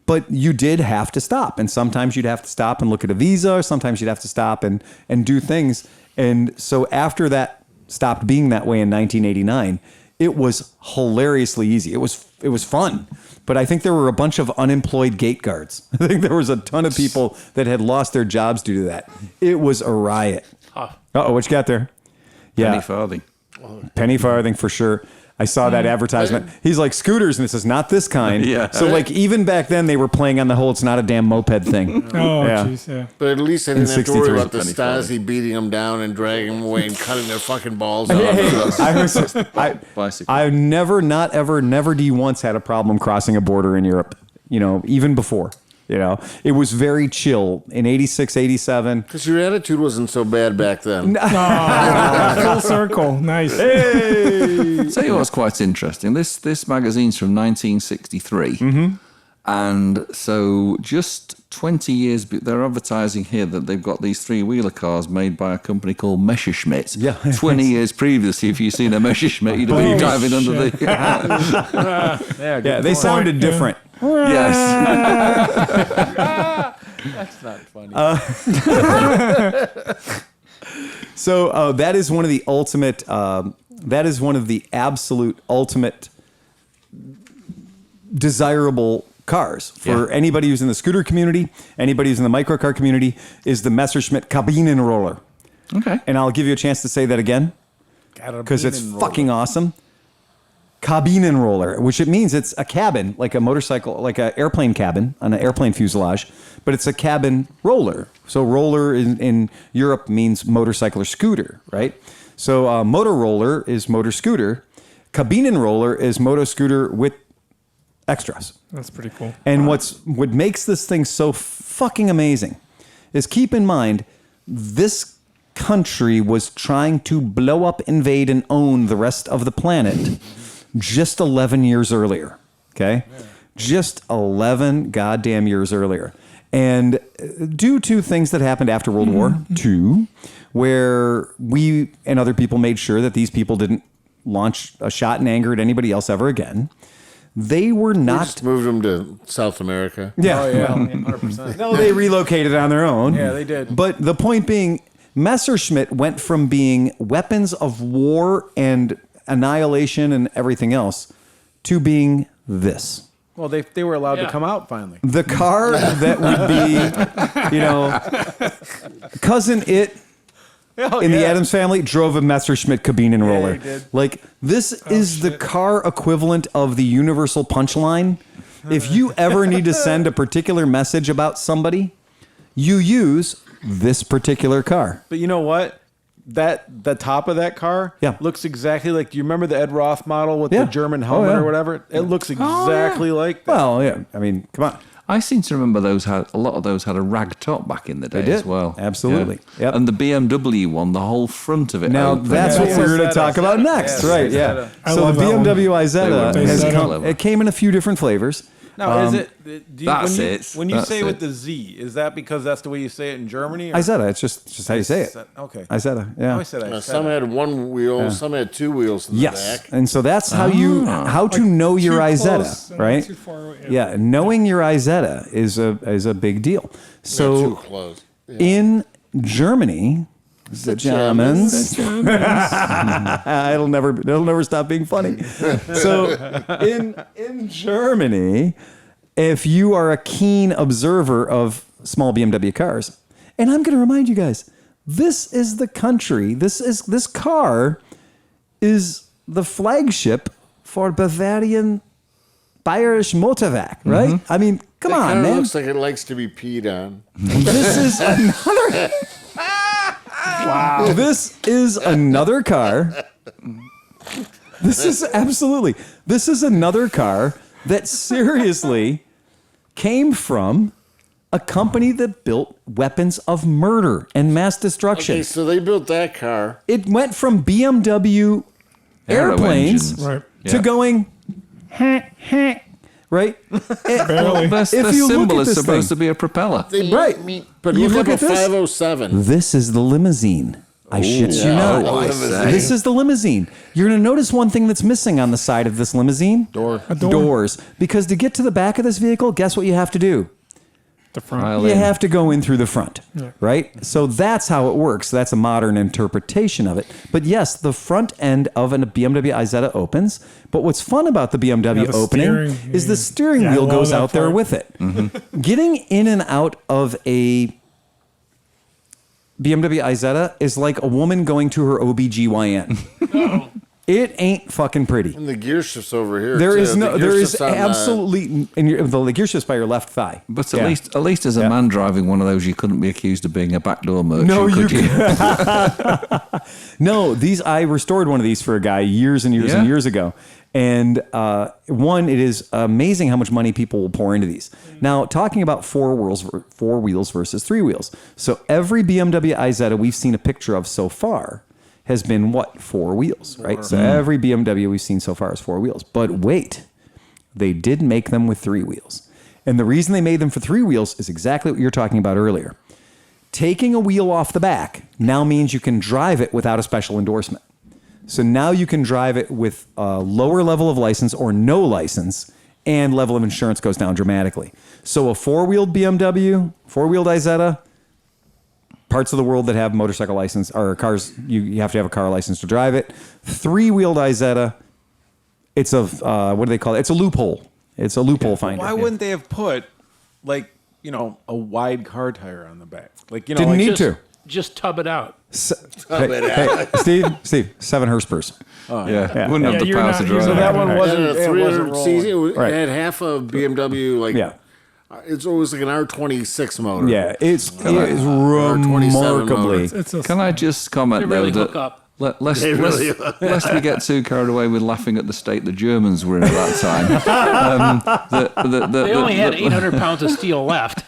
But you did have to stop. And sometimes you'd have to stop and look at a visa, or sometimes you'd have to stop and do things. And so after that stopped being that way in 1989, it was hilariously easy. It was fun. But I think there were a bunch of unemployed gate guards. I think there was a ton of people that had lost their jobs due to that. It was a riot. Uh-oh, what you got there? Yeah. Penny farthing. Penny farthing for sure. I saw that advertisement. He's like, scooters, and it says, not this kind. Yeah. So even back then, they were playing on the whole it's not a damn moped thing. Jeez, yeah. But at least they didn't have to 63 worry about the penny Stasi beating them down and dragging them away and cutting their fucking balls Hey, off. I've never, not ever, never once had a problem crossing a border in Europe, even before. It was very chill in 86, 87. Because your attitude wasn't so bad back then. Full circle. Nice. Hey! I'll tell you what's quite interesting. This magazine's from 1963, And so just 20 years, they're advertising here that they've got these three-wheeler cars made by a company called Messerschmitt. Yeah. 20 years previously, if you've seen a Messerschmitt, you'd have been driving under the... Yeah, they sounded different. Yes. That's not funny. So that is one of the ultimate. That is one of the absolute ultimate desirable cars for anybody who's in the scooter community, anybody who's in the microcar community, is the Messerschmitt Kabinenroller. Okay. And I'll give you a chance to say that again because it's fucking awesome. Kabinenroller, which it means it's a cabin, like a motorcycle, like an airplane cabin on an airplane fuselage, but it's a cabin roller. So roller in Europe means motorcycle or scooter, right? So motor roller is motor scooter. Kabinenroller is moto scooter with extras. That's pretty cool. And what makes this thing so fucking amazing is, keep in mind, this country was trying to blow up, invade, and own the rest of the planet just 11 years earlier. Okay? Yeah. Just 11 goddamn years earlier. And due to things that happened after World War II, where we and other people made sure that these people didn't launch a shot in anger at anybody else ever again, they were not... We just moved them to South America. Yeah. Oh, yeah, 100%. No, they relocated on their own. Yeah, they did. But the point being, Messerschmitt went from being weapons of war and annihilation and everything else to being this. Well, they were allowed to come out finally. The car that would be, Cousin It in the Addams Family drove a Messerschmitt Kabinenroller. Yeah, he did. Like, this is the car equivalent of the universal punchline. If you ever need to send a particular message about somebody, you use this particular car. But you know what? The top of that car looks exactly like, do you remember the Ed Roth model with the German helmet or whatever? It looks exactly like that. Well, yeah. I mean, come on. I seem to remember a lot of those had a rag top back in the day as well. Absolutely. Yeah. Yep. And the BMW one, the whole front of it. Now, opened. that's what we're going to talk about next. Right, yeah. So the BMW Isetta it came in a few different flavors. Now, is it? When you That's say it. with the Z, is that because that's the way you say it in Germany? Or? Isetta, it's just how you say it. Okay. Isetta, yeah. I always said Isetta. Some had one wheel, some had two wheels in the back. And so that's how to know your Isetta, right? Too far away. Yeah, knowing your Isetta is a big deal. So Too close. Yeah. in Germany, the Germans, it'll never stop being funny. So in Germany, if you are a keen observer of small BMW cars, and I'm going to remind you guys, this is the country. This car is the flagship for Bayerisch Motorwerk, right? Mm-hmm. I mean, come on, man. Looks like it likes to be peed on. This is another. Wow. This is another car. This is another car that seriously came from a company that built weapons of murder and mass destruction. Okay, so they built that car. It went from BMW airplanes to going, right? Barely. The symbol is supposed to be a propeller. But You look look up at a this. 507. This is the limousine. I shit you not. This is the limousine. You're going to notice one thing that's missing on the side of this limousine. Doors. Because to get to the back of this vehicle, guess what you have to do? The front. You have to go in through the front, right? So that's how it works. That's a modern interpretation of it. But yes, the front end of a BMW Isetta opens. But what's fun about the BMW opening is the steering wheel goes out there with it. Mm-hmm. Getting in and out of a BMW Isetta is like a woman going to her OBGYN. It ain't fucking pretty. And the gear shift's over here. There too. is absolutely, and the gear shift's by your left thigh. But at least as a man driving one of those, you couldn't be accused of being a backdoor merchant, could you? No, I restored one of these for a guy years and years and years ago. And it is amazing how much money people will pour into these. Now, talking about four wheels versus three wheels. So every BMW Isetta we've seen a picture of so far has been four wheels, right? So every BMW we've seen so far is four wheels. But wait, they did make them with three wheels. And the reason they made them for 3 wheels is exactly what you were talking about earlier. Taking a wheel off the back now means you can drive it without a special endorsement. So now you can drive it with a lower level of license or no license, and level of insurance goes down dramatically. So a 4-wheeled BMW, 4-wheeled Isetta, parts of the world that have motorcycle license or cars, you have to have a car license to drive it. 3-wheeled Isetta, it's a, what do they call it? It's a loophole. It's a loophole finder. Why wouldn't they have put, like, you know, a wide car tire on the back? Like, you know, Didn't like need to. Just tub it out. Hey, Steve, 7 Horsepower. Yeah. Wouldn't have the you're power not to using drive. So that one And wasn't, a it wasn't 300 rolling. cc. It Right. had half a BMW, like, Yeah. it's always like an R26 motor. Yeah, it's Or 27 remarkably. motors. It's a Can I just comment They really though hook up. lest we get too carried away with laughing at the state the Germans were in at that time. They only had 800 pounds of steel left.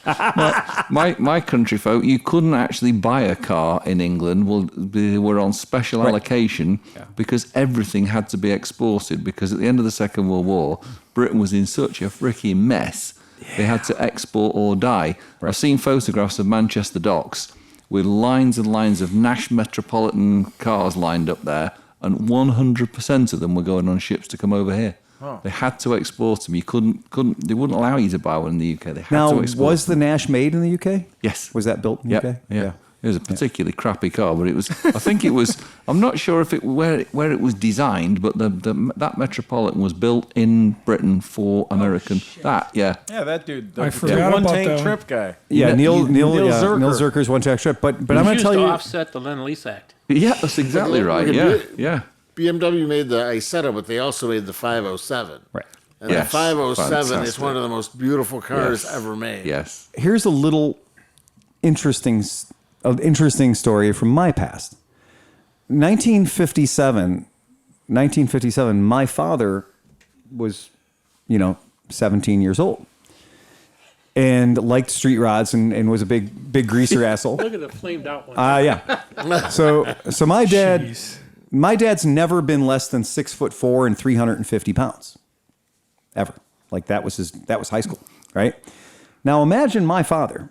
My country folk, you couldn't actually buy a car in England. Well, they were on special allocation because everything had to be exported. Because at the end of the Second World War, Britain was in such a freaking mess. They had to export or die. I've seen photographs of Manchester docks with lines and lines of Nash Metropolitan cars lined up there, and 100% of them were going on ships to come over here. They had to export them. You couldn't. They wouldn't allow you to buy one in the UK. They had Now, to export was the Nash made in the UK? Yes. Was that built in the Yep. UK? Yeah. It was a particularly crappy car, but it was. I think it was. I'm not sure if it where it was designed, but that Metropolitan was built in Britain for American. Yeah, that dude. I The forgot one about tank that one. trip guy. Yeah, Neil Zurcher. Zurcher's one tax trip. But I'm going Used to tell to you. offset the Lend-Lease Act. Yeah, that's exactly Look right. at Yeah, you. yeah. BMW made the Isetta, but they also made the 507. Right. And Yes, the 507 is fantastic. one of the most beautiful cars ever made. Yes. Here's a little interesting story from my past. 1957, my father was, 17 years old and liked street rods and was a big greaser asshole. Look at the flamed out one. Yeah. So my dad's never been less than 6'4" and 350 pounds, ever. Like that was high school, right? Now imagine my father.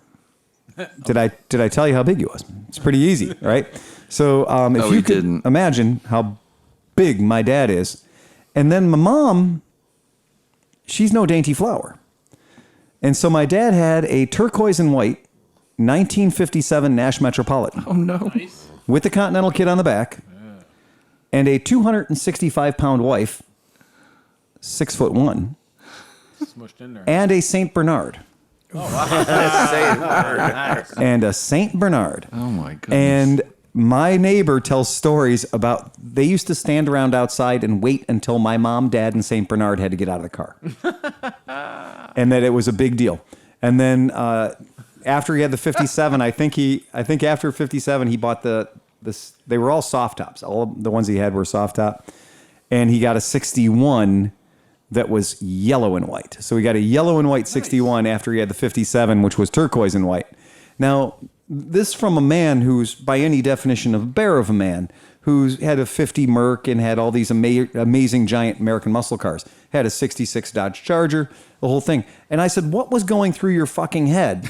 Did I tell you how big he was? It's pretty easy, right? So if you could didn't. imagine how big my dad is, and then my mom, she's no dainty flower. And so my dad had a turquoise and white 1957 Nash Metropolitan Oh no. with the Continental kit on the back, and a 265-pound wife, 6'1", Smushed in there. and a Saint Bernard. And a Saint Bernard. Oh my goodness. And my neighbor tells stories about they used to stand around outside and wait until my mom, dad, and Saint Bernard had to get out of the car, and that it was a big deal. And then after he had the 57, I think after 57 he bought this. They were all soft tops. All the ones he had were soft top, and he got a 61 that was yellow and white. So he got a yellow and white 61 after he had the 57, which was turquoise and white. Now, this from a man who's, by any definition, a bear of a man, who's had a 50 Merc and had all these amazing giant American muscle cars. Had a 66 Dodge Charger, the whole thing. And I said, what was going through your fucking head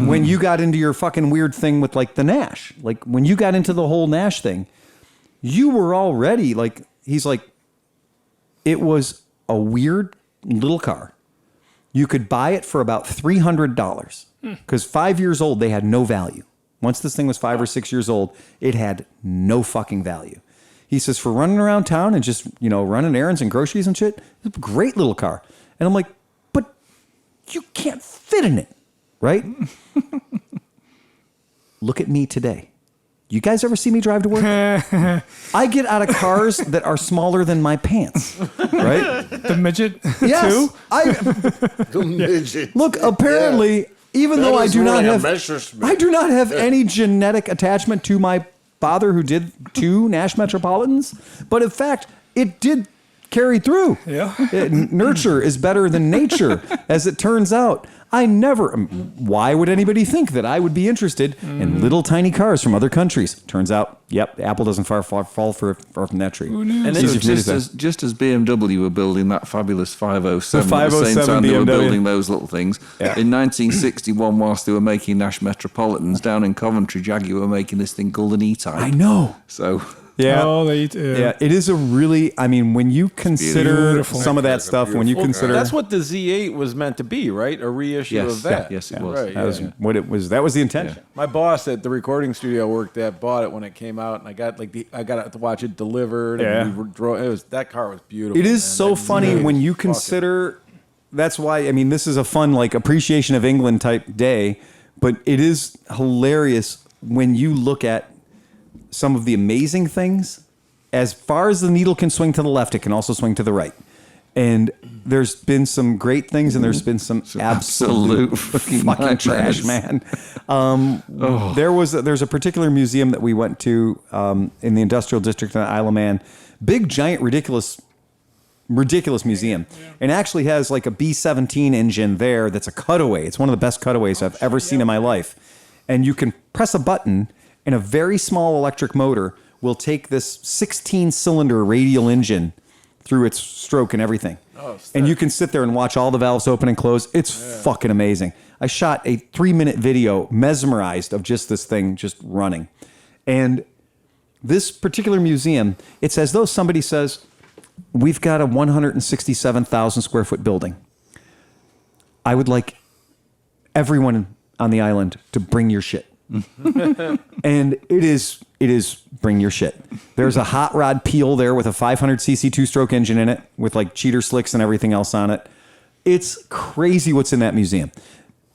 when you got into your fucking weird thing with like the Nash? Like when you got into the whole Nash thing, you were already like, he's like, it was a weird little car. You could buy it for about $300 because 5 years old, they had no value. Once this thing was 5 or 6 years old, it had no fucking value. He says, for running around town and just, running errands and groceries and shit, it's a great little car. And I'm like, but you can't fit in it, right? Look at me today. You guys ever see me drive to work? I get out of cars that are smaller than my pants, right? The midget Yes. too. The midget. Look, apparently, even That though I is do more not like a have, Messerschmitt. I do not have any genetic attachment to my father who did 2 Nash Metropolitans, but in fact, it did carried through. Yeah. Nurture is better than nature, as it turns out. Why would anybody think that I would be interested in little tiny cars from other countries? Turns out, yep, Apple doesn't fall far from that tree. And Easy it's for me to say. just as BMW were building that fabulous 507, at the 507 same time they were BMW. building those little things. Yeah. In 1961, whilst they were making Nash Metropolitans, down in Coventry, Jaguar were making this thing called an E-Type. I know. So... Yeah. Oh, Yeah, it is a really, when you consider beautiful. some of that stuff, when you consider... That's what the Z8 was meant to be, right? A reissue of that. Yes, it was. Right, That was what it was. That was the intention. My boss at the recording studio I worked at bought it when it came out, and I got to watch it delivered. Yeah. And that car was beautiful. It is man. so That funny Z8 when was you fucking- consider. That's why this is a fun appreciation of England type day, but it is hilarious when you look at some of the amazing things. As far as the needle can swing to the left, it can also swing to the right. And there's been some great things, and there's been some absolute fucking trash, man. There's a particular museum that we went to in the industrial district in Isle of Man. Big, giant, ridiculous museum, and actually has a B-17 engine there that's a cutaway. It's one of the best cutaways I've ever seen in my life. And you can press a button, and a very small electric motor will take this 16-cylinder radial engine through its stroke and everything. And you can sit there and watch all the valves open and close. It's fucking amazing. I shot a 3-minute video, mesmerized of just this thing just running. And this particular museum, it's as though somebody says, we've got a 167,000 square foot building. I would like everyone on the island to bring your shit. And it is bring your shit. There's a hot rod peel there with a 500cc 2-stroke engine in it with cheater slicks and everything else on it. It's crazy what's in that museum.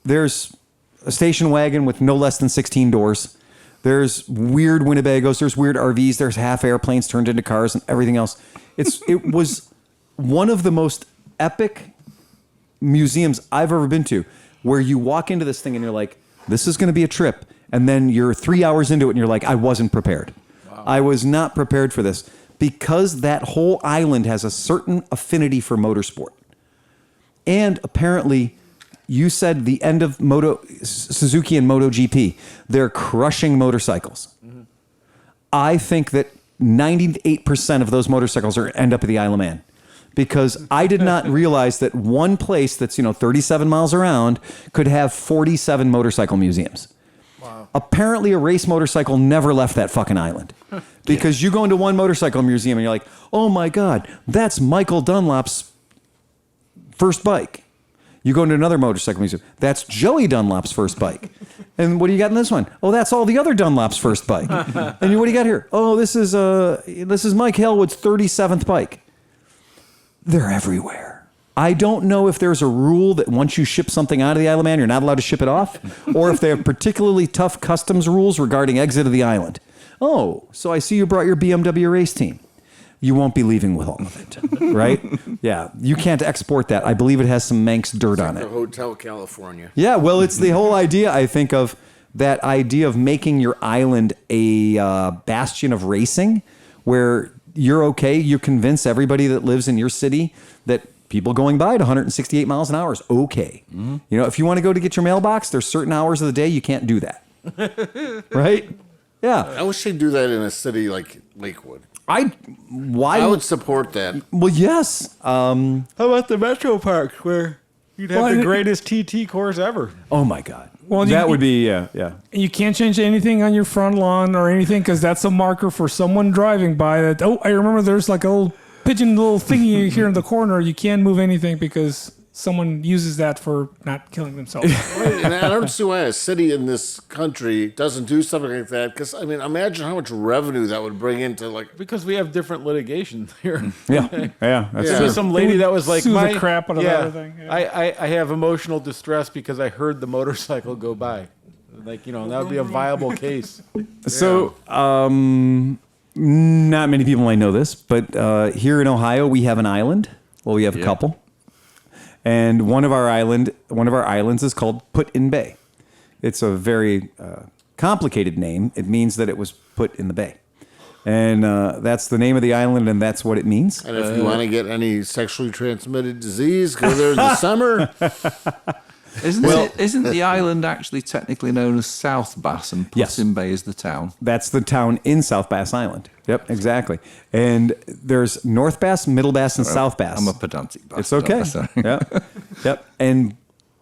There's a station wagon with no less than 16 doors. There's weird Winnebagos. There's weird RVs. There's half airplanes turned into cars and everything else. It was one of the most epic museums I've ever been to, where you walk into this thing and you're like, this is going to be a trip. And then you're 3 hours into it and you're like, I wasn't prepared. Wow. I was not prepared for this, because that whole island has a certain affinity for motorsport. And apparently, you said the end of Suzuki and MotoGP, they're crushing motorcycles. Mm-hmm. I think that 98% of those motorcycles end up at the Isle of Man. Because I did not realize that one place that's 37 miles around could have 47 motorcycle museums. Wow. Apparently, a race motorcycle never left that fucking island. Because you go into one motorcycle museum and you're like, oh my God, that's Michael Dunlop's first bike. You go into another motorcycle museum, that's Joey Dunlop's first bike. And what do you got in this one? Oh, that's all the other Dunlop's first bike. And what do you got here? Oh, this is Mike Halewood's 37th bike. They're everywhere. I don't know if there's a rule that once you ship something out of the Isle of Man, you're not allowed to ship it off, or if they have particularly tough customs rules regarding exit of the island. Oh, so I see you brought your BMW race team. You won't be leaving with all of it, right? Yeah, you can't export that. I believe it has some Manx dirt on it. Hotel California. Yeah, well, it's the whole idea, I think, of that idea of making your island a bastion of racing, where you're okay. You convince everybody that lives in your city that people going by at 168 miles an hour is okay. Mm-hmm. If you want to go to get your mailbox, there's certain hours of the day you can't do that. Right? Yeah. I wish they'd do that in a city like Lakewood. I would support that. Well, yes. How about the Metro Park, where you'd have the greatest TT course ever? Oh my God. Well, that would be, yeah. You can't change anything on your front lawn or anything, because that's a marker for someone driving by that. Oh, I remember there's a little pigeon little thingy here in the corner. You can't move anything because someone uses that for not killing themselves. Right, and I don't see why a city in this country doesn't do something like that. Because imagine how much revenue that would bring into because we have different litigation here. Yeah. That's There true. was some lady that was like, Sue the crap out of everything. Yeah. I have emotional distress because I heard the motorcycle go by. That would be a viable case. So, not many people might know this, but here in Ohio, we have an island. Well, we have a couple. And one of our islands is called Put-in Bay. It's a very complicated name. It means that it was put in the bay. And that's the name of the island, and that's what it means. And if you want to get any sexually transmitted disease, go there in the summer. Isn't the island actually technically known as South Bass, and Putin Bay is the town? That's the town in South Bass Island. Yep, exactly. And there's North Bass, Middle Bass, and South Bass. I'm a pedantic bastard. It's okay. Sorry. Yep. And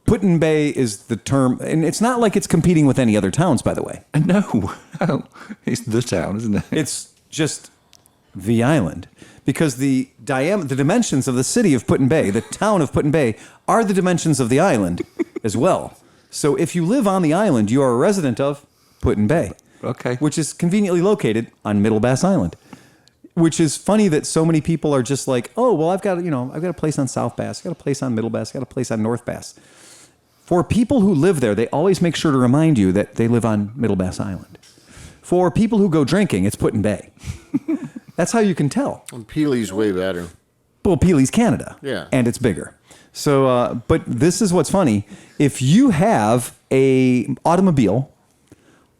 Putin Bay is the term, and it's not like it's competing with any other towns, by the way. No, it's the town, isn't it? It's just the island, because the dimensions of the city of Put-in Bay, the town of Put-in Bay, are the dimensions of the island as well. So if you live on the island, you are a resident of Put-in Bay, Okay. which is conveniently located on Middle Bass Island. Which is funny that so many people are just like, oh, well, I've got a place on South Bass, I've got a place on Middle Bass, I've got a place on North Bass. For people who live there, they always make sure to remind you that they live on Middle Bass Island. For people who go drinking, it's Put-in Bay. That's how you can tell. And Peely's way better. Well, Peely's Canada. Yeah. And it's bigger. So, but this is what's funny. If you have a automobile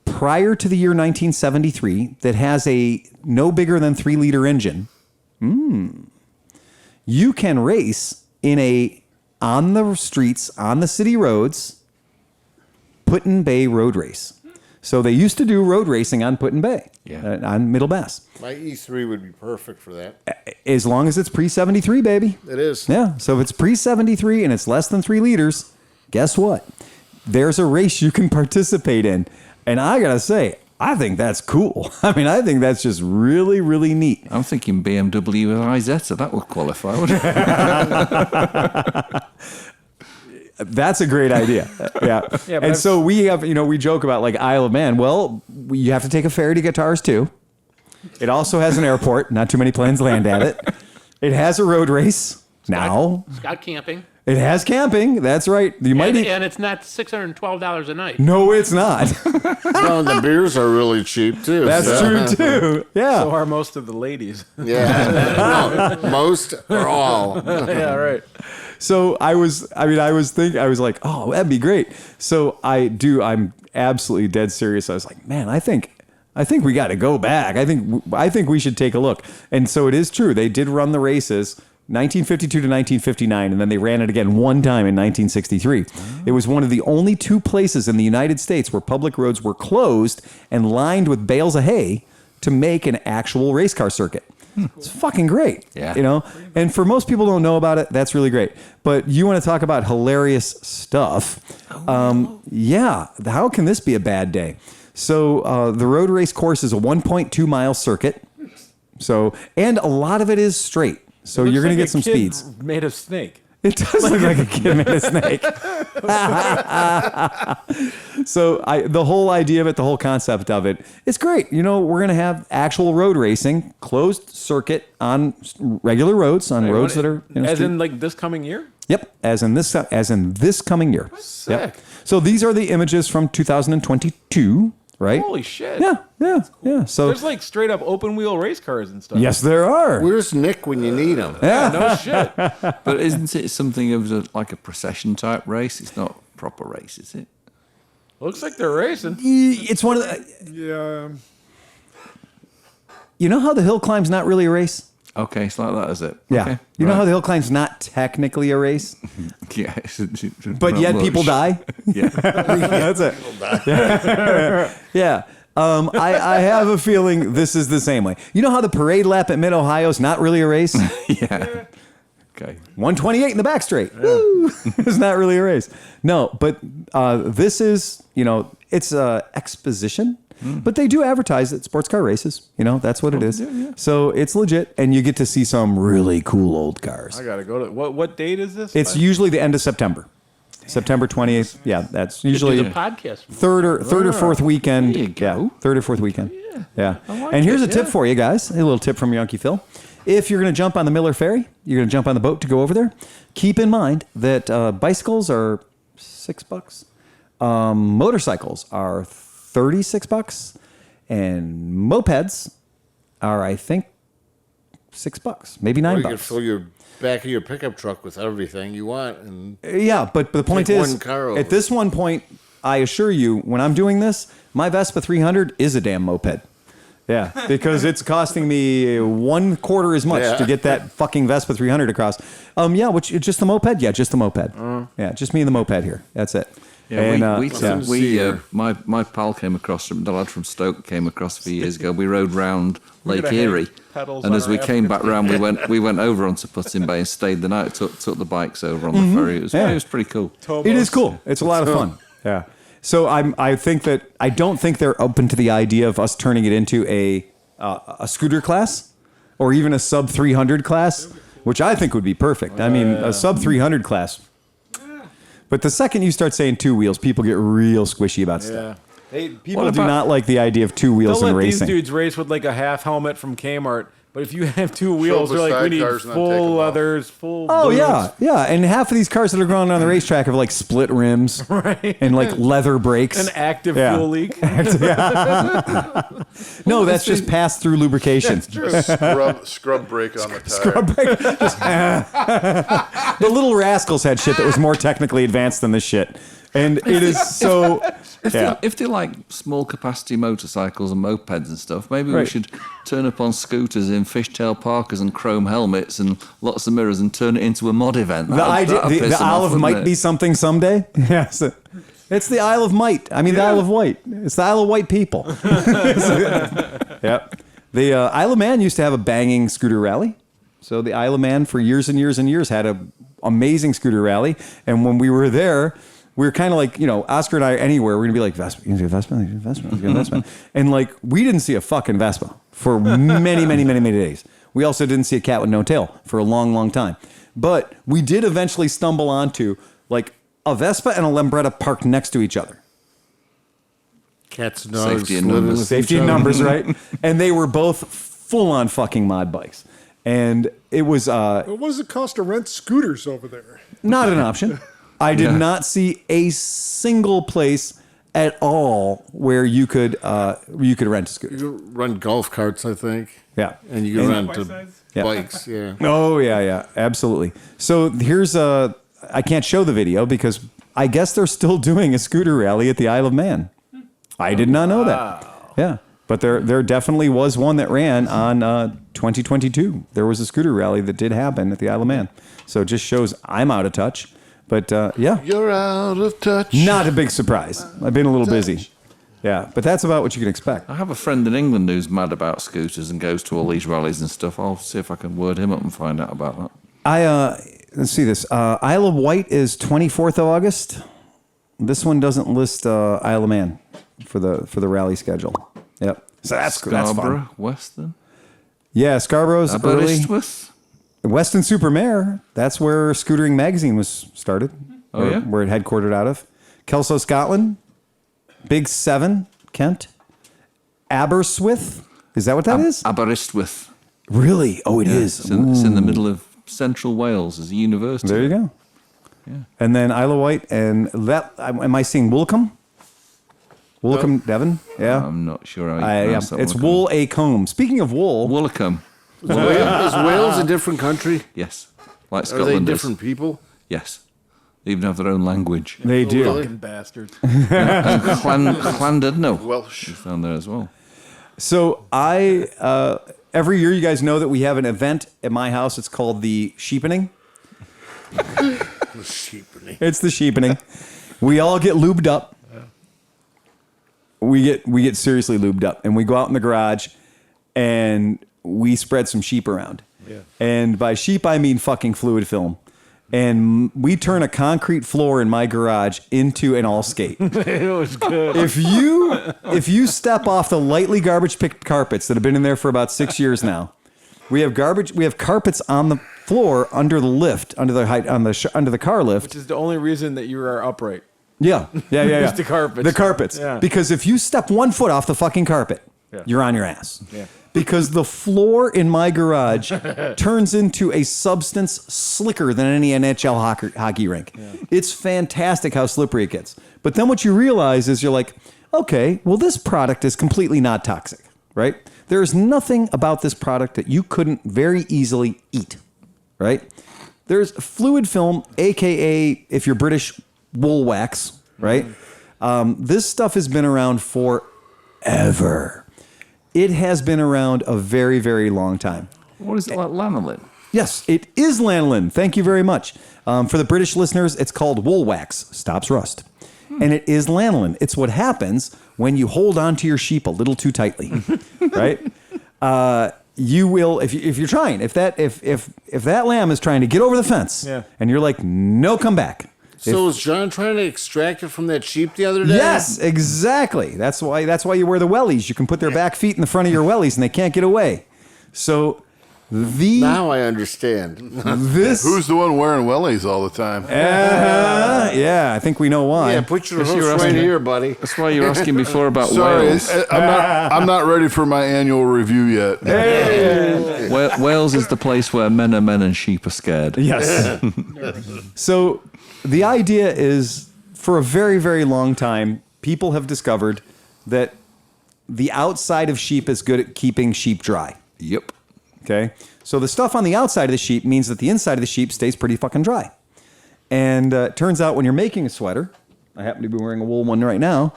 prior to the year 1973 that has a no bigger than 3-liter engine, you can race on the streets, on the city roads, Put-in Bay road race. So they used to do road racing on Put-in Bay, on Middle Bass. My E3 would be perfect for that. As long as it's pre-73, baby. It is. Yeah, so if it's pre-73 and it's less than 3 liters, guess what? There's a race you can participate in. And I got to say, I think that's cool. I mean, I think that's just really, really neat. I'm thinking BMW with Isetta. That would qualify, wouldn't it? That's a great idea. Yeah. And so we have, we joke about like Isle of Man. Well, you have to take a ferry to get to ours too. It also has an airport. Not too many planes land at it. It has a road race now. It's got camping. It has camping. That's right. And it's not $612 a night. No, it's not. No, the beers are really cheap too. That's true too. Yeah. So are most of the ladies. Yeah. No, most or all. Yeah, right. So I was like, oh, that'd be great. So I'm absolutely dead serious. I was like, man, I think we got to go back. I think we should take a look. And so it is true. They did run the races 1952 to 1959, and then they ran it again one time in 1963. It was one of the only 2 places in the United States where public roads were closed and lined with bales of hay to make an actual race car circuit. It's fucking great. Yeah. And for most people who don't know about it, that's really great. But you want to talk about hilarious stuff. Yeah. How can this be a bad day? So the road race course is a 1.2 mile circuit. So, and a lot of it is straight. So you're going to get some speeds. Made of snake. It does look like a kid made a snake. So the whole idea of it, the whole concept of it, it's great. We're going to have actual road racing, closed circuit on regular roads, on roads that are in like this coming year. Yep, as in this coming year. Sick. Yep. So these are the images from 2022. Right? Holy shit. Yeah. So there's like straight up open wheel race cars and stuff. yes, there are. Where's Nick when you need him? Yeah. No shit. But isn't it something of like a procession type race? It's not a proper race, is it? Looks like they're racing. It's one of the. Yeah. You know how the hill climb's not really a race? Okay, it's like that, is it? Yeah. Okay, You know how the hill climb's not technically a race, Yeah. but yet people die? Yeah. That's it. Yeah. I have a feeling this is the same way. You know how the parade lap at Mid-Ohio is not really a race? Yeah. Okay. 128 in the back straight. Woo! It's not really a race. No, but this is, it's exposition. But they do advertise at sports car races. That's what it is. Yeah. So it's legit, and you get to see some really cool old cars. I gotta go to what date is this? It's usually the end of September. September 28th. Yeah, that's usually Do the podcast. third or fourth weekend. There you go. Yeah, third or fourth weekend. Yeah. And here's a tip for you guys. A little tip from your Unkie Phil. If you're going to jump on the Miller Ferry, you're going to jump on the boat to go over there. Keep in mind that bicycles are $6. Motorcycles are $36, and mopeds are, I think, $6, maybe $9. Or you can fill your back of your pickup truck with everything you want, and Yeah, but the point Take is, one car over. at this one point, I assure you, when I'm doing this, my Vespa 300 is a damn moped. Yeah, because it's costing me 1/4 as much to get that fucking Vespa 300 across. Which just the moped? Yeah, just the moped. Yeah, just me and the moped here. That's it. Yeah, my pal came across from the lad from Stoke came across a few years ago. We rode round Lake Erie, and as we came back round, we went over onto Put-in Bay and stayed the night. Took the bikes over on the ferry. It was pretty cool. It is cool. It's a lot of fun. Yeah. So I don't think they're open to the idea of us turning it into a scooter class or even a sub 300 class, which I think would be perfect. I mean, a sub 300 class. But the second you start saying 2 wheels, people get real squishy about stuff. People do not like the idea of 2 wheels in racing. These dudes race with like a half helmet from Kmart. But if you have 2 wheels, they're like, we need full leathers, full. Oh, boots. yeah. And half of these cars that are going on the racetrack have like split rims and like leather brakes. An active fuel leak. No, that's just pass through lubrication. Scrub brake on the tire. Scrub brake. The little rascals had shit that was more technically advanced than this shit. And it is so... If they like small capacity motorcycles and mopeds and stuff, maybe we should turn up on scooters in fishtail parkers and chrome helmets and lots of mirrors and turn it into a mod event. The Isle of Might be something someday. Yes. It's the Isle of Might. I mean, the Isle of Wight. It's the Isle of White people. Yep. The Isle of Man used to have a banging scooter rally. So the Isle of Man for years and years and years had an amazing scooter rally. And when we were there... we were kind of like, Oscar and I anywhere, we're going to be like, Vespa, you gonna see a Vespa? And like, we didn't see a fucking Vespa for many, many, many, many days. We also didn't see a cat with no tail for a long, long time. But we did eventually stumble onto like a Vespa and a Lambretta parked next to each other. Cats and dogs. Safety in numbers, right? And they were both full on fucking mod bikes. And it was... what does it cost to rent scooters over there? Not an option. I did not see a single place at all where you could rent a scooter. You could rent golf carts, I think. Yeah. And you can rent bikes, yeah. Oh, yeah, absolutely. So here's I can't show the video because I guess they're still doing a scooter rally at the Isle of Man. I did not know that. Yeah. But there definitely was one that ran on 2022. There was a scooter rally that did happen at the Isle of Man. So it just shows I'm out of touch. But yeah. You're out of touch. Not a big surprise. I've been a little busy. Yeah, but that's about what you can expect. I have a friend in England who's mad about scooters and goes to all these rallies and stuff. I'll see if I can word him up and find out about that. Let's see this. Isle of Wight is 24th of August. This one doesn't list Isle of Man for the rally schedule. Yep. So that's fun. Scarborough, Weston. Yeah, Scarborough's early. Aberystwyth. Weston Supermare, that's where Scootering Magazine was started. Oh, yeah? Where it headquartered out of. Kelso, Scotland. Big 7, Kent. Aberystwyth. Is that what that is? Aberystwyth. Really? Oh, it is. It's in the middle of central Wales as a university. There you go. Yeah. And then Isle of Wight. And that, am I seeing Woolcombe? Woolcombe, Devon? Yeah. I'm not sure. It's Wool-a-Combe. Speaking of wool. Woolcombe. Is Wales a different country? Yes. Like Are Scotland they different people? Yes. They even have their own language. They do. Fucking bastards. And Llandudno. Welsh. Is down there as well. So every year you guys know that we have an event at my house. It's called the Sheepening. It's the Sheepening. We all get lubed up. We get seriously lubed up, and we go out in the garage, and we spread some sheep around. Yeah. And by sheep, I mean fucking fluid film. And we turn a concrete floor in my garage into an all skate. It was good. If you step off the lightly garbage picked carpets that have been in there for about 6 years now, we have carpets on the floor under the lift, under the car lift, Which is the only reason that you are upright. Yeah. It's the carpets. The carpets. Yeah. Because if you step 1 foot off the fucking carpet, you're on your ass. Yeah. Because the floor in my garage turns into a substance slicker than any NHL hockey rink. Yeah. It's fantastic how slippery it gets. But then what you realize is you're like, okay, well, this product is completely not toxic, right? There is nothing about this product that you couldn't very easily eat, right? There's fluid film, AKA, if you're British, wool wax, right? This stuff has been around forever. It has been around a very, very long time. What is it like lanolin? Yes, it is lanolin. Thank you very much. For the British listeners, it's called wool wax. Stops rust. And it is lanolin. It's what happens when you hold onto your sheep a little too tightly, right? You will, if you're trying, if that lamb is trying to get over the fence, and you're like, no, come back. So was John trying to extract it from that sheep the other day? Yes, exactly. That's why you wear the wellies. You can put their back feet in the front of your wellies, and they can't get away. So now I understand. Who's the one wearing wellies all the time? Yeah, I think we know why. Yeah, put your hoof right here, buddy. That's why you were asking before about Sorry, Wales. I'm not ready for my annual review yet. Wales is the place where men are men and sheep are scared. Yes. So the idea is, for a very, very long time, people have discovered that the outside of sheep is good at keeping sheep dry. Yep. Okay? So the stuff on the outside of the sheep means that the inside of the sheep stays pretty fucking dry. And it turns out when you're making a sweater, I happen to be wearing a wool one right now,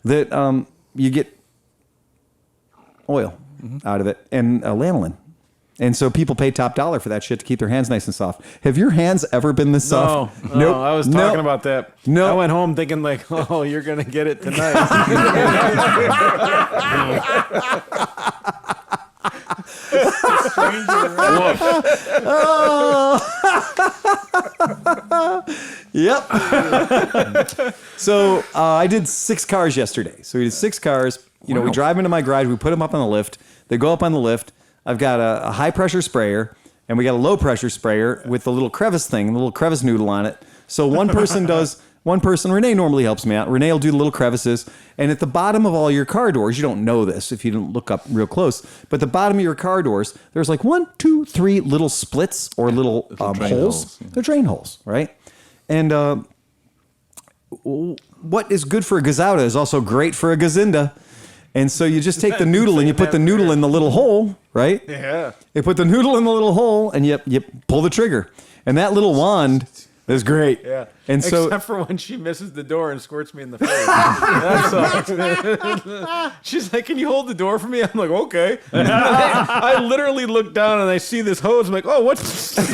that you get oil out of it and lanolin. And so people pay top dollar for that shit to keep their hands nice and soft. Have your hands ever been this soft? No, Nope. I was talking about that. No. I went home thinking like, oh, you're going to get it tonight. Yep. So I did 6 cars yesterday. So we did 6 cars. You know, we drive into my garage. We put them up on the lift. They go up on the lift. I've got a high pressure sprayer, and we got a low pressure sprayer with the little crevice thing, the little crevice noodle on it. So one person Renee normally helps me out. Renee will do the little crevices. And at the bottom of all your car doors, you don't know this if you don't look up real close, but the bottom of your car doors, there's like 1, 2, 3 little splits or little holes. They're drain holes, right? And what is good for a Gazauda is also great for a Gazinda. And so you just take the noodle and you put the noodle in the little hole, right? Yeah. You put the noodle in the little hole and you pull the trigger. And that little wand is great. Yeah. And so, except for when she misses the door and squirts me in the face. That sucks. She's like, "Can you hold the door for me?" I'm like, "Okay." I literally look down and I see this hose. I'm like, "Oh, what's?" you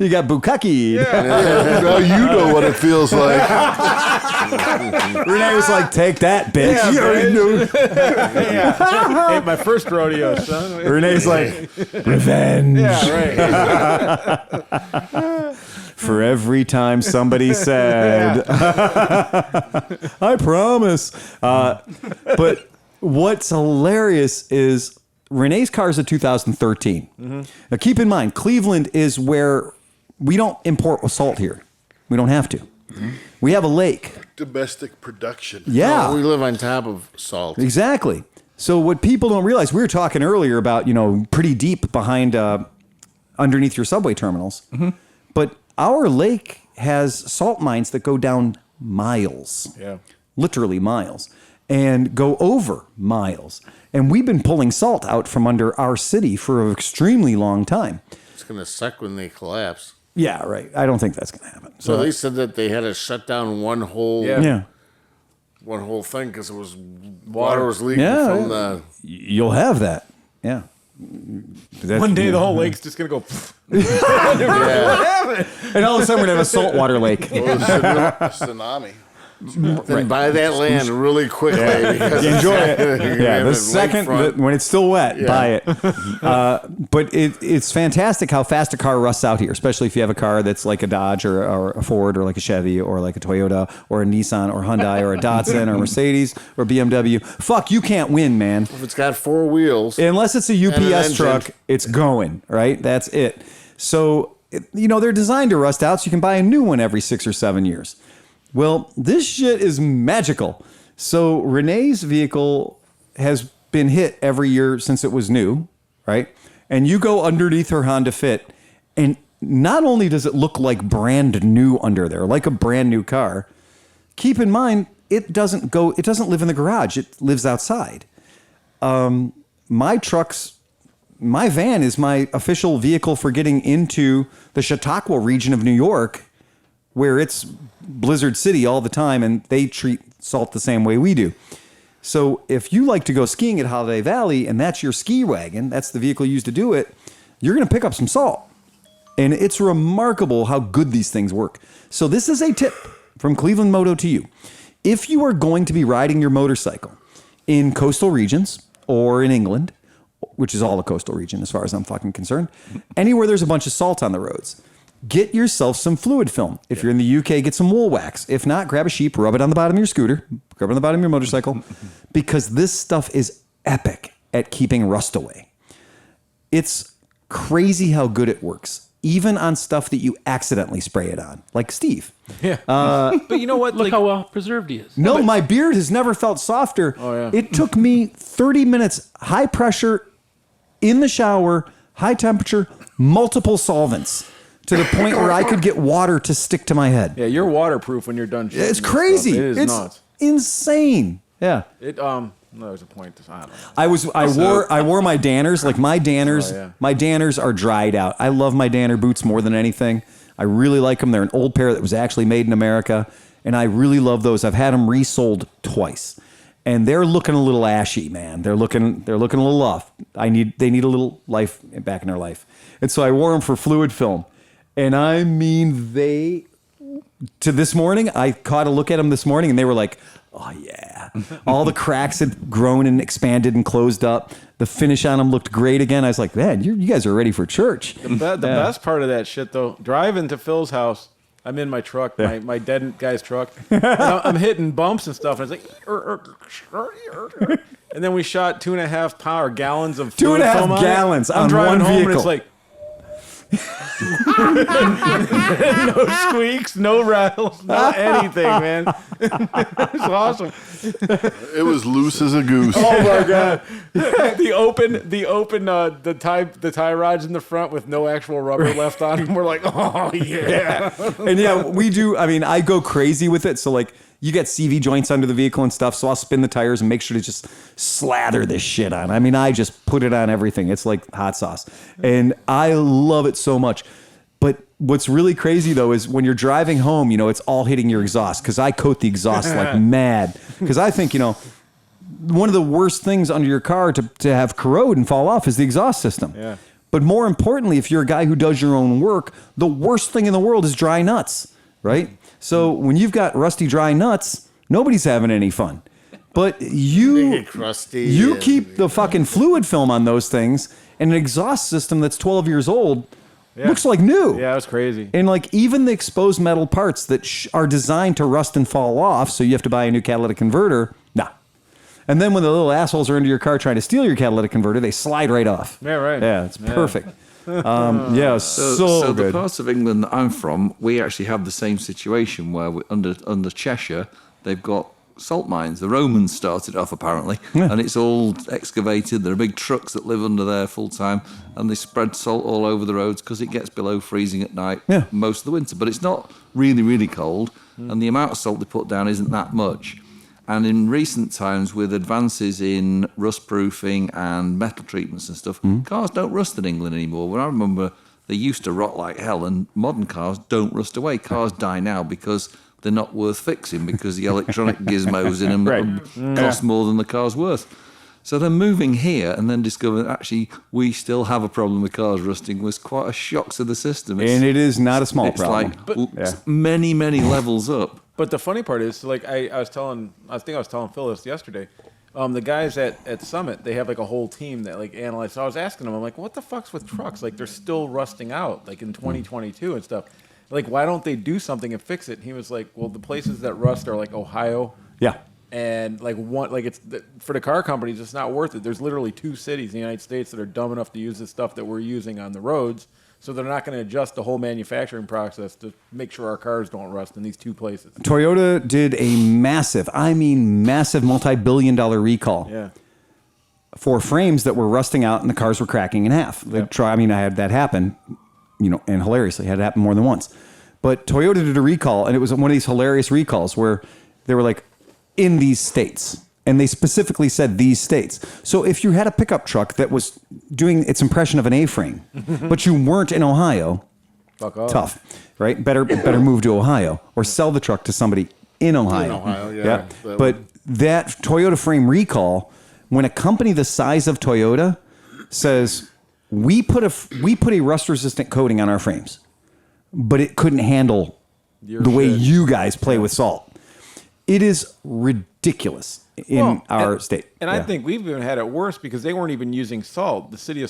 got bukkake. Yeah. Now you know what it feels like. Renee was like, "Take that, bitch." Yeah, you already knew. Yeah. Ain't my first rodeo, son. Renee's like, "Revenge." Yeah, right. For every time somebody said, I promise. But what's hilarious is Renee's car is a 2013. Now keep in mind, Cleveland is where we don't import salt here. We don't have to. We have a lake. Domestic production. Yeah. Oh, we live on top of salt. Exactly. So what people don't realize, we were talking earlier about, pretty deep behind, underneath your subway terminals. But our lake has salt mines that go down miles. Yeah. Literally miles. And go over miles. And we've been pulling salt out from under our city for an extremely long time. It's going to suck when they collapse. Yeah, right. I don't think that's going to happen. So they said that they had to shut down one whole Yeah. one whole thing because it was water was leaking from the. You'll have that. Yeah. One day the whole lake's just gonna go. Yeah. And all of a sudden we're going to have a saltwater lake. Tsunami. Then buy that land really quickly. Because Enjoy it. you're Yeah, gonna the have second lakefront. when it's still wet, buy it. But it's fantastic how fast a car rusts out here, especially if you have a car that's like a Dodge or a Ford or like a Chevy or like a Toyota or a Nissan or Hyundai or a Datsun or a Mercedes or BMW. Fuck, you can't win, man. If it's got 4 wheels, Unless it's a an UPS engine. truck, it's going, right? That's it. So, they're designed to rust out, so you can buy a new one every 6 or 7 years. Well, this shit is magical. So Renee's vehicle has been hit every year since it was new, right? And you go underneath her Honda Fit, and not only does it look like brand new under there, like a brand new car, keep in mind, it doesn't live in the garage. It lives outside. My van is my official vehicle for getting into the Chautauqua region of New York, where it's Blizzard City all the time, and they treat salt the same way we do. So if you like to go skiing at Holiday Valley and that's your ski wagon, that's the vehicle used to do it, you're going to pick up some salt. And it's remarkable how good these things work. So this is a tip from Cleveland Moto to you. If you are going to be riding your motorcycle in coastal regions or in England, which is all a coastal region as far as I'm fucking concerned, anywhere there's a bunch of salt on the roads, get yourself some fluid film. If you're in the UK, get some wool wax. If not, grab a sheep, rub it on the bottom of your scooter, rub it on the bottom of your motorcycle, because this stuff is epic at keeping rust away. It's crazy how good it works, even on stuff that you accidentally spray it on, like Steve. Yeah. But you know what? Look how well preserved he is. No, my beard has never felt softer. Oh, yeah. It took me 30 minutes, high pressure, in the shower, high temperature, multiple solvents, to the point where I could get water to stick to my head. Yeah, you're waterproof when you're done. shooting It's this crazy. stuff. It is It's nuts. insane. Yeah. No, there's a point. I don't know. I wore my Danners. Like my Danners, Oh, yeah. my Danners are dried out. I love my Danner boots more than anything. I really like them. They're an old pair that was actually made in America, and I really love those. I've had them resold twice, and they're looking a little ashy, man. They're looking a little off. They need a little life back in their life, and so I wore them for fluid film, and I mean to this morning, I caught a look at them this morning, and they were like, oh, yeah. All the cracks had grown and expanded and closed up. The finish on them looked great again. I was like, man, you guys are ready for church. The best part of that shit, though, driving to Phil's house, I'm in my truck, my dead guy's truck. And I'm hitting bumps and stuff. And it's like, and then we shot 2.5 power gallons of fluid 2.5 film on it. gallons I'm on driving one home vehicle. and it's like, no squeaks, no rattles, no anything, man. It's awesome. It was loose as a goose. Oh my god! the tie rods in the front with no actual rubber left on them. We're like, oh yeah. And yeah, we do. I mean, I go crazy with it. So like, you get CV joints under the vehicle and stuff. So I'll spin the tires and make sure to just slather this shit on. I mean, I just put it on everything. It's like hot sauce, and I love it so much. But what's really crazy though is when you're driving home, it's all hitting your exhaust, because I coat the exhaust like mad, because I think one of the worst things under your car to have corrode and fall off is the exhaust system. Yeah. But more importantly, if you're a guy who does your own work, the worst thing in the world is dry nuts, right? So when you've got rusty dry nuts, nobody's having any fun. But They you get crusty. you and- keep the fucking fluid film on those things, and an exhaust system that's 12 years old looks like new. Yeah, it was crazy. And like even the exposed metal parts that are designed to rust and fall off, so you have to buy a new catalytic converter, nah. And then when the little assholes are into your car trying to steal your catalytic converter, they slide right off. Yeah, right. Yeah, it's perfect. So So the good. parts of England that I'm from, we actually have the same situation where under Cheshire, they've got salt mines. The Romans started off apparently, and it's all excavated. There are big trucks that live under there full time, and they spread salt all over the roads because it gets below freezing at night most of the winter. But it's not really, really cold, and the amount of salt they put down isn't that much. And in recent times, with advances in rust proofing and metal treatments and stuff, cars don't rust in England anymore. When I remember, they used to rot like hell, and modern cars don't rust away. Cars die now because they're not worth fixing, because the electronic gizmos in them cost more than the car's worth. So then moving here and then discovering actually we still have a problem with cars rusting was quite a shock to the system. And it is not a small it's problem. like many, many levels up. But the funny part is, like I was telling Phil this yesterday. The guys at Summit, they have like a whole team that like analyze. So I was asking them, I'm like, what the fuck's with trucks? Like they're still rusting out, like in 2022 and stuff. Like, why don't they do something and fix it? And he was like, well, the places that rust are like Ohio. Yeah. And it's for the car companies, it's not worth it. There's literally 2 cities in the United States that are dumb enough to use the stuff that we're using on the roads. So they're not going to adjust the whole manufacturing process to make sure our cars don't rust in these 2 places. Toyota did a massive multi-billion-dollar recall for frames that were rusting out and the cars were cracking in half. I had that happen, and hilariously, it had happened more than once. But Toyota did a recall, and it was one of these hilarious recalls where they were like, in these states. And they specifically said these states. So if you had a pickup truck that was doing its impression of an A-frame, but you weren't in Ohio, Fuck off. tough, right? Better move to Ohio or sell the truck to somebody in Ohio. In Ohio, yeah. But that Toyota frame recall, when a company the size of Toyota says, we put a rust-resistant coating on our frames, but it couldn't handle the way you guys play with salt. It is ridiculous in our state. And I think we've even had it worse because they weren't even using salt. The city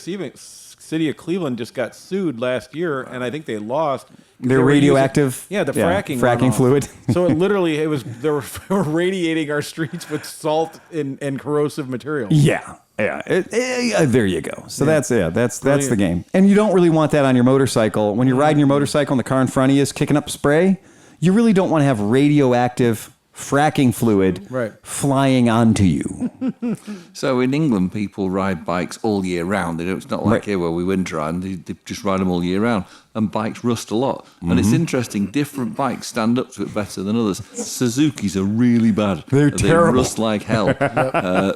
of Cleveland just got sued last year, and I think they lost. They're radioactive. Fracking fluid. So they were radiating our streets with salt and corrosive material. Yeah. There you go. So that's the game. And you don't really want that on your motorcycle. When you're riding your motorcycle and the car in front of you is kicking up spray, you really don't want to have radioactive fracking fluid flying onto you. So in England, people ride bikes all year round. It's not like here where we winter ride. They just ride them all year round. And bikes rust a lot. And it's interesting, different bikes stand up to it better than others. Suzuki's are really bad. They're terrible. They rust like hell.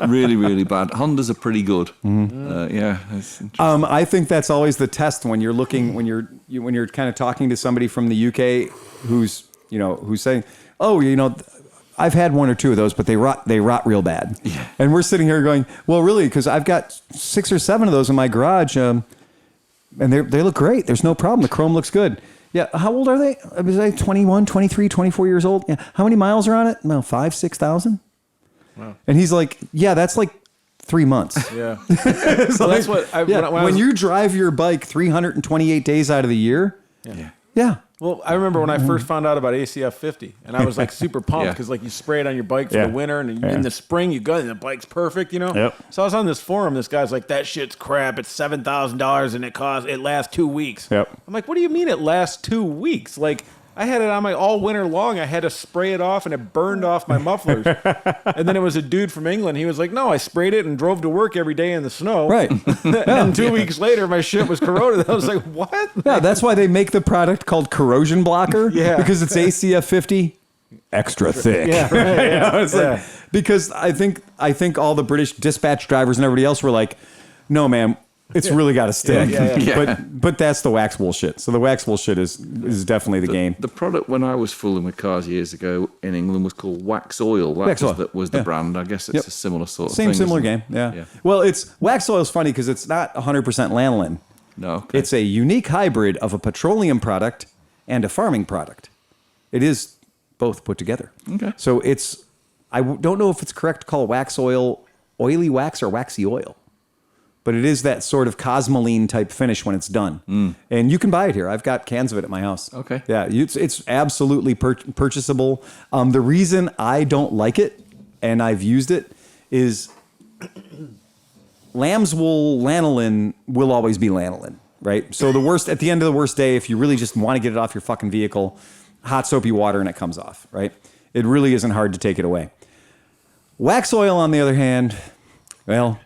Really, really bad. Hondas are pretty good. It's I think that's always the test when you're looking, when you're kind of talking to somebody from the UK who's saying, I've had one or two of those, but they rot real bad. Yeah. And we're sitting here going, well, really, because I've got 6 or 7 of those in my garage, and they look great. There's no problem. The chrome looks good. Yeah. How old are they? Was they 21, 23, 24 years old? Yeah. How many miles are on it? No, 5,000, 6,000. Wow. And he's like, yeah, that's like 3 months. Yeah. So that's what when you drive your bike 328 days out of the year. Yeah. Well, I remember when I first found out about ACF 50, and I was like super pumped because like you spray it on your bike for the winter, and in the spring you go and the bike's perfect, Yep. So I was on this forum. This guy's like, "That shit's crap. It's $7,000 and it lasts 2 weeks." Yep. I'm like, "What do you mean it lasts 2 weeks?" Like I had it on my all winter long. I had to spray it off, and it burned off my mufflers. And then it was a dude from England. He was like, "No, I sprayed it and drove to work every day in the snow." Right. And 2 weeks later, my shit was corroded. I was like, "What?" Yeah, that's why they make the product called corrosion blocker. Because it's ACF 50 extra thick. Yeah, right. Like, because I think all the British dispatch drivers and everybody else were like, "No, man. It's really got to stick." But that's the wax wool shit. So the wax wool shit is definitely the game. The product when I was fooling with cars years ago in England was called wax oil. That was the brand. I guess it's a similar sort of thing. Similar game. Yeah. Well, it's wax oil is funny because it's not 100% lanolin. No. Okay. It's a unique hybrid of a petroleum product and a farming product. It is both put together. Okay. So I don't know if it's correct to call wax oil oily wax or waxy oil. But it is that sort of cosmoline type finish when it's done. And you can buy it here. I've got cans of it at my house. Okay. Yeah, it's absolutely purchasable. The reason I don't like it, and I've used it, is lamb's wool lanolin will always be lanolin, right? So at the end of the worst day, if you really just want to get it off your fucking vehicle, hot soapy water and it comes off, right? It really isn't hard to take it away. Wax oil, on the other hand, well,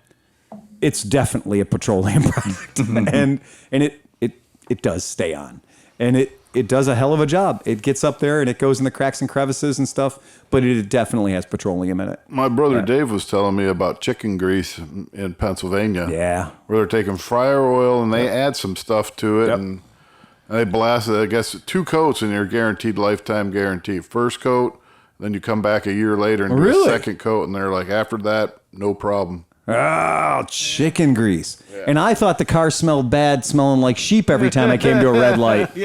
it's definitely a petroleum product, and it does stay on, and it does a hell of a job. It gets up there and it goes in the cracks and crevices and stuff, but it definitely has petroleum in it. My brother Dave was telling me about chicken grease in Pennsylvania. Yeah, where they're taking fryer oil and they add some stuff to it and they blast it. I guess 2 coats and you're guaranteed lifetime guarantee. First coat, then you come back a year later and do a second coat, and they're like, after that, no problem. Oh, chicken grease. Yeah. And I thought the car smelled bad, smelling like sheep every time I came to a red light.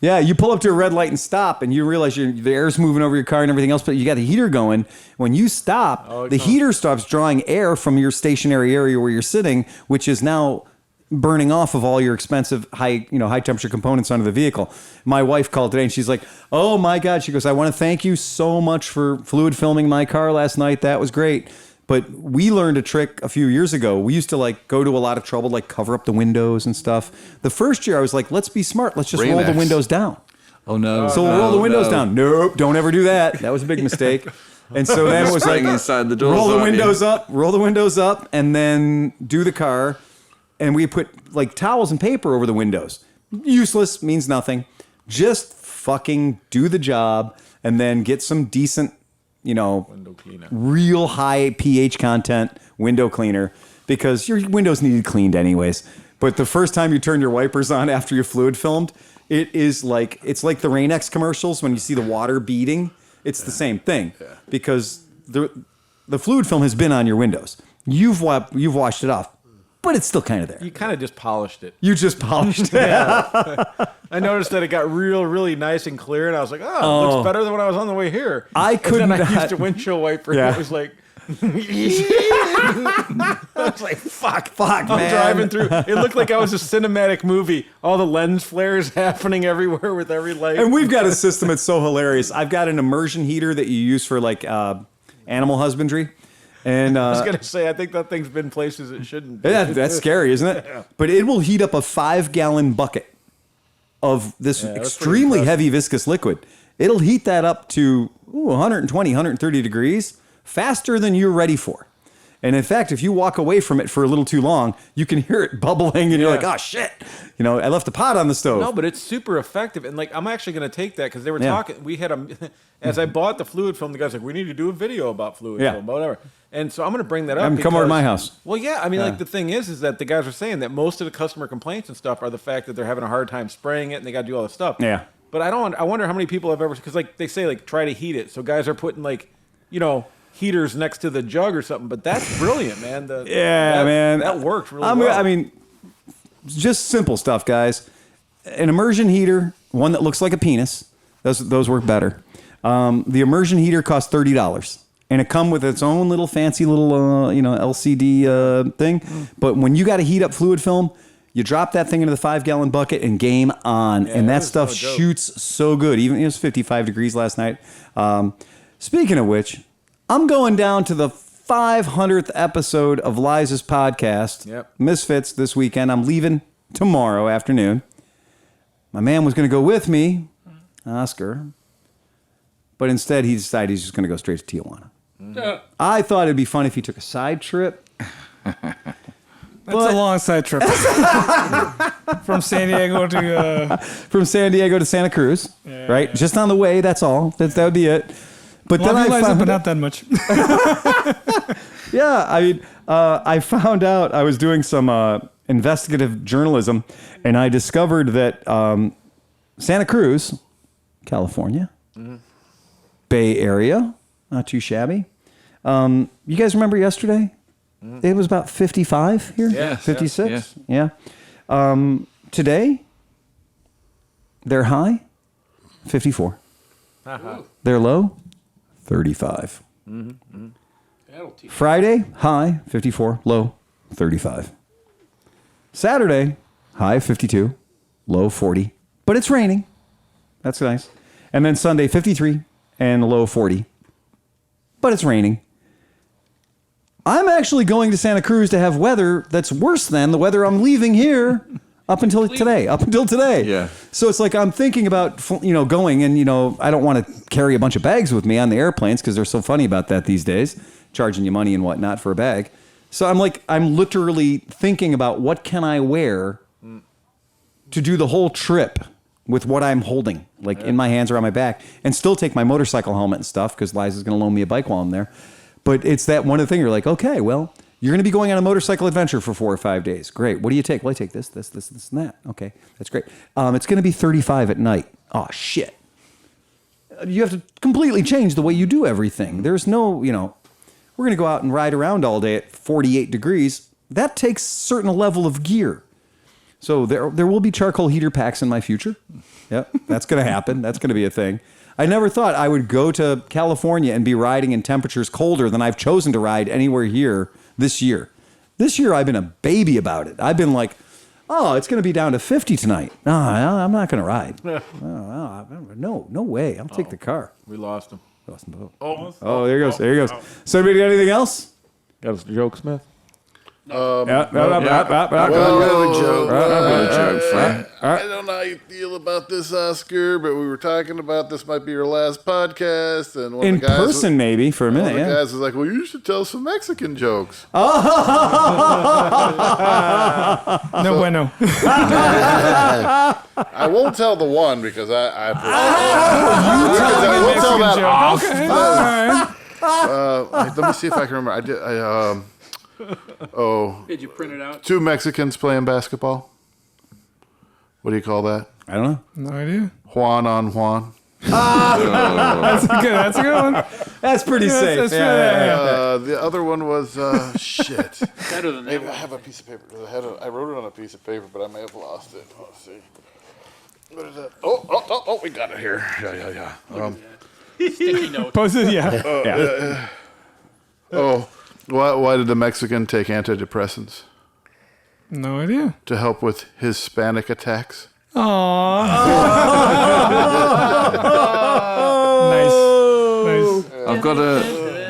Yeah, you pull up to a red light and stop, and you realize the air's moving over your car and everything else, but you got the heater going. When you stop, the heater stops drawing air from your stationary area where you're sitting, which is now burning off of all your expensive high temperature components under the vehicle. My wife called today and she's like, "Oh my God." She goes, "I want to thank you so much for fluid filming my car last night. That was great. But we learned a trick a few years ago. We used to go to a lot of trouble, cover up the windows and stuff. The first year I was like, let's be smart. Let's just roll the windows down. Oh no. So we'll roll the windows down. Nope. Don't ever do that. That was a big mistake. And so then it was like, inside the doors, roll the windows up and then do the car. And we put towels and paper over the windows. Useless, means nothing. Just fucking do the job and then get some decent, window cleaner, real high pH content window cleaner, because your windows needed cleaned anyways. But the first time you turn your wipers on after you fluid filmed, it's like the Rain-X commercials when you see the water beading. It's the same thing because the fluid film has been on your windows. You've washed it off, but it's still kind of there. You kind of just polished it. You just polished it. I noticed that it got really nice and clear, and I was like, oh, it looks better than when I was on the way here. I couldn't. And then I used a windshield wiper, and it was like... I was like, fuck, man. I'm driving through. It looked like I was a cinematic movie. All the lens flares happening everywhere with every light. And we've got a system that's so hilarious. I've got an immersion heater that you use for like animal husbandry. And I was going to say, I think that thing's been places it shouldn't be. Yeah, that's scary, isn't it? Yeah. But it will heat up a 5-gallon bucket of this extremely heavy viscous liquid. It'll heat that up to 120, 130 degrees faster than you're ready for. And in fact, if you walk away from it for a little too long, you can hear it bubbling and you're like, oh shit, I left the pot on the stove. No, but it's super effective. And like, I'm actually going to take that because they were talking. We had as I bought the fluid film, the guy's like, we need to do a video about fluid film, whatever. And so I'm going to bring that up. Have them come over to my house. Well, yeah. I mean, like the thing is that the guys are saying that most of the customer complaints and stuff are the fact that they're having a hard time spraying it and they got to do all this stuff. Yeah. But I wonder how many people have ever, because like they say, like try to heat it. So guys are putting like, heaters next to the jug or something, but that's brilliant, man. Man. That works really well. I mean, just simple stuff, guys. An immersion heater, one that looks like a penis, those work better. The immersion heater costs $30, and it comes with its own little fancy little, LCD thing. But when you got to heat up fluid film, you drop that thing into the 5-gallon bucket and game on, and that stuff shoots so good. Even it was 55 degrees last night. Speaking of which, I'm going down to the 500th episode of Liza's podcast, Misfits, this weekend. I'm leaving tomorrow afternoon. My man was going to go with me, Oscar, but instead he decided he's just going to go straight to Tijuana. I thought it'd be fun if he took a side trip. That's a long side trip. From San Diego to Santa Cruz, right? Just on the way, that's all. That would be it. But then I found but not that much. I found out I was doing some investigative journalism, and I discovered that Santa Cruz, California, Bay Area, not too shabby. You guys remember yesterday? It was about 55 here. Yes, 56. Yeah. Today, their high, 54. Their low, 35. Friday, high, 54. Low, 35. Saturday, high, 52. Low, 40. But it's raining. That's nice. And then Sunday, 53 and low, 40. But it's raining. I'm actually going to Santa Cruz to have weather that's worse than the weather I'm leaving here up until today. Yeah. So it's like I'm thinking about, going and, I don't want to carry a bunch of bags with me on the airplanes because they're so funny about that these days, charging you money and whatnot for a bag. So I'm literally thinking about what can I wear to do the whole trip with what I'm holding, in my hands or on my back, and still take my motorcycle helmet and stuff because Liza's going to loan me a bike while I'm there. But it's that one of the thing you're like, okay, well, you're going to be going on a motorcycle adventure for 4 or 5 days. Great. What do you take? Well, I take this, and that. Okay, that's great. It's going to be 35 at night. Oh, shit. You have to completely change the way you do everything. There's no, we're going to go out and ride around all day at 48 degrees. That takes a certain level of gear. So there will be charcoal heater packs in my future. Yep, that's going to happen. That's going to be a thing. I never thought I would go to California and be riding in temperatures colder than I've chosen to ride anywhere here this year. This year, I've been a baby about it. I've been like, oh, it's going to be down to 50 tonight. No, I'm not going to ride. No way. I'll take the car. We lost him. Lost them both. Oh, there he goes. There he goes. So anybody got anything else? Got a joke, Smith? Well, joke. I don't know how you feel about this, Oscar, but we were talking about this might be your last podcast, and one in of the guys person, maybe for a minute. One of the guys was like, "Well, you should tell some Mexican jokes." No bueno. I won't tell the one because I will tell that off. Okay. All right. Let me see if I can remember. Did you print it out? 2 Mexicans playing basketball. What do you call that? I don't know. No idea. Juan on Juan. That's a good one. That's pretty safe. that's yeah. The other one was shit. Better than that. Maybe I have a piece of paper. I wrote it on a piece of paper, but I may have lost it. Let's see. What is that? Oh, we got it here. Yeah. Sticky note. Post it, yeah. Why did the Mexican take antidepressants? No idea. To help with Hispanic attacks. Aww. Nice. I've got a.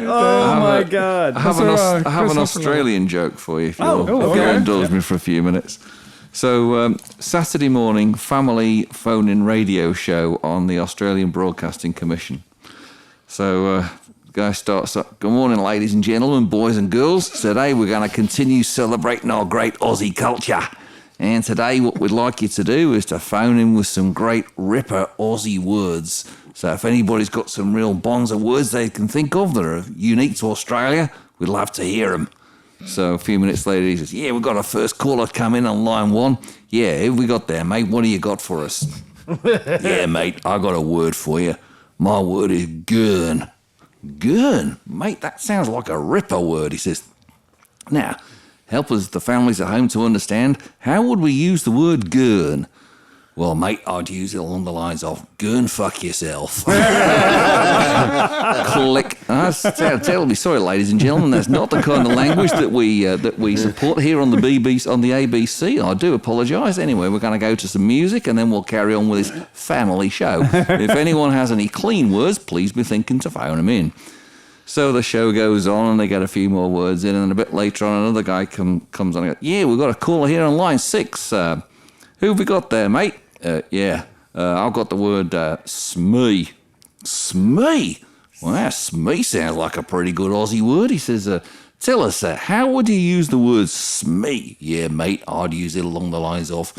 Oh my God! I have an Australian joke for you if you'll indulge me for a few minutes. So Saturday morning, family phone-in radio show on the Australian Broadcasting Commission. So the guy starts up, "Good morning, ladies and gentlemen, boys and girls. Today we're going to continue celebrating our great Aussie culture. And today what we'd like you to do is to phone in with some great ripper Aussie words. So if anybody's got some real bonza words they can think of that are unique to Australia, we'd love to hear them." So a few minutes later he says, "Yeah, we've got our first caller come in on line 1. Yeah, who have we got there, mate? What do you got for us?" "Yeah, mate, I got a word for you. My word is gurn." "Gurn? Mate, that sounds like a ripper word," he says. "Now, help us, the families at home, to understand, how would we use the word gurn?" "Well, mate, I'd use it along the lines of, gurn fuck yourself." Click. Terribly sorry, ladies and gentlemen, that's not the kind of language that we support here on the ABC. I do apologise. Anyway, we're going to go to some music and then we'll carry on with this family show. If anyone has any clean words, please be thinking to phone them in. So the show goes on and they get a few more words in, and a bit later on another guy comes on and goes, "Yeah, we've got a caller here on line 6. Who have we got there, mate?" I've got the word smee." "Smee? Well, smee sounds like a pretty good Aussie word." He says, "Tell us, how would you use the word smee?" "Yeah, mate, I'd use it along the lines of,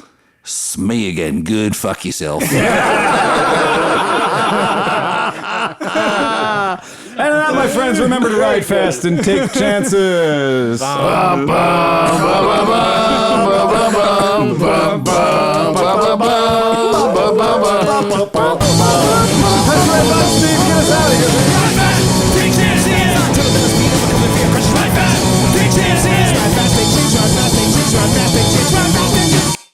smee again, good fuck yourself." And now, my friends, remember to ride fast and take chances. That's right, Steve, get us out of here.